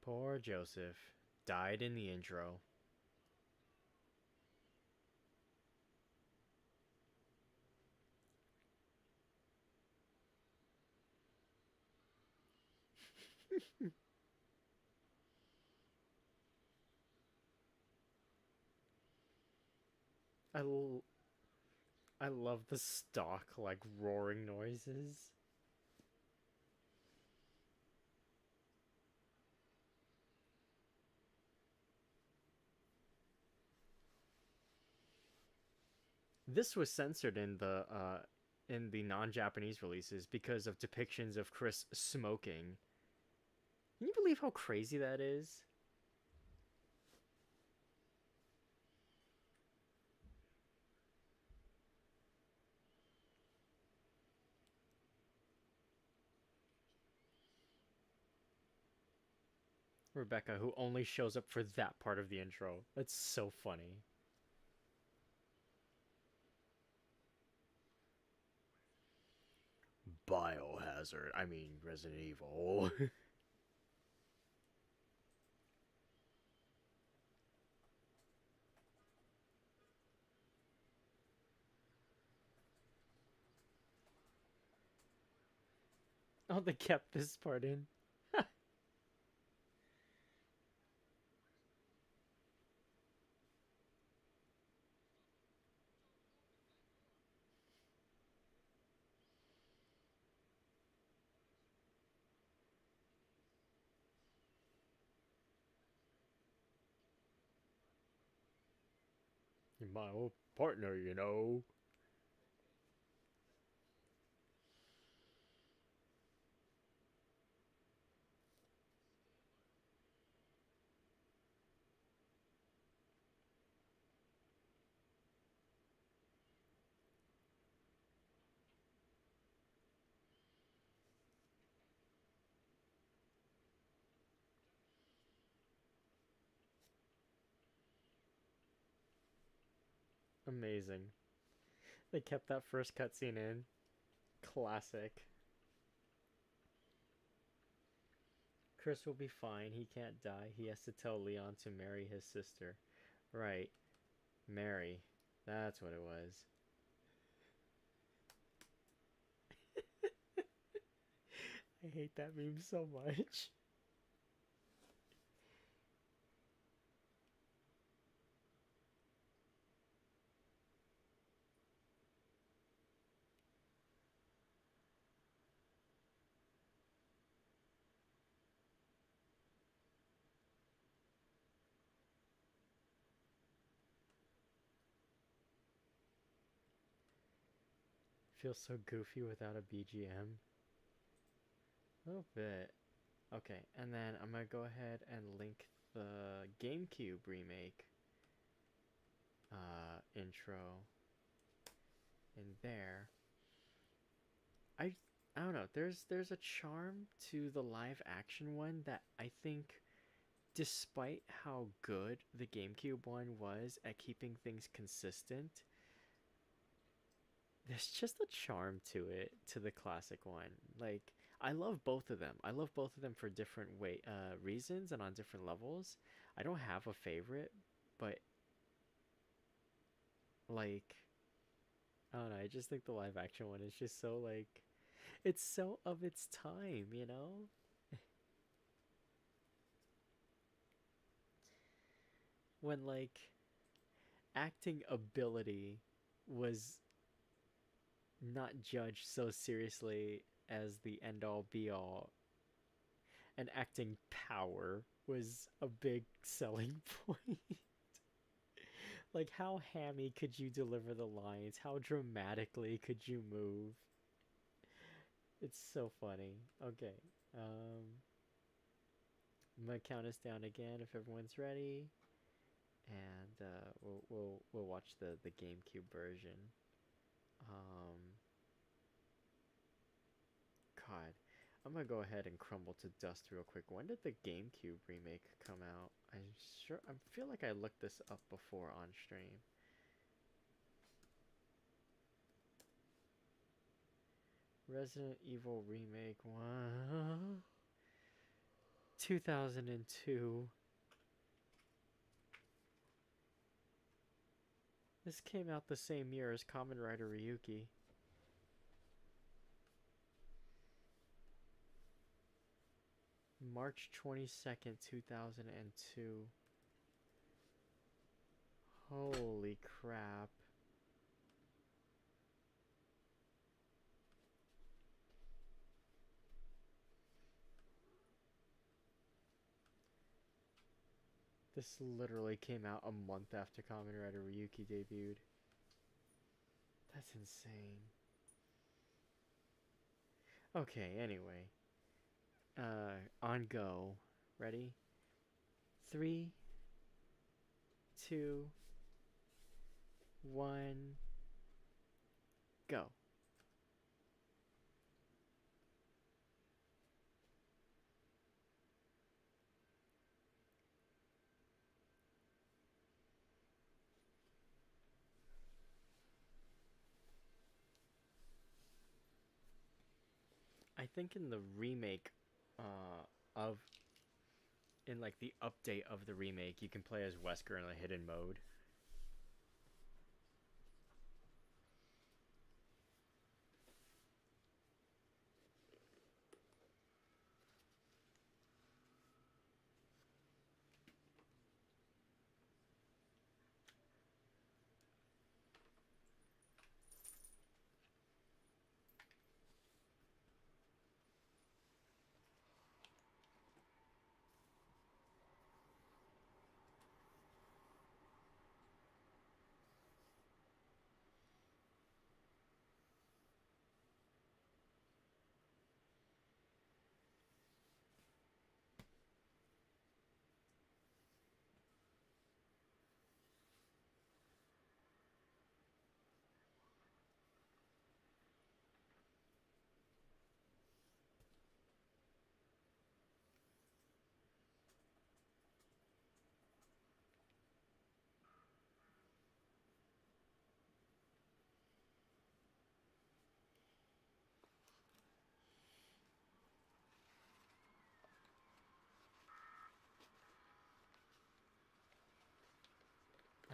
Poor Joseph. Died in the intro. I, l- I love the stock, like, roaring noises. This was censored in the non-Japanese releases because of depictions of Chris smoking. Can you believe how crazy that is? Rebecca, who only shows up for that part of the intro. That's so funny. Biohazard. I mean, Resident Evil. Oh, they kept this part in. You're my old partner, you know. Amazing. They kept that first cutscene in. Classic. Chris will be fine. He can't die. He has to tell Leon to marry his sister. Right. Mary. That's what it was. I hate that meme so much. Feels so goofy without a BGM. A little bit. Okay, and then I'm gonna go ahead and link the GameCube remake intro in there. I I don't know. There's a charm to the live action one that I think, despite how good the GameCube one was at keeping things consistent, there's just a charm to it, to the classic one. Like, I love both of them. I love both of them for different reasons and on different levels. I don't have a favorite, but like I don't know. I just think the live action one is just so like it's so of its time, you know? When like acting ability was not judged so seriously as the end all be all, and acting power was a big selling point. Like, how hammy could you deliver the lines? How dramatically could you move? It's so funny. Okay. I'm gonna count us down again if everyone's ready, and we'll watch the GameCube version. Um, God, I'm gonna go ahead and crumble to dust real quick. When did the GameCube remake come out? I feel like I looked this up before on stream. Resident Evil remake 2002. This came out the same year as Kamen Rider Ryuki. March 22nd, 2002. Holy crap. This literally came out a month after Kamen Rider Ryuki debuted. That's insane. Okay, anyway. On go. Ready? 3, 2, 1, go. I think in the remake, of in like the update of the remake, you can play as Wesker in a hidden mode.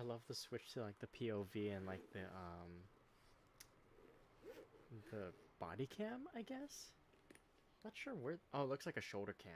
I love the switch to like the POV and like the body cam, I guess. Not sure where. Oh, it looks like a shoulder cam.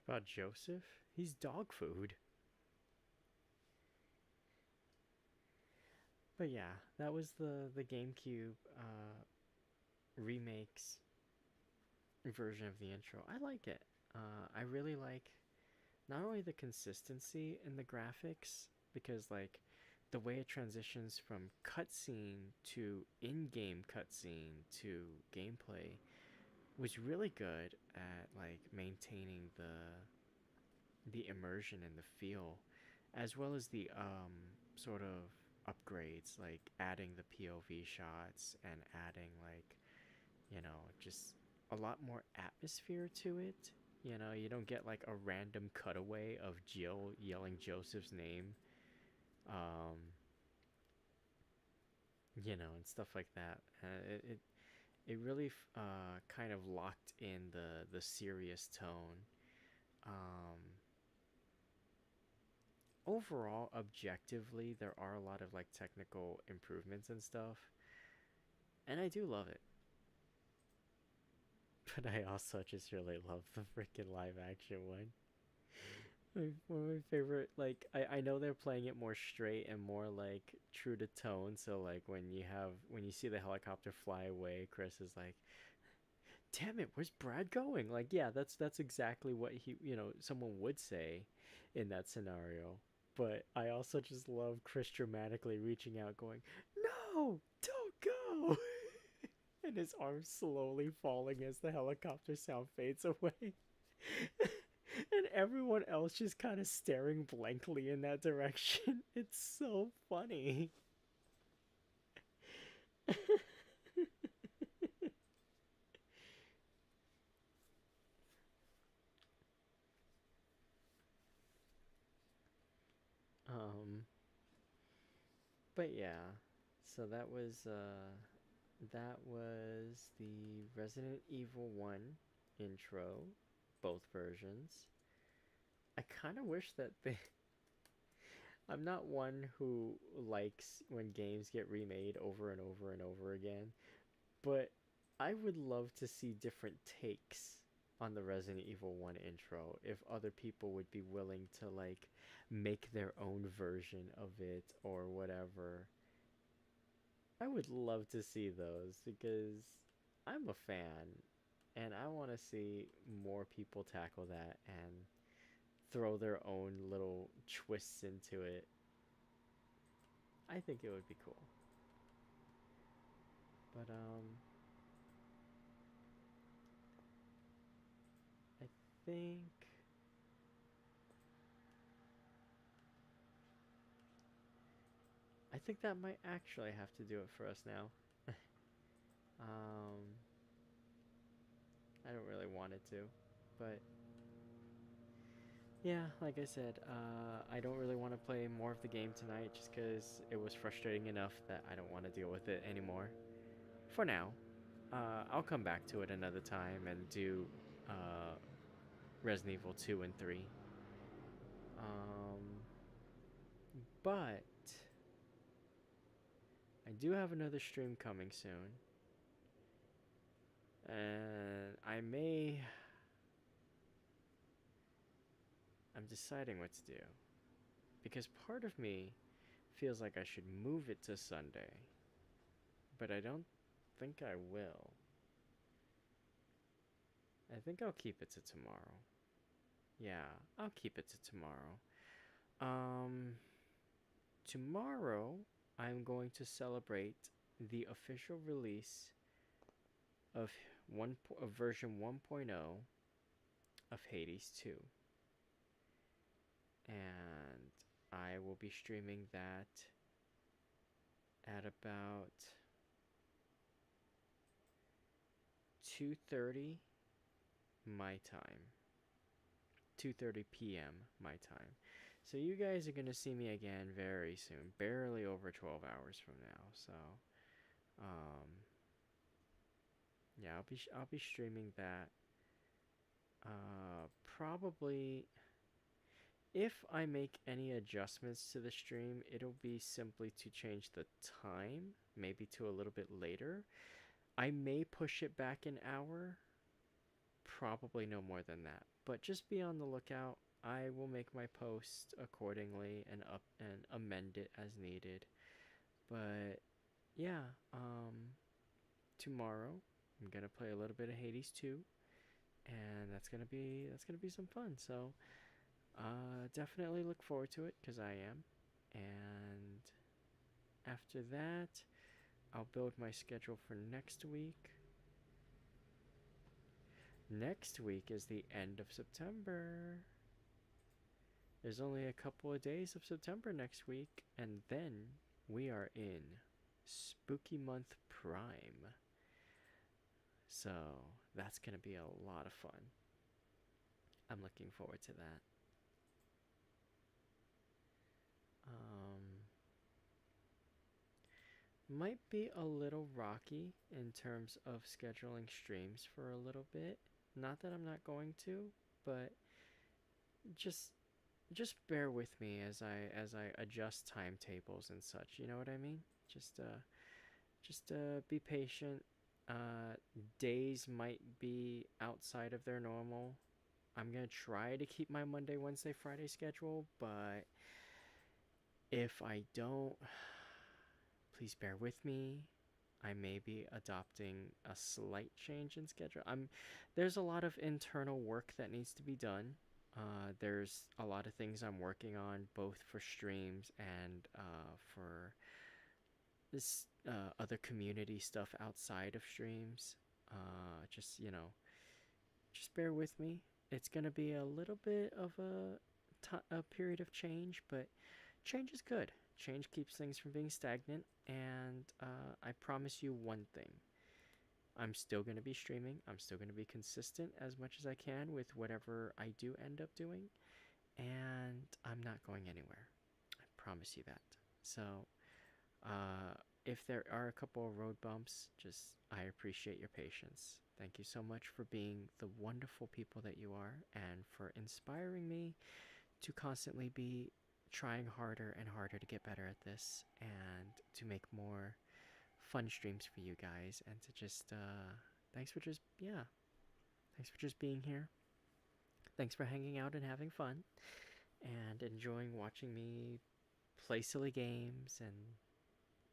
About Joseph? He's dog food. But yeah, that was the GameCube remakes version of the intro. I like it. I really like not only the consistency in the graphics, because like the way it transitions from cutscene to in-game cutscene to gameplay was really good at like maintaining the immersion and the feel, as well as the sort of upgrades, like adding the POV shots and adding like, you know, just a lot more atmosphere to it. You know, you don't get like a random cutaway of Jill yelling Joseph's name, um, you know, and stuff like that. It really kind of locked in the serious tone. Um, Overall, objectively, there are a lot of like technical improvements and stuff, and I do love it. But I also just really love the freaking live action one. One of my favorite, like, I know they're playing it more straight and more like true to tone. So like when you see the helicopter fly away, Chris is like, "Damn it, where's Brad going?" Like, yeah, that's exactly what someone would say in that scenario. But I also just love Chris dramatically reaching out, going, "No, don't go!" and his arms slowly falling as the helicopter sound fades away. And everyone else just kind of staring blankly in that direction. It's so funny. um but yeah, so that was the Resident Evil 1 intro, both versions. I kind of wish that they I'm not one who likes when games get remade over and over and over again, but I would love to see different takes on the Resident Evil 1 intro if other people would be willing to like make their own version of it or whatever. I would love to see those because I'm a fan and I want to see more people tackle that and throw their own little twists into it. I think it would be cool. But I think that might actually have to do it for us now. um I don't really want it to, but yeah, like I said, I don't really want to play more of the game tonight just because it was frustrating enough that I don't want to deal with it anymore. For now, I'll come back to it another time and do uh, Resident Evil 2 and 3. Um, but I do have another stream coming soon. And I'm deciding what to do. Because part of me feels like I should move it to Sunday. But I don't think I will. I think I'll keep it to tomorrow. Yeah, I'll keep it to tomorrow. Tomorrow I'm going to celebrate the official release of version 1.0 of Hades 2. And I will be streaming that at about 2:30 my time. 2:30 p.m. my time. So you guys are going to see me again very soon, barely over 12 hours from now. So yeah, I'll be streaming that probably. If I make any adjustments to the stream, it'll be simply to change the time, maybe to a little bit later. I may push it back an hour, probably no more than that. But just be on the lookout. I will make my post accordingly and amend it as needed. But yeah, tomorrow I'm gonna play a little bit of Hades 2, and that's gonna be some fun. So definitely look forward to it because I am. And after that, I'll build my schedule for next week. Next week is the end of September. There's only a couple of days of September next week, and then we are in Spooky Month Prime. So that's going to be a lot of fun. I'm looking forward to that. Might be a little rocky in terms of scheduling streams for a little bit. Not that I'm not going to, but just bear with me as I adjust timetables and such. You know what I mean? Just be patient. Days might be outside of their normal. I'm gonna try to keep my Monday, Wednesday, Friday schedule, but if I don't, please bear with me. I may be adopting a slight change in schedule. There's a lot of internal work that needs to be done. There's a lot of things I'm working on, both for streams and for this other community stuff outside of streams. Just just bear with me. It's gonna be a little bit of a period of change, but change is good. Change keeps things from being stagnant, and I promise you one thing. I'm still going to be streaming. I'm still going to be consistent as much as I can with whatever I do end up doing, and I'm not going anywhere. I promise you that. So, if there are a couple of road bumps, I appreciate your patience. Thank you so much for being the wonderful people that you are, and for inspiring me to constantly be trying harder and harder to get better at this, and to make more fun streams for you guys, and to thanks for just being here. Thanks for hanging out and having fun and enjoying watching me play silly games and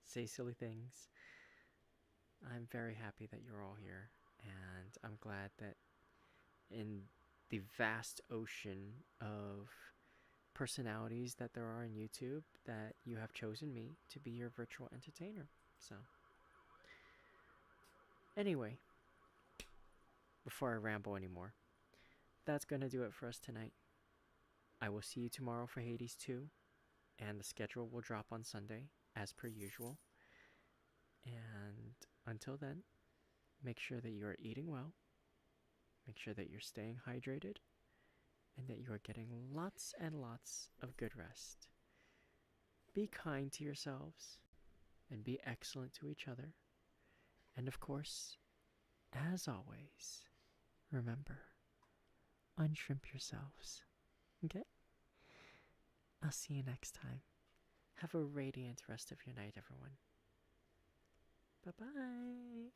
say silly things. I'm very happy that you're all here, and I'm glad that in the vast ocean of personalities that there are on YouTube, that you have chosen me to be your virtual entertainer. So anyway, before I ramble anymore, that's gonna do it for us tonight. I will see you tomorrow for Hades 2, and the schedule will drop on Sunday as per usual. And until then, make sure that you are eating well, make sure that you're staying hydrated, and that you are getting lots and lots of good rest. Be kind to yourselves, and be excellent to each other. And of course, as always, remember, unshrimp yourselves. Okay? I'll see you next time. Have a radiant rest of your night, everyone. Bye-bye.